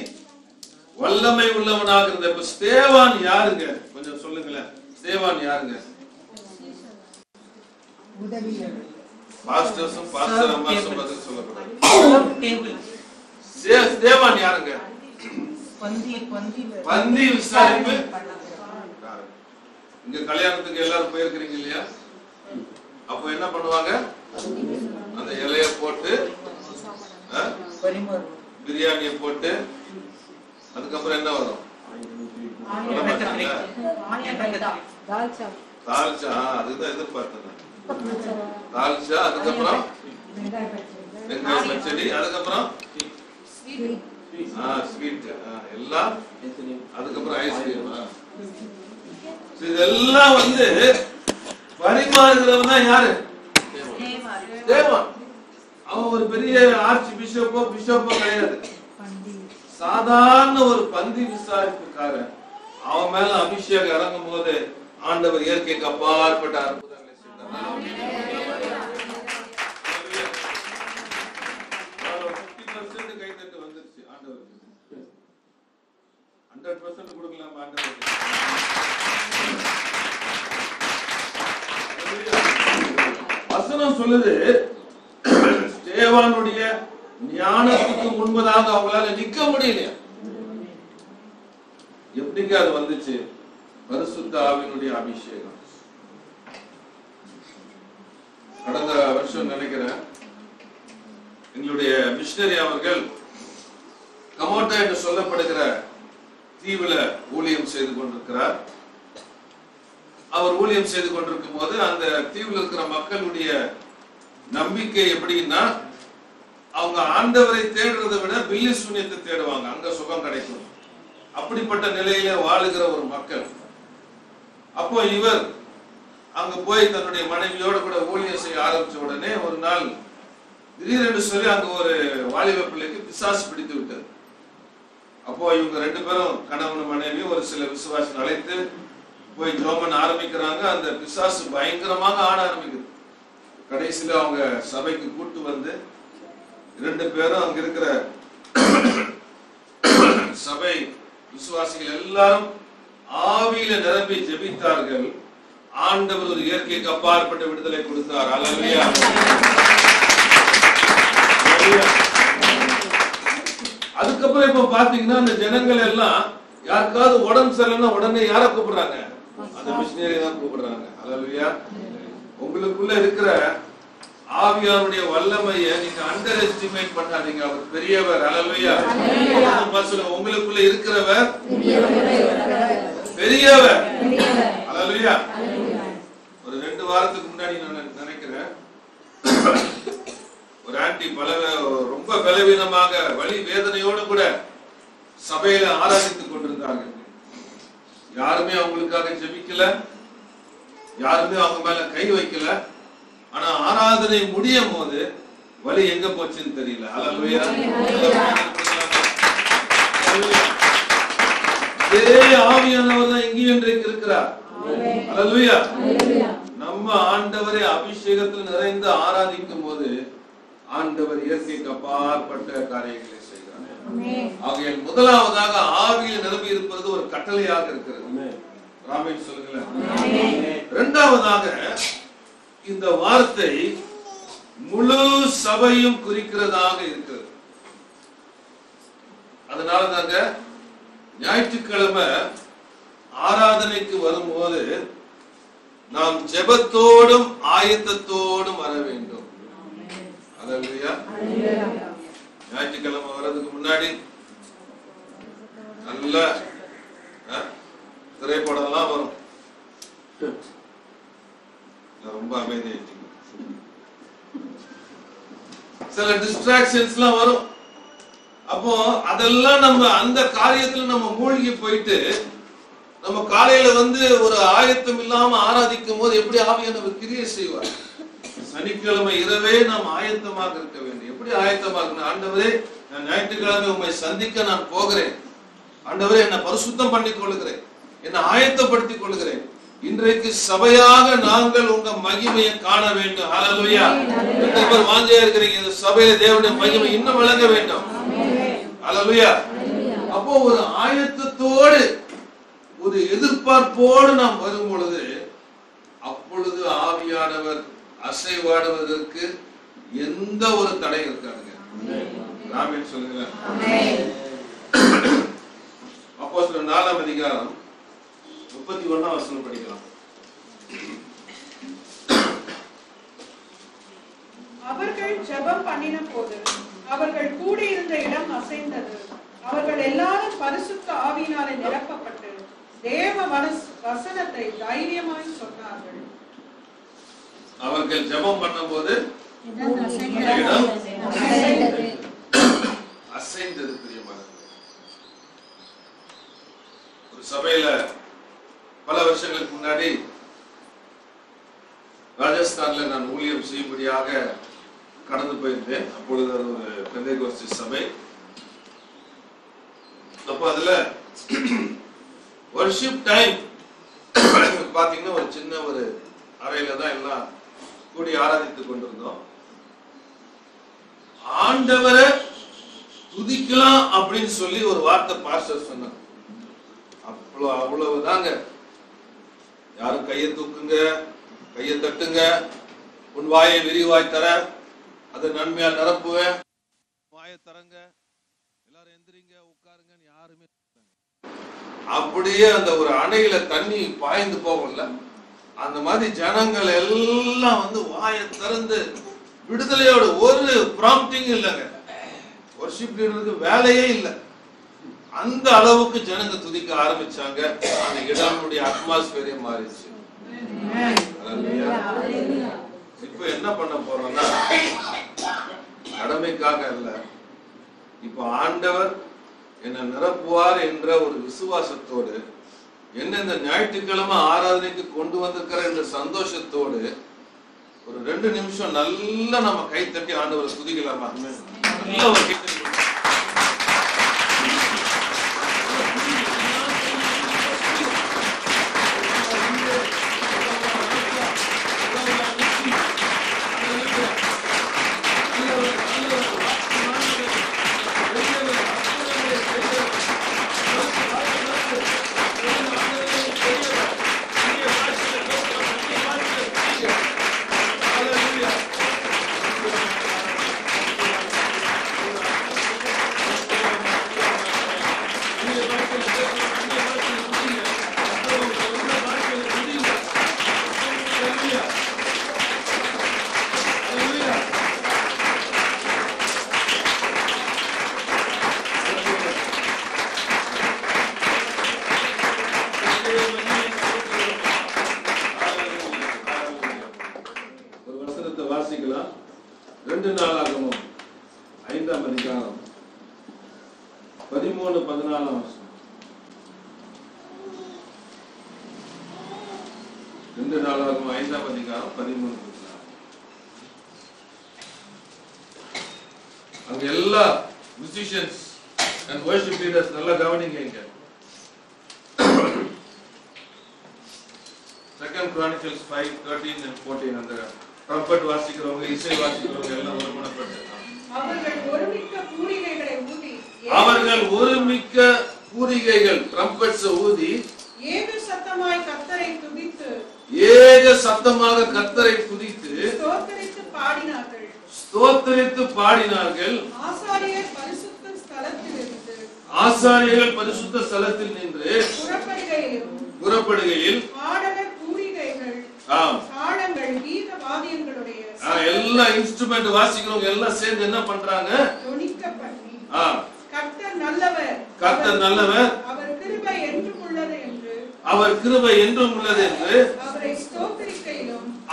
S1: வல்லமை உள்ளவனாக இருந்த. இப்ப ஸ்தேவான் யாருங்க? கொஞ்சம் சொல்லுங்களேன். ஸ்தேவான் யாருங்க? பாஸ்டர்ஸும் பாஸ்டர் அம்மாஸும் பதில் சொல்லக்கூடாது. ஸ்தேவான் யாருங்க? பந்தி விசாரிப்பு. இங்க கல்யாணத்துக்கு எல்லாரும் போயிருக்கிறீங்க இல்லையா? அப்ப என்ன பண்ணுவாங்க? அந்த இலைய போட்டு பிரியாணியை போட்டு அதுக்கப்புறம் என்ன வரும்? தால்ச்சா. அதுதான் எதிர்பார்த்தேன். தால்ச்சா, அதுக்கப்புறம் வெங்காய பச்சடி, அதுக்கப்புறம் ஸ்வீட் எல்லாம், அதுக்கப்புறம் ஐஸ்கிரீம். இதெல்லாம் வந்து பரிமாறுகிறவன் தான் யாரு? தேவன். அவன் ஒரு பெரிய ஆர்ச்சி பிஷப்போ கிடையாது. சாதாரண ஒரு பந்தி விசாரிப்புக்காரன். அவன் மேல அபிஷேகம் இறங்கும் போது ஆண்டவர் இயற்கைக்கு அப்பாற்பட்ட அற்புதங்களை செய்தார். 50% கைத்தட்டு வந்துருச்சு ஆண்டவருக்கு. 100% கொடுக்கலாம் ஆண்டவருக்கு. வசனம் சொல்லுது, ஸ்தேவானுடைய ஞானத்துக்கு முன்பதாக அவங்களால நிக்க முடியலையா? எப்படிங்க அது வந்துச்சு? பரிசுத்த ஆவியினுடைய அபிஷேகம். கடந்த வருஷம் நினைக்கிறேன், எங்களுடைய மிஷனரி அவர்கள் கமோட்டா என்று சொல்லப்படுகிற தீவுல ஊழியம் செய்து கொண்டிருக்கிறார். அவர் ஊழியம் செய்து கொண்டிருக்கும் போது அந்த தீவில் இருக்கிற மக்களுடைய நம்பிக்கை எப்படின்னா, அவங்க ஆண்டவரை தேடுறதை விட பில்லி சூனியத்தை தேடுவாங்க, அங்க சுகம் கிடைக்கும். அப்படிப்பட்ட நிலையில வாழுகிற ஒரு மக்கள். அப்போ இவர் அங்க போய் தன்னுடைய மனைவியோடு கூட ஊழியம் செய்ய ஆரம்பிச்ச உடனே ஒரு நாள் திடீரென்று சொல்லி அங்க ஒரு வாலிப பிள்ளைக்கு பிசாசு பிடித்து விட்டது. அப்போ இவங்க 2 பேரும் கணவன் மனைவி ஒரு சில விசுவாசம் அழைத்து போய் ஜோமன் ஆரம்பிக்கிறாங்க. அந்த பிசாசு பயங்கரமாக ஆட ஆரம்பிக்குது. கடைசியில அவங்க சபைக்கு கூட்டு வந்து 2 பேரும் அங்க இருக்கிற சபை விசுவாசிகள் எல்லாரும் ஆவியில நிரம்பி ஜெபித்தார்கள். ஆண்டவர் ஒரு இயற்கைக்கு அப்பாற்பட்ட விடுதலை கொடுத்தார். அல்லேலூயா. அதுக்கப்புறம் இப்ப பாத்தீங்கன்னா அந்த ஜனங்கள் எல்லாம் யாருக்காவது உடம்பு சரியில்லைன்னா உடனே யார கூப்பிடுறாங்க? அந்த மிஷனரி தான் கூப்பிடுறாங்க. அல்லேலூயா. உங்களுக்குள்ள இருக்கிற ஆவியாருடைய வல்லமையை நீங்க அண்டர் எஸ்டிமேட் பண்ணாதீங்க. அவர் பெரியவர். அல்லேலூயா. உங்களுக்குள்ள இருக்கிறவர் பெரியவர். அல்லேலூயா. ஒரு 2 வாரத்துக்கு முன்னாடி நான் நினைக்கிறேன், ஒரு ஆண்டி ரொம்ப பலவீனமாக வலி வேதனையோடு கூட சபையில ஆராதித்துக் கொண்டிருந்தார்கள். யாருமே அவங்களுக்காக ஜெபிக்கல, யாருமே அவங்க மேல கை வைக்கல. ஆனா ஆராதனை முடியும் போது வலி எங்க போச்சுன்னு தெரியல. அல்லேலூயா. இதே ஆவியானவர் தான் இங்கேயும் இன்றைக்கு இருக்கிறார். அல்லேலூயா. நம்ம ஆண்டவரை அபிஷேகத்தில் நிறைந்து ஆராதிக்கும் போது ஆண்டவர் இயற்கைக்கு அப்பாற்பட்ட காரியங்களை செய்கிறார். ஆகையால் முதலாவதாக ஆவியில் நிரம்பி இருப்பது ஒரு கட்டளையாக இருக்கிறது. ராமேஷ் சொல்லுங்களேன். இரண்டாவதாக இந்த வார்த்தை முழு சபையும் குறிக்கிறதாக இருக்கிறது. அதனால தாங்க ஞாயிற்றுக்கிழமை ஆராதனைக்கு வரும்போது நாம் ஜெபத்தோடும் ஆயத்தத்தோடும் வர வேண்டும். அல்லேலூயா. ஞாயிற்றுக்கிழமை வர்றதுக்கு முன்னாடி நல்ல திரைப்படம் எல்லாம் வரும். ரொம்ப அமைதியாயிட்டீங்க. சில டிஸ்ட்ராக்ஷன்ஸ் எல்லாம் வரும். அப்போ அதெல்லாம் நம்ம அந்த காரியத்துல நம்ம மூழ்கி போயிட்டு நம்ம காலையில வந்து ஒரு ஆயத்தம் இல்லாம ஆராதிக்கும் போது எப்படி ஆவியானவர் கிரியை செய்வார்? சனிக்கிழமை இரவே நாம் ஆயத்தமாக இருக்க வேண்டும். எப்படி ஆயத்தமாக இருக்கணும்? ஆண்டவரே, நான் ஞாயிற்றுக்கிழமை உம்மை சந்திக்க நான் போகிறேன். ஆண்டவரே, என்னை பரிசுத்தம் பண்ணிக் கொள்கிறேன், என்னை ஆயத்தப்படுத்திக் கொள்கிறேன். இன்றைக்கு சபையாக நாங்கள் உங்க மகிமையை காண வேண்டும். ஹல்லேலூயா. எத்தனை பேர் வாஞ்சையா இருக்கிறீங்க? இந்த சபையில தேவனுடைய மகிமை இன்னும் விளங்க வேண்டும்.
S6: அல்லேலூயா. அப்போ ஒரு ஆயத்தத்தோடு ஒரு எதிர்பார்ப்போடு நாம் வரும் பொழுது அப்பொழுது ஆவியானவர் அசைவாடுவதற்கு எந்த ஒரு தடை இருக்காதுங்க. ஆமென் சொல்லுங்க. அப்போஸ்தலர் 4ஆம் அதிகாரம் 31ஆம் வசனம் படிக்கலாம்.
S5: அவர்கள் ஜெபம் பண்ணின போது அவர்கள் கூடியிருந்த இடம் அசைந்தது. அவர்கள் எல்லாரும் பரிசுத்த ஆவியினாலே நிரப்பப்பட்டு தேவ வசனத்தை தைரியமாய் சொன்னார்கள்.
S6: அவர்கள் ஜெபம் பண்ணும்போது இடம் அசைந்தது. பிரியமானவர்களே, ஒரு சபையில பல வருஷங்களுக்கு முன்னாடி ராஜஸ்தான்ல நான் ஊழியம் செய்யும்படியாக கடந்து போயிருந்தேன். அப்பொழுது அது ஒரு பெந்தேகோஸ்து சபை. அப்ப அதுல வர்ஷிப் டைம் பாத்தீங்கன்னா ஒரு சின்ன ஒரு அறையில தான் எல்லாம் கூடி ஆராதித்துக் கொண்டிருந்தோம். ஆண்டவரை துதிக்கலாம் அப்படின்னு சொல்லி ஒரு வார்த்தை பாஸ்டர் சொன்னாங்க. அவ்வளவுதாங்க. யாரும் கையை தூக்குங்க, கையை தட்டுங்க, உன் வாயை விரிவாய் தர, அது நன்மையால் நிரப்புவேன், வாயை தரங்க, எல்லாரும் எந்திரிங்க, உட்காருங்க, யாருமே அப்படியே அந்த ஒரு அணையில தண்ணி பாய்ந்து போகும்ல, அந்த மாதிரி ஜனங்கள் எல்லாம் வந்து வாயை திறந்து விடுதலையோட ஒரு ப்ராம்ப்டிங் இல்லைங்க. வர்ஷிப் லீடருக்கு வேலையே இல்லை. அந்த அளவுக்கு ஜனங்க துதிக்க ஆரம்பிச்சாங்க. அந்த இடமுடைய அட்மாஸ்பியரே மாறிடுச்சு. இப்ப என்ன பண்ண போறோம்னா, கடமைக்காக இல்ல, இப்ப ஆண்டவர் என்ன நிரப்புவார் என்ற ஒரு விசுவாசத்தோடு, என்ன இந்த ஞாயிற்றுக்கிழமை ஆராதனைக்கு கொண்டு வந்திருக்கிற இந்த சந்தோஷத்தோடு ஒரு 2 நிமிஷம் நல்லா நம்ம கை தட்டி ஆண்டவரை துதிக்கலாமா? நல்ல ஒரு கை தட்டி. வாசிக்கலாம். 2 நாளாகமம் 5ஆம் அதிகாரம் 13-14 வசனம். 2 நாளாகமம் 5ஆம் அதிகாரம் 13-14. அங்க எல்லா மியூசிஷியன்ஸ் அண்ட் வர்ஷிப் லீடர்ஸ் நல்லா கவனிங்க. இங்க 2 Chronicles 5:13 and 14 அந்த ட்ரம்பட் வாசிக்கிறவங்க, இசை வாசிக்கிறவங்க எல்லாம் ஒருமனப்பட்டு அவர்கள் ஒருமிக்க பூரிகைகள் ட்ரம்பட்ஸ் ஊதி ஏக சத்தமாக கர்த்தரை துதித்து ஸ்தோத்திரித்து பாடினார்கள். ஆசாரியர்கள் பரிசுத்த ஸ்தலத்தில் நின்று புறப்படுகையில் எல்லா இன்ஸ்ட்ருமெண்ட் வாசிக்கிறவங்க எல்லாம் சேர்ந்து என்ன பண்றாங்க? கர்த்தர் நல்லவர், அவர் கிருபை என்றும் உள்ளது என்று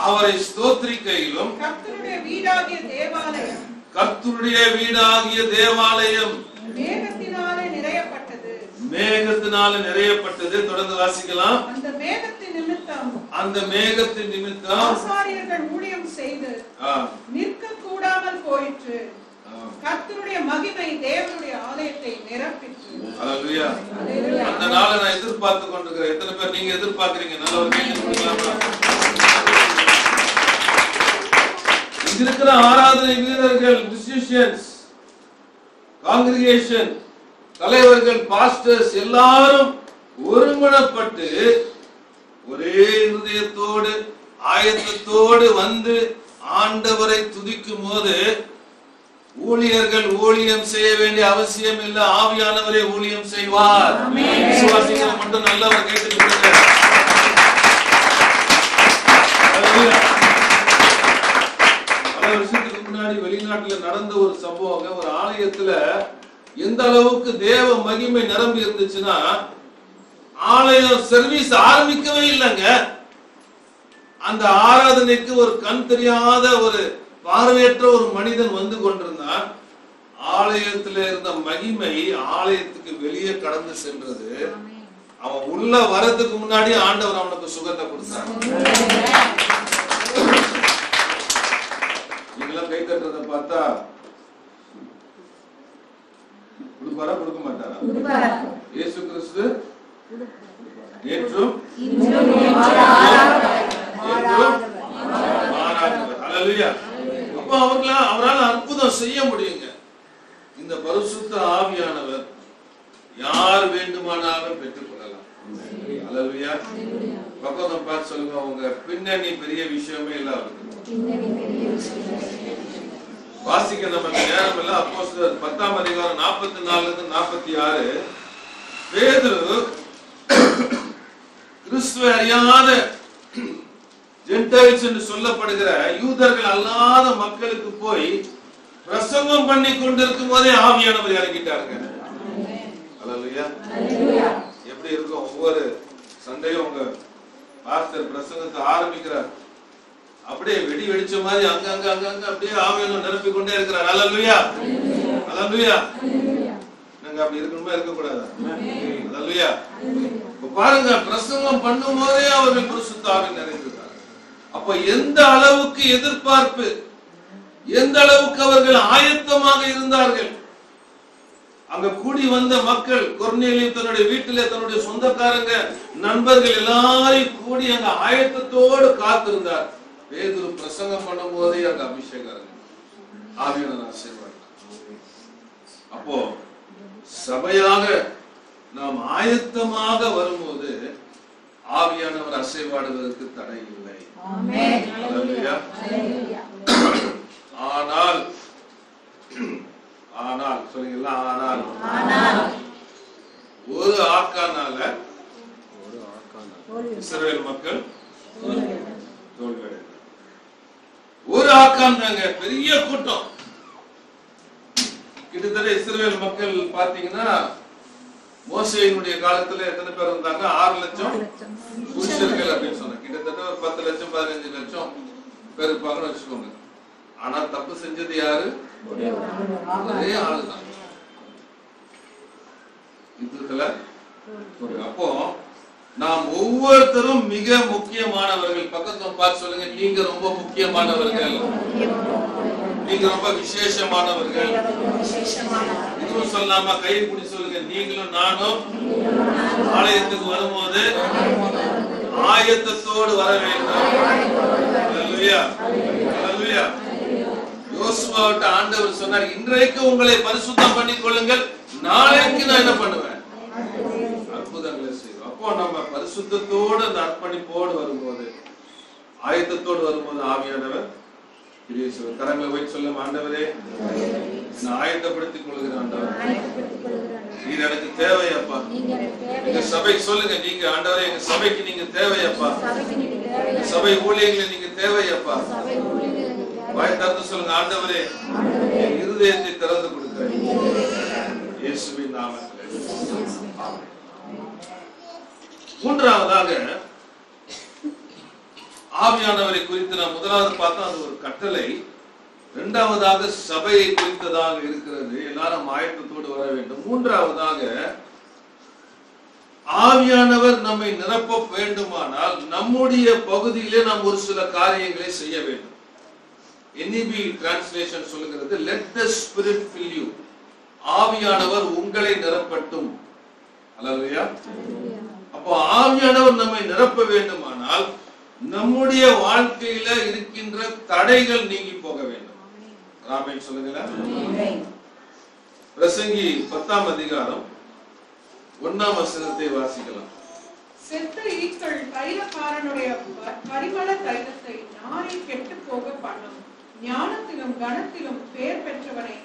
S6: அவரை ஸ்தோத்திரிக்கையிலும் கர்த்தருடைய வீடாகிய தேவாலயம் மேகத்தினாலே நிறையப்பட்டது. தொடர்ந்து வாசிக்கலாம். அந்த மேகத்தின் நிமித்தம் ஆசாரியர்கள் ஊழியம் செய்து நிற்க கூடாமல் போயிற்று. கர்த்தருடைய மகிமை தேவனுடைய ஆலயத்தை நிரப்பிற்று. ஹல்லேலூயா. அந்த நாளை நான் எதிர்பார்த்து கொண்டிருக்கிறேன். எத்தனை பேர் நீங்க எதிர்பார்க்கிறீங்க? நல்ல ஒரு கேள்வி கொடுக்கலாமா? இங்க இருக்கிற ஆராதனை வீரர்கள், மியூசிஷியன்ஸ், காங்கிரிகேஷன் தலைவர்கள், பாஸ்டர்ஸ் எல்லாரும் ஒருமனப்பட்டு ஒரே இருதயத்தோடு ஆயத்தத்தோடு வந்து ஆண்டவரை துதிக்கும் போது ஊழியர்கள் ஊழியம் செய்ய வேண்டிய அவசியம் இல்லை. ஆவியானவரே ஊழியம் செய்வார். விசுவாசிகள் மட்டும் நல்லவர் கேட்டுட்டு பல வருஷத்துக்கு முன்னாடி வெளிநாட்டுல நடந்த ஒரு சம்பவம். ஒரு ஆலயத்துல எந்த அளவுக்கு தேவ மகிமை நிரம்பி இருந்துச்சுன்னா, ஆலயம் சர்வீஸ் ஆரம்பிக்கவே இல்லைங்க. அந்த ஆராதனைக்கு ஒரு கண் தெரியாத ஒரு பார்வையற்ற ஒரு மனிதன் வந்து கொண்டிருந்தான். ஆலயத்தில் இருந்த மகிமை ஆலயத்துக்கு வெளியே கடந்து சென்றது. அவன் உள்ள வரதுக்கு முன்னாடி ஆண்டவர் அவனுக்கு சுகத்தை கொடுத்தார். நீங்களாம் கை தட்டுறத பார்த்தா கொடுப்பாரா கொடுக்க மாட்டாரா? இயேசு கிறிஸ்து நேற்றும் அப்ப அவரால் அற்புதம் செய்ய முடியுங்க. இந்த பரிசுத்த ஆவியானவர் யார் வேண்டுமானாலும் பெற்றுக் கொள்ளலாம். அல்லேலூயா. பக்கத்தை பார்த்து சொல்லுங்க, உங்க பின்னணி பெரிய விஷயமே இல்ல. வாசிக்க நமக்கு நேரம் இல்ல. அப்போஸ்தலர் 10ஆம் அதிகாரம் 44 46 பேதுரு கிறிஸ்துவை அறியாத ஜென்டைல்ஸ் என்று சொல்லப்படுகிற யூதர்கள் அல்லாத மக்களுக்கு போய் பிரசங்கம் பண்ணி கொண்டிருக்கும் போதே ஆவியானவர் இறங்கிட்டாருங்க. அல்லேலூயா. எப்படி இருக்கும்? ஒவ்வொரு சண்டையும் உங்க பாஸ்டர் பிரசங்கத்தை ஆரம்பிக்கிறார், அப்படியே வெடி வெடிச்ச மாதிரி அங்க அப்படியே ஆவியானவர் நிரப்பிக் கொண்டே இருக்கிறார். அல்லேலூயா. அல்லேலூயா. நாங்க அப்படி இருக்கணுமா இருக்கக்கூடாதா? அல்லேலூயா. பாருங்க, பிரசங்கம் பண்ணும் போதே அவர்கள் பரிசுத்த ஆவி நிறைந்திருக்கிறார். அப்ப எந்த அளவுக்கு எதிர்பார்ப்பு, எந்த அளவுக்கு அவர்கள் ஆயத்தமாக இருந்தார்கள். அங்க கூடி வந்த மக்கள், கொர்நேலியு தன்னுடைய வீட்டிலே தன்னுடைய சொந்தக்காரங்க நண்பர்கள் எல்லாரையும் கூடி அங்க ஆயத்தத்தோடு காத்திருந்தார். பேதுரு பிரசங்கம் பண்ணும் போதே அங்க அபிஷேகம் ஆவியானவர் செய்வார். அப்போ சபையாக நாம் ஆயத்தமாக வரும்போது ஆவியானவர் அசைவாடுவதற்கு தடை இல்லை. ஆனால் ஆனால் சொல்லுங்களா, ஆனால் ஒரு ஆக்கானால இஸ்ரவேல் மக்கள் தோல்வியடைந்தார். ஒரு ஆக்கான் தாங்க, பெரிய கூட்டம். கிட்டத்தட்ட இஸ்ரவேல் மக்கள் பாத்தீங்கன்னா மோசேயினுடைய காலத்துல எத்தனை பேர் இருந்தாங்க? 6 லட்சம் புருஷர்கள் அப்படின்னு சொன்னாங்க. கிட்டத்தட்ட ஒரு 10 லட்சம் 15 லட்சம் பேர் இருப்பாங்கன்னு வச்சுக்கோங்க. ஆனா தப்பு செஞ்சது யாரு? ஒரே ஆளுதான். யுத்தத்துல. அப்போ நாம் ஒவ்வொருத்தரும் மிக முக்கியமானவர்கள். பக்கத்துல பார்த்து சொல்லுங்க, நீங்க ரொம்ப முக்கியமானவர்கள், நீங்க ரொம்ப விசேஷமானவர்கள். இதுவும் சொல்லாம கை பிடி சொல்லுங்க, நீங்களும் நானும் ஆலயத்துக்கு வரும்போது ஆயத்தத்தோடு வர வேண்டும். அல்லேலூயா. அல்லேலூயா. யோசுவாவிட்ட ஆண்டவர் சொன்னார், இன்றைக்கு உங்களை பரிசுத்தம் பண்ணிக் கொள்ளுங்கள், நாளைக்கு நான் என்ன பண்ணுவேன்? அற்புதங்களை செய்வோம். அப்போ நம்ம பரிசுத்தத்தோடு அந்த அர்ப்பணிப்போடு வரும்போது, ஆயத்தத்தோடு வரும்போது ஆவியானவர் கரங்களை போய் சொல்லும், ஆண்டவரே நான் ஆயத்தப்படுத்திக் கொள்கிறேன். ஆண்டவர் நீர் எனக்கு தேவையப்பா. எங்க சபைக்கு சொல்லுங்க, நீங்க ஆண்டவரே எங்க சபைக்கு நீங்க தேவையப்பா. சபை ஊழியர்களை நீங்க தேவையப்பா. வாய் திறந்து சொல்லுங்க, ஆண்டவரே என் இருதயத்தை திறந்து கொடுக்கிறேன் இயேசுவின் நாமத்திலே. மூன்றாவதாக ஆவியானவரை குறித்து நாம் முதலாவது பார்த்தா அது ஒரு கட்டளை. இரண்டாவதாக சபையை குறித்ததாக இருக்கிறது, எல்லாரும் ஆயத்தத்தோடு வர வேண்டும். மூன்றாவதாக ஆவியானவர் நம்மை நிரப்ப வேண்டுமானால் நம்முடைய பகுதியிலே நாம் ஒரு சில காரியங்களை செய்ய வேண்டும். NEB டிரான்ஸ்லேஷன் சொல்லுகிறது, let the spirit fill you. ஆவியானவர் உங்களை நிரப்பட்டும். அல்லேலூயா. அப்போ ஆவியானவர் நம்மை நிரப்ப வேண்டுமானால் நம்முடைய வாழ்க்கையில இருக்கின்ற தடைகள் நீங்கி போக வேண்டும். ஆமென் சொல்லுங்களா. பிரசங்கி 10ஆம் அதிகாரம் 1ஆம் வசனத்தை வாசிக்கலாம்.
S5: செத்த ஈக்கள் தைலக்காரனுடைய பரிமள தைலத்தை நாரை கெட்டு போக பண்ணும். ஞானத்திலும் கணத்திலும் பெயர் பெற்றவனை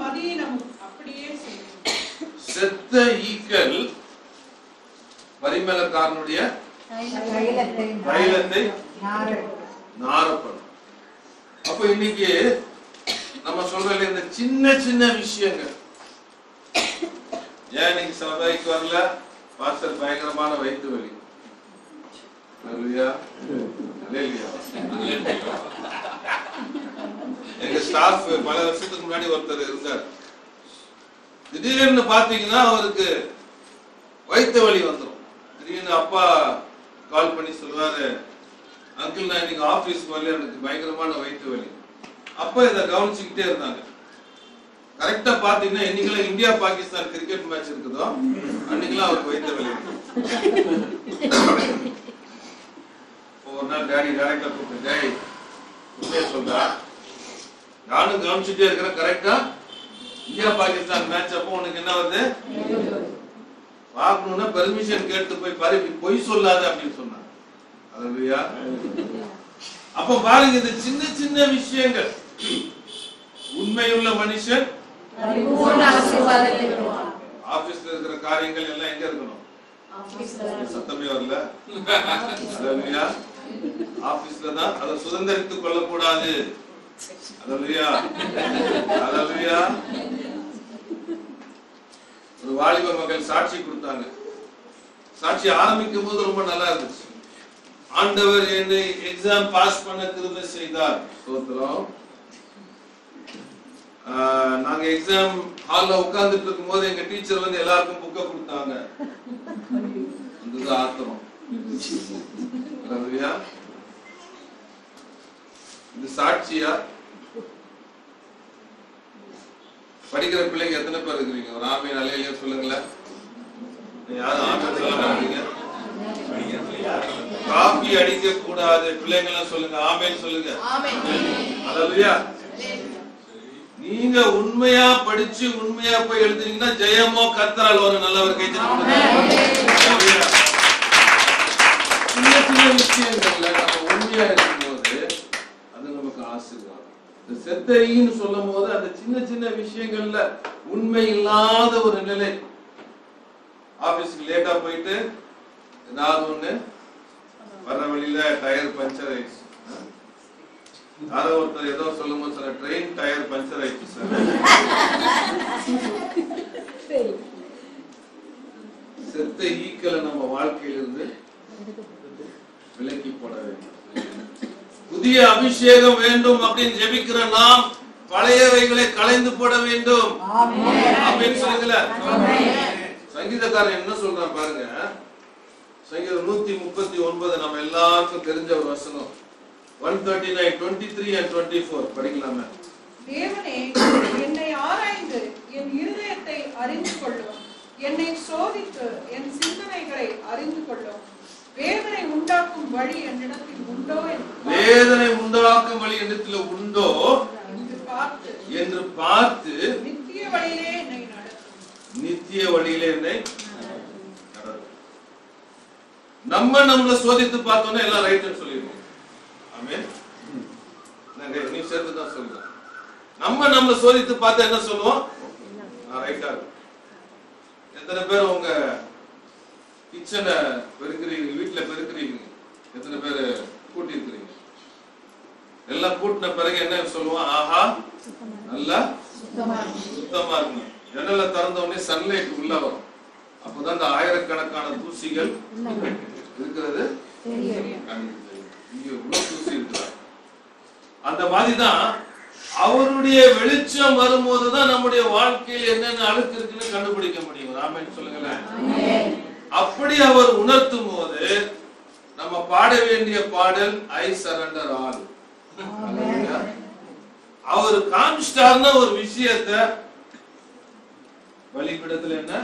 S5: மதியினமும் அப்படியே செய்யும்.
S6: செத்த ஈக்கள் பரிமளக்காரனுடைய தைலத்தை நாரப்படும். அப்ப இன்னைக்கு நம்ம சொல்ற இந்த சின்ன சின்ன விஷயங்கள், ஏன் இன்னைக்கு சபைக்கு வரல, பாஸ்டர் பயங்கரமான வயிற்று வலி, எங்க ஸ்டாஃப் பல வருஷத்துக்கு முன்னாடி ஒருத்தர் இருந்தார். திடீர்னு பாத்தீங்கன்னா அவருக்கு வயிற்று வலி வந்துடும். திடீர்னு அப்பா கால் பண்ணி சொல்லுவாரு, அங்கிள் நான் இன்னைக்கு ஆபீஸ்க்கு வரல, எனக்கு பயங்கரமான வயிற்று வலி. அப்ப இதை கவனிச்சுக்கிட்டே இருந்தாங்க. கரெக்டா பாத்தீங்கன்னா என்னைக்கெல்லாம் இந்தியா பாகிஸ்தான் கிரிக்கெட் மேட்ச் இருக்குதோ அன்னைக்கெல்லாம் அவருக்கு வயிற்று வலி. ஒரு நாள் டேடி டைரக்டா கூப்பிட்டு, டேடி உண்மையா சொல்றா, நானும் கவனிச்சுட்டே இருக்கிறேன், கரெக்டா இந்தியா பாகிஸ்தான் மேட்ச் அப்போ உனக்கு என்ன வருது, பார்க்கணும்னா பெர்மிஷன் கேட்டு போய் பாரு, பொய் சொல்லாத அப்படின்னு சொன்னாங்க. அல்லேலூயா. அப்ப பாருங்க, இந்த சின்ன சின்ன விஷயங்கள், உண்மையுள்ள மனுஷன் ஆபீஸ்ல இருக்கிற காரியங்கள் எல்லாம் எங்க இருக்கணும், சத்தமே வரல, அல்லேலூயா, ஆபீஸ்ல தான் அதை சுதந்திரித்துக் கொள்ளக்கூடாது. அல்லேலூயா, அல்லேலூயா. ஒரு வாலிப மகள் சாட்சி கொடுத்தாங்க. சாட்சி ஆரம்பிக்கும் போது ரொம்ப நல்லா இருந்துச்சு. ஆண்டவர் என்னை எக்ஸாம் பாஸ் பண்ண கிருபை செய்தார். ஸ்தோத்திரம். நாங்க எக்ஸாம் ஹால்ல உட்கார்ந்துட்டு இருக்கும் போது எங்க டீச்சர் வந்து எல்லாருக்கும் புக்க கொடுத்தாங்க. அதுதான் ஆத்திரம். அல்லேலூயா. இது சாட்சியா? படிக்கிற பிள்ளைங்க எத்தனை பேர் இருக்கிறீங்க? ஒரு ஆமீன் அல்லேலூயா சொல்லுங்களேன். யாரும் ஆமீன் சொல்ல மாட்டீங்க. காப்பி அடிக்க கூடாது பிள்ளைங்க எல்லாம் சொல்லுங்க, ஆமீன் சொல்லுங்க. அல்லேலூயா. நீங்க உண்மையா படிச்சு உண்மையா போய் எழுதுறீங்கன்னா ஜெயமோ கர்த்தரால் ஒரு நல்லவர் கைது. சின்ன சின்ன விஷயங்கள்ல நம்ம உண்மையா இருக்கும்போது அது நமக்கு ஆசீர்வாதம். செத்தைன்னு சொல்லும் போது அந்த சின்ன சின்ன விஷயங்கள்ல உண்மை இல்லாத ஒரு நிலை. ஆபீஸ்க்கு லேட்டா போயிட்டு ஏதாவது ஒண்ணு வர வழியில டயர் பஞ்சர் ஆயிடுச்சு. யாரோ ஒருத்தர் ஏதோ சொல்லும் போது சொன்ன, ட்ரெயின் டயர் பஞ்சர் ஆயிடுச்சு சார். செத்த ஈக்களை நம்ம வாழ்க்கையிலிருந்து விலக்கி போட வேண்டும். புதிய அபிஷேகம் வேண்டும் அப்படின்னு ஜெபிக்கிற நாம் பழையவைகளை களைந்து போட வேண்டும். அப்படின்னு சொல்லுங்கள. சங்கீதக்காரன் என்ன சொல்றான் பாருங்க. சங்கீதம் 139 நம்ம எல்லாருக்கும் தெரிஞ்ச ஒரு வசனம். 139, 23 and 24 படிக்கலாமே.
S5: தேவனே, என்னை ஆராய்ந்து என் இருதயத்தை அறிந்து கொள்ளும். என்னை சோதித்து என் சிந்தனைகளை அறிந்து கொள்ளும். வேதனை உண்டாக்கும் வழி என்னிடத்தில் உண்டோ என்று பார்த்து நித்திய வழியிலே என்னை நடத்தும். நம்மள சோதித்து பார்த்தோம்னா எல்லாம் ரைட்னு சொல்லிடுவோம். ஆமென். நீ சேர்த்து தான் சொல்லுங்க. நம்மள சோதித்து பார்த்தா என்ன சொல்லுவோம்? ரைட்டா. எத்தனை பேர் உங்க கிச்சனை பெருக்கிறீங்க, வீட்டுல பெருக்கிறீங்க, எத்தனை பேர் கூட்டி இருக்கிறீங்க? எல்லாம் கூட்டின பிறகு என்ன சொல்லுவோம்? ஆஹா, நல்லா சுத்தமா இருக்கணும். ஜன்னல திறந்த உடனே சன்லைட் உள்ள வரும். அப்பதான் அந்த ஆயிரக்கணக்கான தூசிகள் இருக்கிறது. இங்க உள்ள தூசி இருக்கிறார். அந்த மாதிரிதான் அவருடைய வெளிச்சம் வரும்போதுதான் நம்முடைய வாழ்க்கையில் என்னென்ன அழுக்கு இருக்குன்னு கண்டுபிடிக்க முடியும். ஆமென் சொல்லுங்களேன். அப்படி அவர் உணர்த்தும் போது நம்ம பாட வேண்டிய பாடல் ஐ சரண்டர் ஆல். அவர் காமிச்சிட்டார்னா ஒரு விஷயத்தை பலிபீடத்துல என்ன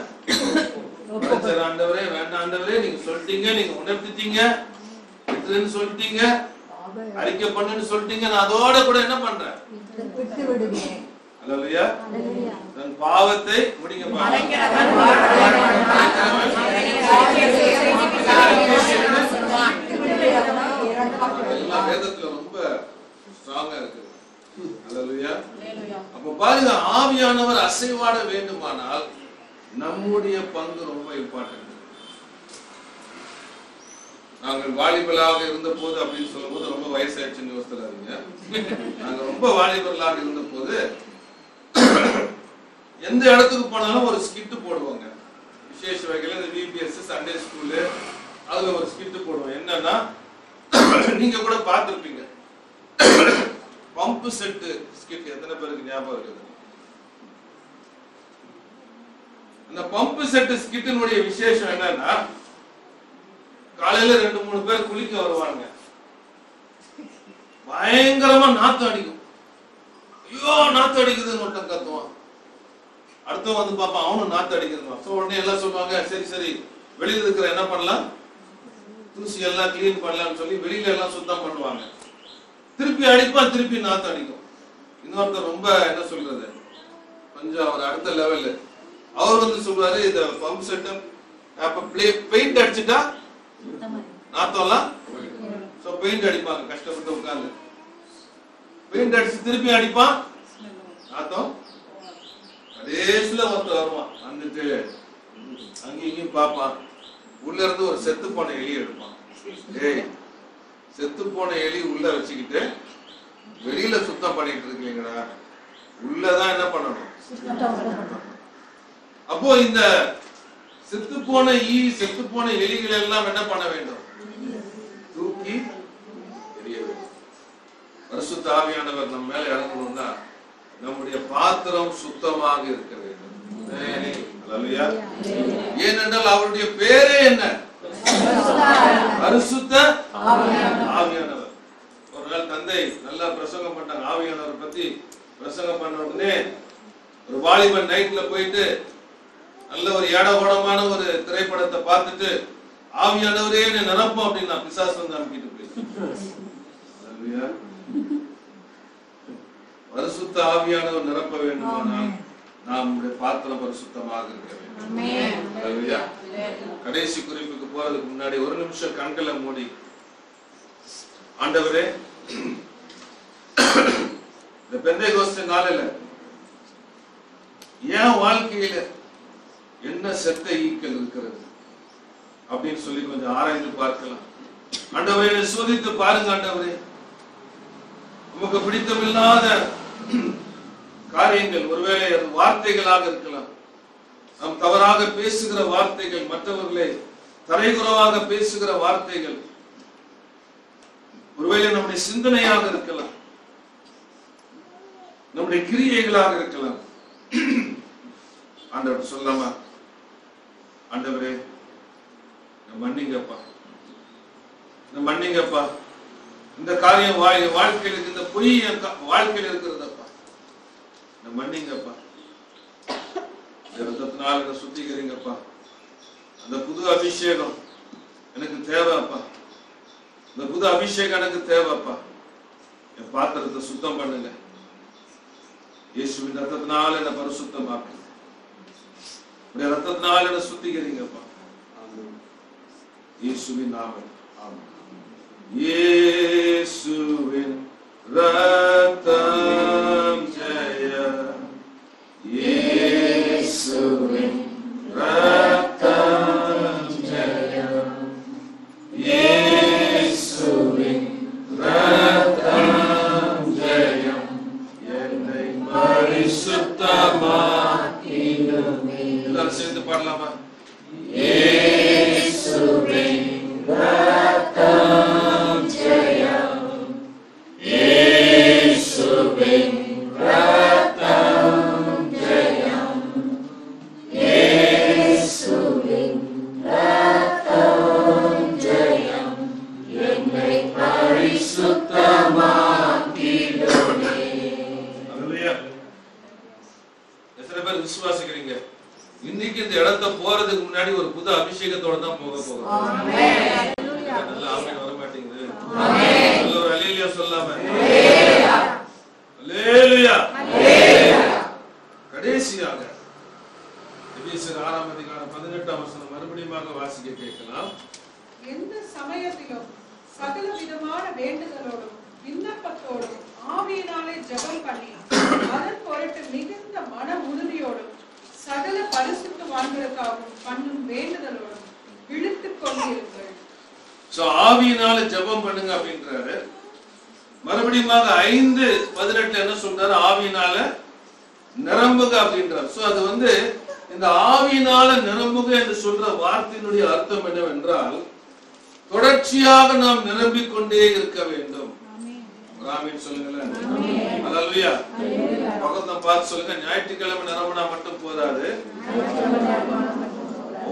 S5: ஆண்டவரே வேண்டாம் ஆண்டவரே நீங்க சொல்லிட்டீங்க, நீங்க உணர்த்திட்டீங்க, சொல்லிட்டீங்க, அறிக்கை பண்ணுன்னு சொல்லிட்டீங்க, நான் அதோட கூட என்ன பண்றேன்?
S1: அல்லேலூயா. தன் பாவத்தை முடிங்க வேதத்துல ரொம்ப ஸ்ட்ராங்கா இருக்கு. அல்லேலூயா. அப்ப பாருங்க, ஆவியானவர் அசைவாட வேண்டுமானால் நம்முடைய பங்கு ரொம்ப இம்பார்ட்டன்ட். நாங்கள் வாலிபர்களாக இருந்த போது அப்படின்னு சொல்லும் போது ரொம்ப வயசாயிடுச்சுன்னு யோசிச்சுறாதீங்க. நாங்க ரொம்ப வாலிபர்களாக இருந்த போது எந்த இடத்துக்கு போனாலும் ஒரு ஸ்கிட் போடுவாங்க. விசேஷ வகையில இந்த விபிஎஸ் சண்டே ஸ்கூலு அதுல ஒரு ஸ்கிட் போடுவோம். என்னன்னா, நீங்க கூட பார்த்திருப்பீங்க, பம்பு செட்டு ஸ்கிட். எத்தனை பேருக்கு ஞாபகம் இருக்குது? அந்த பம்பு செட்டு ஸ்கிட்டினுடைய விசேஷம் என்னன்னா, காலையில 2-3 பேர் குளிக்க வருவாங்க. பயங்கரமா நாத்தம் அடிக்கும். ஐயோ நாத்தம் அடிக்குதுன்னு ஒருத்தன் கத்துவான். அடுத்தவன் வந்து பாப்பான், அவனும் நாத்தம் அடிக்குதுன்னு. உடனே எல்லாம் சொல்லுவாங்க, சரி சரி வெளியில இருக்கிற என்ன பண்ணலாம், தூசி எல்லாம் கிளீன் பண்ணலாம்னு சொல்லி வெளியில எல்லாம் சுத்தம் பண்ணுவாங்க. திருப்பி அடிப்பான், திருப்பி நாத்தம் அடிக்கும். இன்னொருத்தர் ரொம்ப என்ன சொல்றது, கொஞ்சம் அவர் அடுத்த லெவல், அவர் வந்து சொல்றாரு, இந்த பம்ப் செட் அப்ப பெயிண்ட் அடிச்சுட்டா நாத்தம்லாம் பெயிண்ட் அடிப்பாங்க. கஷ்டப்பட்டு உட்கார்ந்து பெயிண்ட் அடிச்சு திருப்பி அடிப்பான், நாத்தம் கடைசியில ஒருத்தர் வருவான். வந்துட்டு அங்கேயும் இங்கேயும் பார்ப்பான். உள்ள இருந்து ஒரு செத்து போன எலி எடுப்பான். ஏய், செத்து போன எலி உள்ள வச்சுக்கிட்டு வெளியில சுத்தம் பண்ணிட்டு இருக்கீங்களா? உள்ளதான் என்ன பண்ணணும்? அப்போ இந்த செத்து போன செத்து போன எலிகள் எல்லாம் என்ன பண்ண வேண்டும்? தூக்கி எறிய வேண்டும். பரிசுத்த ஆவியானவர் நம்ம மேல இறங்கணும்னா நம்முடைய பாத்திரம் சுத்தமாக இருக்க வேண்டும். ஏனென்றால் அவருடைய பேரே என்ன? பரிசுத்த ஆவியானவர். ஒரு நாள் தந்தை நல்லா பிரசங்கம் பண்ணாங்க. ஆவியானவர் பத்தி பிரசங்கம் பண்ண உடனே ஒரு வாலிபன் நைட்ல போயிட்டு நல்ல ஒரு ஏடகோடமான ஒரு திரைப்படத்தை பார்த்துட்டு, ஆவியானவரே நிரப்போம் அப்படின்னு பிசாசு வந்து அனுப்பிட்டு போயிட்டு, பரிசுத்த ஆவியானவர் நிரப்ப வேண்டுமானால் நம்முடைய பாத்திரம் பரிசுத்தமாக இருக்க வேண்டும். கடைசி குறிப்புக்கு போறதுக்கு முன்னாடி ஒரு நிமிஷம் கண்களை மூடி, ஆண்டவரே, இந்த பெந்தைகோஸ்து நாளில என் வாழ்க்கையில என்ன செத்த ஈக்கள் இருக்கிறது அப்படின்னு சொல்லி கொஞ்சம் ஆராய்ந்து பார்க்கலாம். ஆண்டவரே, சோதித்து பாருங்க. ஆண்டவரே, நமக்கு பிடித்தமில்லாத காரியங்கள், ஒருவேளை அது வார்த்தைகளாக இருக்கலாம். நாம் தவறாக பேசுகிற வார்த்தைகள், மற்றவர்களை தரைகுறவாக பேசுகிற வார்த்தைகள், ஒருவேளை நம்முடைய சிந்தனையாக இருக்கலாம், நம்முடைய கிரியைகளாக இருக்கலாம். ஆண்டவர் சொல்லாமா, ஆண்டவரே மன்னிங்கப்பா, மன்னிங்கப்பா, இந்த காரியம் வாழ்க்கையில் இருக்கு, இந்த பொய் வாழ்க்கையில் இருக்கிறதப்பா, மன்னிங்கப்பா, ரத்தத்தினால என்ன சுத்திக்கிறீங்கப்பா, அந்த புது அபிஷேகம் எனக்கு தேவைப்பா, இந்த புது அபிஷேகம் எனக்கு தேவைப்பா, என் பாத்திரத்தை சுத்தம் பண்ணுங்க, இயேசுவின் ரத்தத்தினால என்ன பரிசுத்தமாக்கு, ரத்தத்தினால என்ன சுத்திக்கிறீங்கப்பா, இயேசுவின் நாமம். இயேசுவின் ரத்தம் ஜெயம், இயேசுவின் ரத்தம் ஜெயம், இயேசுவின் ரத்தம் ஜெயம், என்னை பரிசுத்தமாக்கிடுமே. எல்லாரும் சேர்ந்து பாடலாமா? இயேசுவின் ரத்தம் ஜெயம், இயேசுவின் ரத்தம் ஜெயம், இயேசுவின் ரத்தம் ஜெயம், என்னை பரிசுத்தமாக்கிடுமே. அல்லேலூயா. எத்தனை பேர் விசுவாசிக்கிறீங்க? இன்னைக்கு இந்த இடத்தை போறதுக்கு முன்னாடி ஒரு புது அபிஷேகத்தோட தான் போக போகிறோம். நல்ல ஆமென் வர மாட்டேங்குது. நல்ல ஒரு அல்லேலூயா சொல்லாம. அல்லேலூயா.
S6: கடைசியாக எபேசியர் 6:18 மறுபடியும் வாசிக்க கேட்கலாம்.
S5: எந்த சமயத்திலும் சகல விதமான வேண்டுதலோடும் விண்ணப்பத்தோடும் ஆவியினாலே ஜெபம் பண்ணி அதன் பொருட்டு மிகுந்த மன உறுதியோடும் சகல பரிசுத்தவான்களுக்காகவும் பண்ணும் வேண்டுதலோடும் இழுத்துக் கொண்டிருங்கள்.
S6: ஆவியினால ஜெபம் பண்ணுங்க அப்படின்றாரு. மறுபடியும் 5:18 என்ன சொல்றாரு? ஆவியினால நிரம்புக அப்படின்றார். அது இந்த ஆவியினால நிரம்புக என்று சொல்ற வார்த்தையினுடைய அர்த்தம் என்னவென்றால், தொடர்ச்சியாக நாம் நிரம்பிக் கொண்டே இருக்க வேண்டும். ஆமென் சொல்லுங்களேன். அல்லேலூயா. பக்கத்துல பார்த்து சொல்லுங்க, ஞாயிற்றுக்கிழமை நிரம்பினா மட்டும் போதாது,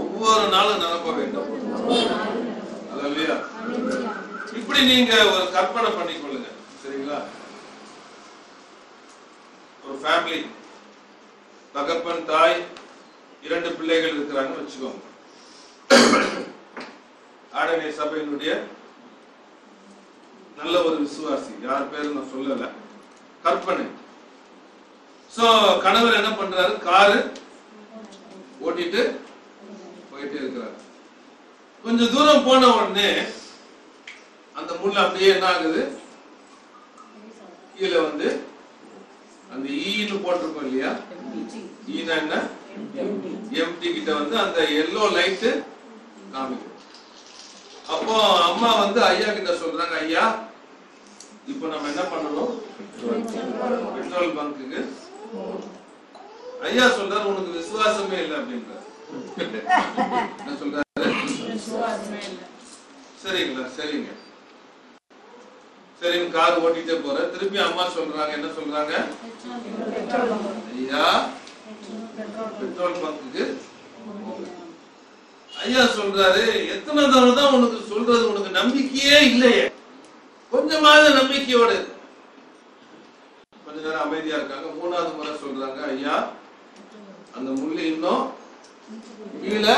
S6: ஒவ்வொரு நாளும் நிரம்ப வேண்டும். அல்லேலூயா. இப்படி நீங்க ஒரு கற்பனை பண்ணிக்கொள்ளுங்க, சரிங்களா? ஒரு ஃபேமிலி, தகப்பன் தாய் 2 பிள்ளைகள் இருக்கிறாங்கன்னு வச்சுக்கோங்க. ஆடனை சபையினுடைய நல்ல ஒரு விசுவாசி, யார் பேரு நான் சொல்லல, கற்பனை. கணவர் என்ன பண்றாரு? காரு ஓட்டிட்டு போயிட்டே இருக்கிறார். கொஞ்சம் தூரம் போன உடனே அந்த முள்ள அப்படியே என்ன ஆகுது? கீழே அந்த ஈன்னு போட்டிருக்கோம் இல்லையா? ஈனா என்ன? எம்டி கிட்ட அந்த எல்லோ லைட் காமிக்கும். அப்போ அம்மா ஐயா கிட்ட சொல்றாங்க, ஐயா இப்போ நம்ம என்ன பண்ணணும்? பெட்ரோல் பங்குக்கு. ஐயா சொல்றாரு, உனக்கு விசுவாசமே இல்லை அப்படின்றாரு. என்ன சொல்றாரு? சரிங்களா? சரிங்க சரிங்க. கார் ஓட்டிட்டே போற. திருப்பி அம்மா சொல்றாங்க, என்ன சொல்றாங்க? ஐயா பெட்ரோல் பங்குக்கு. ஐயா சொல்றாரு, எத்தனை தடவை தான் உனக்கு சொல்றது? உனக்கு நம்பிக்கையே இல்லையே, கொஞ்சமாவது நம்பிக்கையோடு. கொஞ்ச நேரம் அமைதியா இருக்காங்க. 3வது முறை சொல்றாங்க, ஐயா அந்த முள்ளு இன்னும் கீழே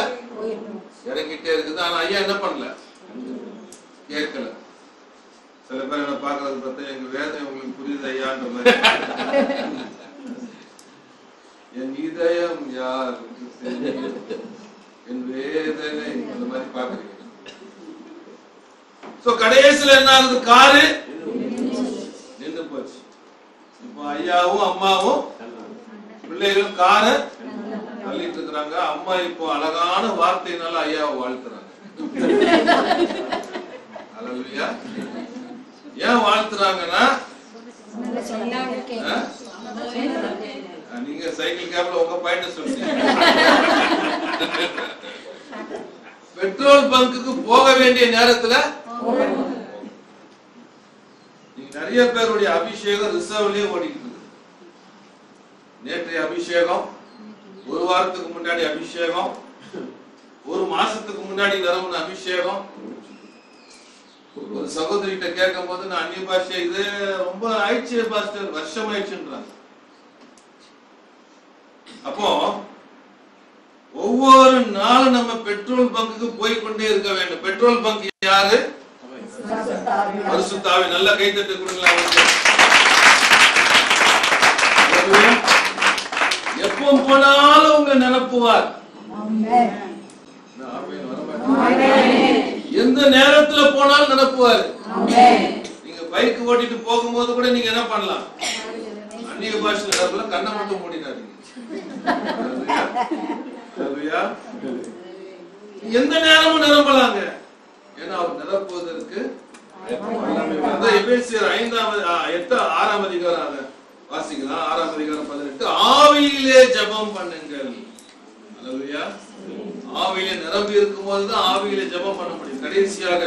S6: இறங்கிட்டே இருக்குது. ஆனா ஐயா என்ன பண்ணல? கேட்கல. சில பேர் என்ன பாக்குறது பார்த்தா, எங்க வேதனை உங்களுக்கு புரியுது ஐயான்ற மாதிரி. என் இதயம் யாருக்கு தெரியும், என் வேதனை அந்த மாதிரி பாக்குறீங்க. கடைசியில என்ன ஆகுது? காரு நின்று போச்சு. இப்போ ஐயாவும் அம்மாவும் பிள்ளைகளும் காரை தள்ளிட்டு இருக்கிறாங்க. அம்மா இப்போ அழகான வார்த்தையினால ஐயாவை வாழ்த்துறாங்க. அல்லேலூயா. ஏன் வாழ்த்துறாங்கன்னா, நீங்க சைக்கிள் கேப்ல உங்க பாயிண்ட சொல்றீங்க. பெட்ரோல் பங்குக்கு போக வேண்டிய நேரத்துல நிறைய பேருடைய அபிஷேகம் ரிசர்வ்லயே ஓடிக்கிட்டு இருக்கு. நேற்றைய அபிஷேகம், ஒரு வாரத்துக்கு முன்னாடி அபிஷேகம், ஒரு மாசத்துக்கு முன்னாடி நிரம்பின அபிஷேகம். ஒரு சகோதரிகிட்ட கேட்கும் போது, நான் அந்நிய பாஷை இது ரொம்ப ஆயிடுச்சு பாஸ்டர், வருஷம் ஆயிடுச்சுன்றாங்க. அப்போ ஒவ்வொரு நாளும் நம்ம பெட்ரோல் பங்குக்கு போய் கொண்டே இருக்க வேண்டும். பெட்ரோல் பங்க் யாரு? பரிசுத்த ஆவி. நல்ல கைத்தட்டு கொடுங்களா. எப்போ போனாலும் உங்களை நிரப்புவார். எந்த நேரத்துல போனாலும் நிரப்புவார். நீங்க பைக் ஓட்டிட்டு போகும்போது கூட நீங்க என்ன பண்ணலாம்? அந்நிய பாஷை நிரப்பல, கண்ணை மட்டும் மூடினாரு. எந்த நேரமும் நிரம்பலாங்க. ஏன்னா அவர் நிரப்புவதற்கு எபேசியர் 6ஆம் அதிகாரம் வாசிக்கலாம். 6ஆம் அதிகாரம் 18. ஆவியிலே ஜெபம் பண்ணுங்கள். அல்லேலூயா. ஆவியிலே நிரம்பி இருக்கும் போதுதான் ஆவியிலே ஜெபம் பண்ண முடியும். கடைசியாக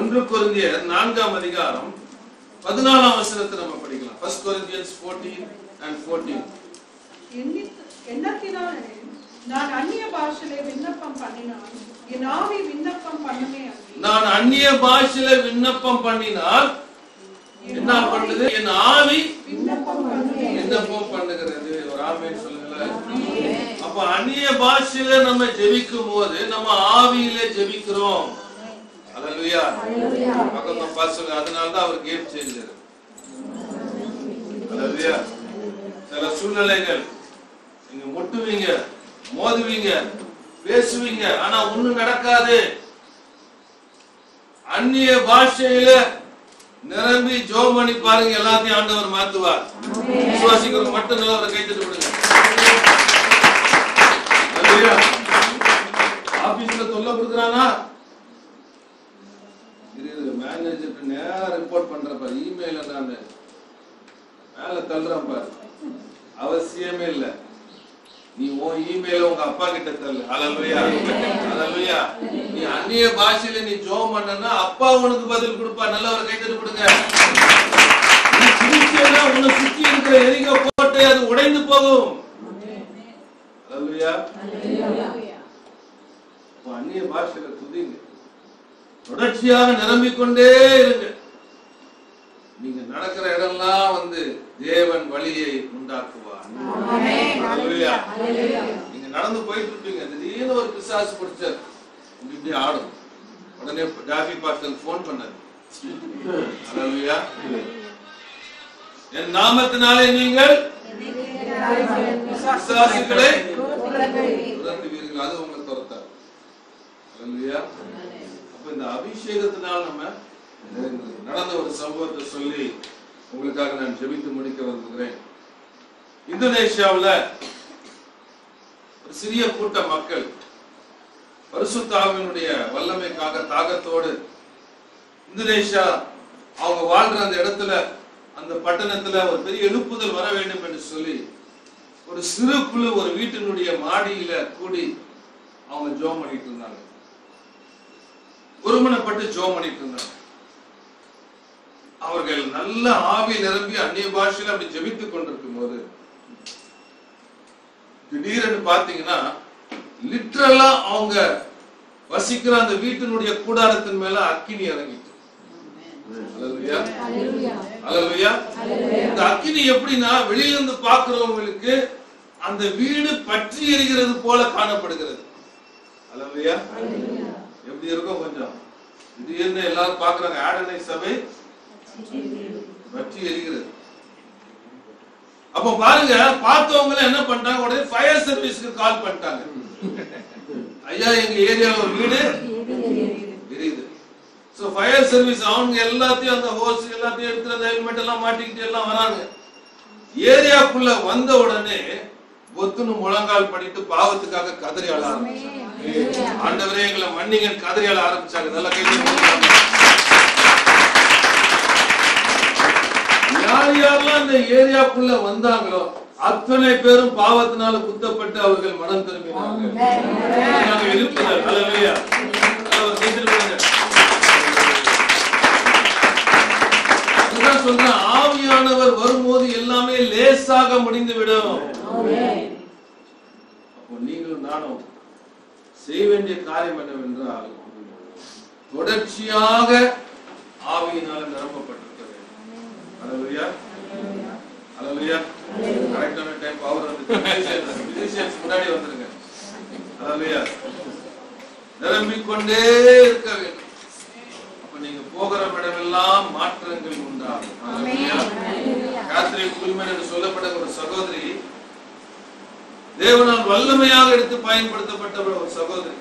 S6: 1 கொரிந்தியர் 4ஆம் அதிகாரம் 14ஆம் வசனத்தை நம்ம படிக்கலாம். 1 Corinthians 14:14.
S5: எண்ணத்தினாலே நான் அந்நிய பாஷையிலே விண்ணப்பம் பண்ணினால் என் ஆவி விண்ணப்பம் பண்ணுமே.
S6: நான் அந்நிய பாஷையிலே விண்ணப்பம் பண்ணினால் என்ன பண்ணுது? என் ஆவி விண்ணப்பம் பண்ணுகிறது. ஒரு ஆமென் சொல்லுங்களேன். அப்ப அந்நிய பாஷையில நம்ம ஜெபிக்கும் போது நம்ம ஆவியிலே ஜெபிக்கிறோம். அல்லேலூயா. பக்கத்துல பாசுங்க. அதனாலதான் அவர் கேம் சேஞ்சர். அல்லேலூயா. சில சூழ்நிலைகள்
S1: நீங்க முட்டுவீங்க, மோதுவீங்க, பேசுவீங்க, ஆனா ஒண்ணும் நடக்காது. அந்நிய பாஷையில நிரம்பி ஜெபம் பண்ணி பாருங்க, எல்லாத்தையும் ஆண்டவர் மாத்துவார். விசுவாசிக்கிறவங்க மட்டும் நல்ல ஒரு கைத்தட்டு கொடுங்க. ஆபீஸ்ல தொல்லை கொடுக்குறானா, மேனேஜருக்கு நேரம் ரிப்போர்ட் பண்றப்ப இமெயில நான் மேல தள்ளுறேன் பாரு, அவசியமே இல்லை. நீ உன் இமெயில உங்க அப்பா கிட்ட தள்ளு. ஹல்லேலூயா, ஹல்லேலூயா. நீ அந்நிய பாஷையில நீ ஜெபம் பண்ணனா அப்பா உனக்கு பதில் கொடுப்பா. நல்ல ஒரு கைத்தட்டு கொடுங்க. நீ சிரிச்சேனா உன்னை சுத்தி இருக்கிற எரிகோ கோட்டை அது உடைந்து போகும். ஹல்லேலூயா, ஹல்லேலூயா. அந்நிய பாஷையில துதிங்க, தொடர்ச்சியாக நிரம்பிக்கொண்டே இருங்க. நீங்க நடக்கிற இடம்லாம் தேவன் வழியை உண்டாக்குவார். ஹல்லேலூயா. நீங்க நடந்து போயிட்டு இருப்பீங்க, திடீர்னு ஒரு பிசாசு பிடிச்சார், இப்படி ஆடும். உடனே டாபி பாஸ்டர் போன் பண்ணாரு. ஹல்லேலூயா. என் நாமத்தினாலே நீங்கள் பிசாசுகளை துரத்துவீர்கள், அது உங்களை துரத்தார். ஹல்லேலூயா. அப்ப இந்த அபிஷேகத்தினால் நம்ம நடந்த ஒரு சம்பவத்தை சொல்லி உங்களுக்காக நான் ஜெபித்து முடிக்க விரும்புகிறேன். இந்தோனேஷியாவில் ஒரு சிறிய கூட்ட மக்கள் பரிசுத்த ஆவியினுடைய வல்லமைக்காக தாகத்தோடு இந்தோனேஷியா அவங்க வாழ்ற அந்த இடத்துல, அந்த பட்டணத்துல ஒரு பெரிய எழுப்புதல் வர வேண்டும் என்று சொல்லி ஒரு சிறு குழு ஒரு வீட்டினுடைய மாடியில கூடி அவங்க ஜெபம் பண்ணிட்டு இருந்தாங்க. ஒருமனப்பட்டு ஜெபம் பண்ணிட்டு இருந்தாங்க. அவர்கள் நல்ல ஆவி நிரம்பி அந்நிய பாஷையில அப்படி ஜெபித்துக் கொண்டிருக்கும் போது திடீரென்று பாத்தீங்கன்னா லிட்டரலா அவங்க வசிக்கிற அந்த வீட்டினுடைய கூடாரத்தின் மேல அக்கினி இறங்கிட்டு. ஹல்லேலூயா, ஹல்லேலூயா. இந்த அக்கினி எப்படின்னா வெளியில இருந்து பாக்குறவங்களுக்கு அந்த வீடு பற்றி எரிகிறது போல காணப்படுகிறது. ஹல்லேலூயா. எப்படி இருக்கும் கொஞ்சம் திடீர்னு எல்லாரும் பாக்குறாங்க, ஆடனை சபை பற்றி எரிகிறது. அப்ப பாருங்க, பார்த்தவங்க என்ன பண்ணிட்டாங்க, உடனே ஃபயர் சர்வீஸ்க்கு கால் பண்ணிட்டாங்க. ஐயா, எங்க ஏரியால ஒரு வீடு எரியுது. சோ ஃபயர் சர்வீஸ் அவங்க எல்லாத்தையும் அந்த ஹோஸ் எல்லாத்தையும் எடுத்து அந்த ஹெல்மெட் எல்லாம் மாட்டிக்கிட்டு எல்லாம் வராங்க. ஏரியாக்குள்ள வந்த உடனே பொத்துன்னு முழங்கால் பண்ணிட்டு பாவத்துக்காக கதறி அழ ஆரம்பிச்சாங்க. ஆண்டவரே எங்களை மன்னிங்க கதறி அழ ஆரம்பிச்சாங்க. நல்லா கேட்டு யார் யாரெல்லாம் இந்த ஏரியாக்குள்ள வந்தாங்களோ அத்தனை பேரும் பாவத்தினால குத்தப்பட்டு அவர்கள் மனம் திரும்பினார்கள். சொல்ற ஆவியானவர் வரும்போது எல்லாமே லேசாக முடிந்துவிடும். அப்போ நீங்களும் நானும் செய்ய வேண்டிய காரியம் என்னவென்றால் தொடர்ச்சியாக ஆவியினால நிரப்பப்பட்டிருக்க வேண்டும். ஹல்லேலூயா, ஹல்லேலூயா. கரெக்டான டைம் பவர் வந்து முன்னாடி வந்துருங்க. ஹல்லேலூயா. நிரம்பிக்கொண்டே இருக்க வேண்டும். அப்ப நீங்க போகிற இடமெல்லாம் மாற்றங்கள் உண்டாகும். ஹல்லேலூயா. காத்ரின் குல்மன் என்று சொல்லப்பட்ட ஒரு சகோதரி, தேவனால் வல்லமையாக எடுத்து பயன்படுத்தப்பட்ட ஒரு சகோதரி.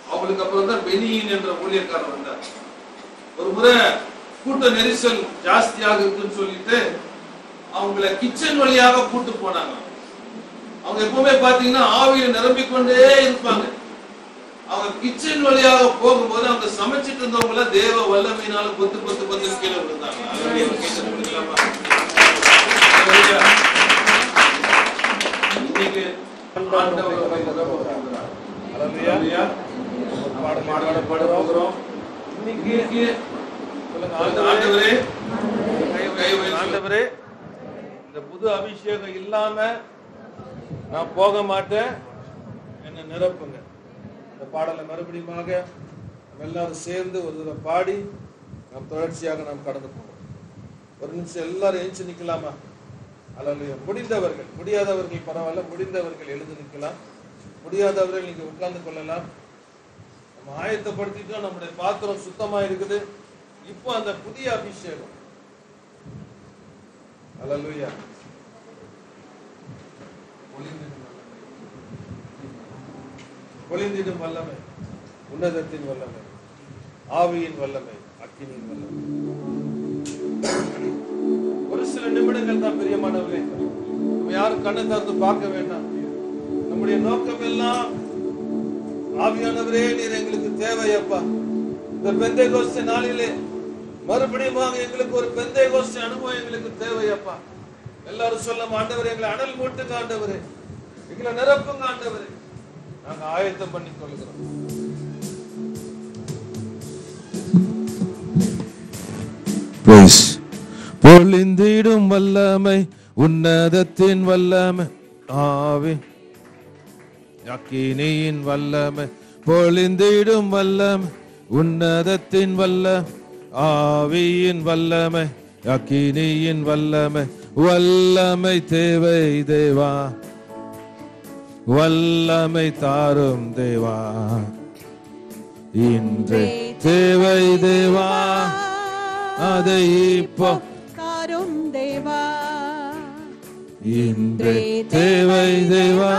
S1: அவங்களுக்கு அப்புறம் தான் பெனியின் என்ற ஊழியக்காரர் வந்தார். ஒரு முறை கூட்ட நெரிசல் ஜாஸ்தியாக இருக்குன்னு சொல்லிட்டு அவங்கள கிச்சன் வழியாக கூட்டு போனாங்க. அவங்க எப்பவுமே பாத்தீங்கன்னா ஆவியில நிரம்பிக்கொண்டே இருப்பாங்க. அவங்க கிச்சன் வழியாக போகும்போது அவங்க சமைச்சிட்டு இருந்தவங்கள தேவ வல்லமையினால பொத்து பொத்து பொத்து கீழே விழுந்தாங்க. இன்னைக்கு பாடுறோம். இன்னைக்கு ஆண்டவரே, இந்த புது அபிஷேகம் இல்லாம நான் போக மாட்டேன், என்ன நிரப்புங்க. இந்த பாடலை மறுபடியும் எல்லாரும் சேர்ந்து ஒரு தடவை பாடி நாம் தொடர்ச்சியாக நாம் கடந்து போவோம். ஒரு நிமிஷம் எல்லாரும் எழுந்து நிக்கலாமா? அல்ல, முடிந்தவர்கள், முடியாதவர்கள் பரவாயில்ல, முடிந்தவர்கள் எழுந்து நிற்கலாம், முடியாதவர்கள் நீங்க உட்கார்ந்து கொள்ளலாம். நம்ம ஆயத்தப்படுத்திட்டோம், நம்முடைய பாத்திரம் சுத்தமா இருக்குது. இப்போ அந்த புதிய அபிஷேகம். ஹல்லேலூயா.
S6: பொழிந்திடும் வல்லமை, உன்னதத்தின் வல்லமை, ஆவியின் வல்லமை, அக்கினியின் வல்லமை. ஒரு சில நிமிடங்கள் தான் பிரியமானவர்களே, நம்ம யாரும் கண்ணை திறந்து பார்க்க வேண்டாம். நம்முடைய நோக்கம் எல்லாம் ஆவியானவரே நீர் எங்களுக்கு தேவையப்பா. இந்த பெந்தேகோஸ்தே நாளிலே மறுபடியும் எங்களுக்கு ஒரு பெந்தேகோஸ்தே அனுபவம் எங்களுக்கு தேவையப்பா. எல்லாரும் சொல்லலாம், ஆண்டவரே எங்களை அனல் மூட்டுங்க, ஆண்டவரே எங்களை நிரப்புங்க, ஆண்டவரே நாங்க ஆயத்தம் பண்ணி கொள்கிறோம். பொழிந்திடும் வல்லமை, உன்னதத்தின் வல்லமை, ஆவி அக்கினியின் வல்லமை, பொழிந்திடும் வல்லமை, உன்னதத்தின் வல்லமை, ஆவியின் வல்லமை, அக்கினியின் வல்லமை. வல்லமை தேவை தேவா, வல்லமை தாரும் தேவா, இன்றே தேவை தேவா, அதை இப்போ
S5: தாரும் தேவா,
S6: இன்றே தேவை தேவா,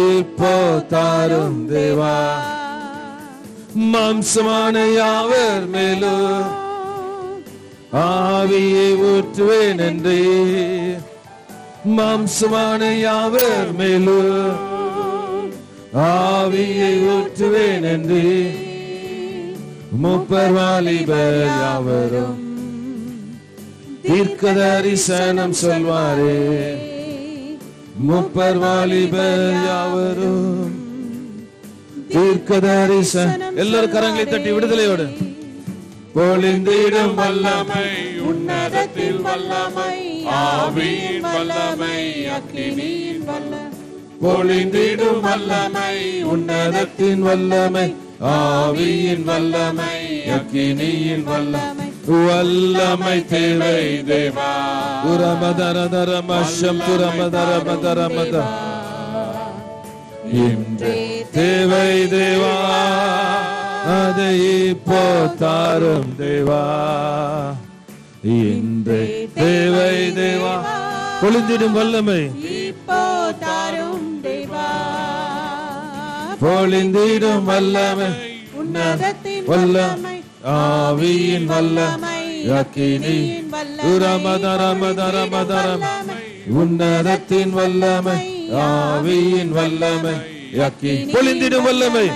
S6: இப்போ தாரும் தேவா. மாம்சமான யாவர் மேலும் ஆவியை ஊற்றுவேன் என்றே, மாம்சமான யாவர் மேலும் ஆவியை ஊற்றுவேன் என்றே, முப்பர் வாலிபர் யாவரும் தீர்க்க தரிசனம் சொல்வாரே, முப்பர் வாலிபர் யாவரும் தீர்க்க தரிசனம். எல்லாரும் கரங்களை தட்டி விடுதலையோடு. பொழிந்திடும் வல்லமை,
S5: உன்னதத்தின் வல்லமை, ஆவியின் வல்லமை, அக்கினியின் வல்லமை.
S6: பொழிந்திடும் வல்லமை, உன்னதத்தின் வல்லமை, ஆவியின் வல்லமை, அக்கினியின் வல்லமை. வல்லமை தேவை தேவா, உரமதரதரமஷம் துரமதரமதரமத, இன்றே தேவை தேவா, அதை இப்போ தாரும் தேவா, இன்றே தேவை தேவா. பொழிந்திடும் வல்லமை,
S5: இப்போ தாரும் தேவா,
S6: பொழிந்திடும் வல்லமை,
S5: உன்னதத்தின்
S6: வல்லமை, ஆவியின் வல்லமை, அக்கினியின் வல்லமை, உன்னதத்தின் வல்லமை, ஆவியின் வல்லமை, அக்கினி. பொழிந்திடும் வல்லமை,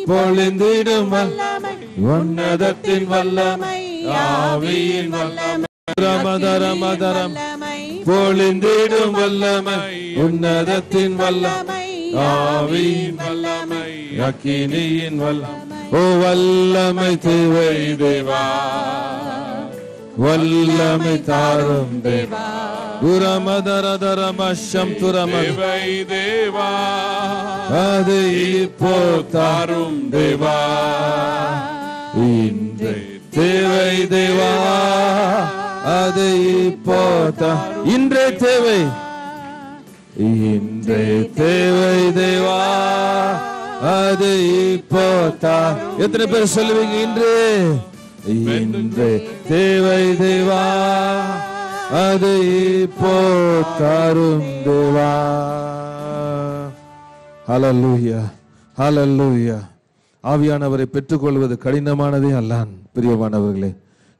S6: பொழிந்திடும் வல்லமை, உன்னதத்தின் வல்லமை, ஆவியின் வல்லமை, ரமதரமதரம். பொழிந்திடும் வல்லமை, உன்னதத்தின் வல்லமை, ஆவியின் வல்லமை, அக்கினியின் வல்லமை. ஓ வல்லமை தேவை தேவா, வல்லமை தாரும் தேவா, உரமதரதரமஷம் துரமதை தேவா, அதை இப்போ தாரும் தேவா, இன்றே தேவை தேவா, அதை இப்போ இன்றே தேவை, இன்றே தேவை தேவா, அது இப்போ எத்தனை பேர் சொல்லுவீங்க? இன்றே தேவை தேவா, அது இப்போ தாரும் தேவா. ஹல்லேலூயா, ஹல்லேலூயா. ஆவியானவரை பெற்றுக்கொள்வது கடினமானதே அல்லான். பிரியமானவர்களே,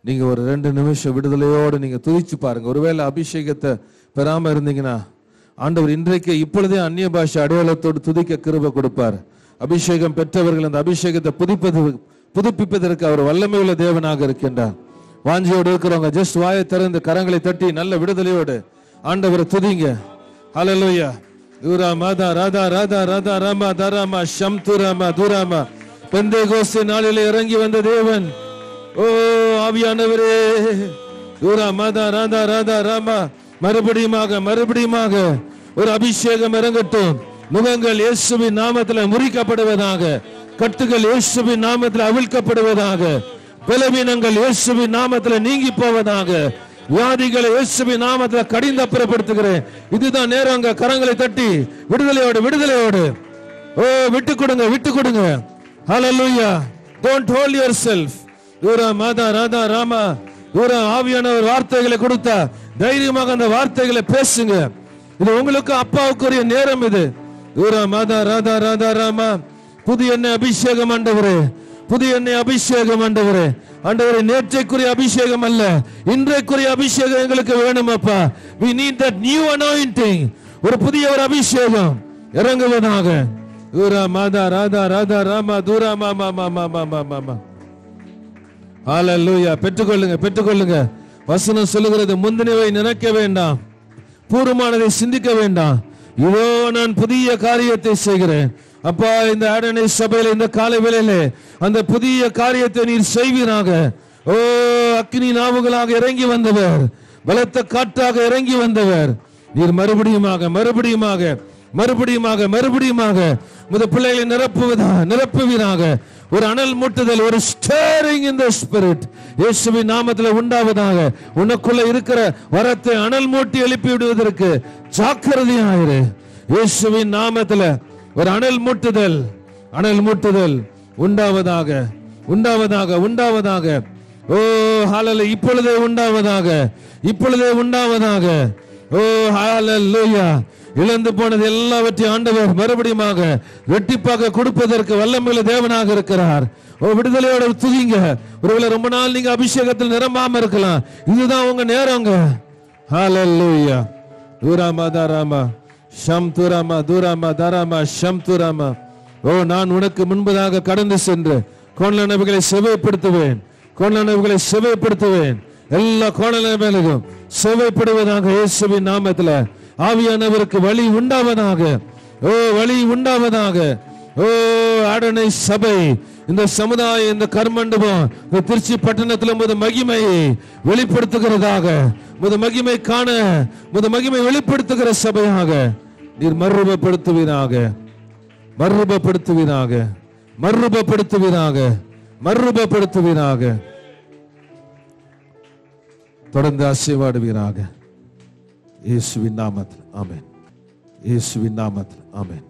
S6: நீங்க ஒரு 2 நிமிஷம் விடுதலையோடு நீங்க துதிச்சு பாருங்க. ஒருவேளை அபிஷேகத்தை பெறாம இருந்தீங்கன்னா ஆண்டவர் இன்றைக்கு இப்பொழுதே அந்நிய பாஷை அடையாளத்தோடு துதிக்க கிருபை கொடுப்பார். அபிஷேகம் பெற்றவர்கள் அந்த அபிஷேகத்தை புதுப்பிப்பதற்கு அவர் வல்லமை உள்ள தேவனாக இருக்கின்றார். வாஞ்சியோடு இருக்கிறவங்க ஜஸ்ட் வாயை திறந்து கரங்களை தட்டி நல்ல விடுதலையோடு ஆண்டவரை துதிங்க. ஹல்லேலூயா. யூரா மாதா ராதா ராதா ராதா ராமா தராமா ஷம்துராமா துராமா. பெந்தேகோஸ்தே நாளிலே இறங்கி வந்த தேவன், ஓ ஆவியானவரே, யூரா மாதா ராதா ராதா ராமா. மறுபடியுமாக ஒரு அபிஷேகம் இறங்கட்டும். முகங்கள் இயேசுவின் நாமத்தில் முறிக்கப்படுவதாக, கட்டுகள் இயேசுவின் நாமத்தில் அவிழ்க்கப்படுவதாக, பலவீனங்கள் இயேசுவின் நாமத்தில் நீங்கி போவதாக, வியாதிகளை இயேசுவின் நாமத்தில் கடிந்து அப்புறப்படுத்துகிறேன். இதுதான் நேரம். கரங்களை தட்டி விடுதலையோடு ஓ விட்டு கொடுங்க. ஹல்லேலூயா. Don't hold yourself. யூரா மாதா ராதா ராமா. யூரா ஆவியானவர் வார்த்தைகளை கொடுத்தா தைரியமாக அந்த வார்த்தைகளை பேசுங்க. இது உங்களுக்கு அப்பாவுக்குரிய நேரம். இது ராதா ராதா ராதா ராமா. புதிய எண்ணெய் அபிஷேகம் ஆண்டவரே, புதிய எண்ணெய் அபிஷேகம் ஆண்டவரே. ஆண்டவரே, நேற்றைக்குரிய அபிஷேகம் அல்ல, இன்றைக்குரிய அபிஷேகம் எங்களுக்கு வேணும் அப்பா. we need that new anointing. ஒரு புதிய ஒரு அபிஷேகம் இறங்குவதாக. மாதா ராதா ராதா ராமா தூரா மாமா மாமா மாமா மாமா. ஹalleluya. பெற்றுக்கொள்ளுங்க, பெற்றுக்கொள்ளுங்க. வசனம் சொல்லுகிறது, முந்தினவை நினைக்க வேண்டாம், பூர்வமானதை சிந்திக்க வேண்டாம், இதோ நான் புதிய காரியத்தை செய்கிறேன். அப்பா, இந்த ஆடனை சபையில இந்த காலை வேளையிலே அந்த புதிய காரியத்தை நீர் செய்வீராக. ஓ, அக்கினி நாவுகளாக இறங்கி வந்தவர், பலத்த காற்றாக இறங்கி வந்தவர், நீர் மறுபடியுமாக மறுபடியுமாக மறுபடியுமாக மறுபடியுமாக உமது பிள்ளைகளை நிரப்புவீராக. ஒரு அனல் மூட்டுதல், ஒரு ஸ்டிரிங் இன் தி ஸ்பிரிட் இயேசுவின் நாமத்தில் உண்டாவதாக. உனக்குள்ள இருக்கிற வரத்தை அனல் மூட்டி எழுப்பி விடுவதற்கு ஜாக்கிரதையாயிரு. இயேசுவின் நாமத்தில் ஒரு அனல் மூட்டுதல் உண்டாவதாக, உண்டாவதாக, உண்டாவதாக. ஓ ஹalleluya. இப்பொழுதே உண்டாவதாக, இப்பொழுதே உண்டாவதாக. ஓ ஹalleluya. இழந்து போனது எல்லாவற்றையும் ஆண்டவர் மறுபடியுமாக வெட்டிப்பாக கொடுப்பதற்கு வல்லமையுள்ள தேவனாக இருக்கிறார். ஓ, விடுதலையோட துதிங்க. ஒருவேளை ரொம்ப நாள் நீங்க அபிஷேகத்தில் நிரம்பாம இருக்கலாம், இதுதான் உங்க நேரங்க. ஹalleluya. தூராமா தாராமா ஷம் துராமா தூராமா தாராமா ஷம் துராமா. ஓ, நான் உனக்கு முன்பதாக கடந்து சென்று கோணலனவைகளை செவைப்படுத்துவேன், கோணலனவைகளை செவைப்படுத்துவேன். எல்லா கோணலனவைகளும் செவைப்படுவதாக இயேசுவின் நாமத்தில். ஆவியானவருக்கு வழி உண்டாவதாக. ஓ, வழி உண்டாவதாக. ஓ, ஆடனை சபை, இந்த சமுதாயம், இந்த கர்மண்டபம், இந்த திருச்சி பட்டணத்தில் உமது மகிமையை வெளிப்படுத்துகிறதாக, உமது மகிமை காண, உமது மகிமை வெளிப்படுத்துகிற சபையாக நீர் மறுரூபப்படுத்துவீராக, மறுரூபப்படுத்துவீராக, மறுரூபப்படுத்துவீராக, மறுரூபப்படுத்துவீராக. தொடர்ந்து ஆசீர்வாடுவீராக. இயேசுவின் நாமத்தில் ஆமென். இயேசுவின் நாமத்தில் ஆமென்.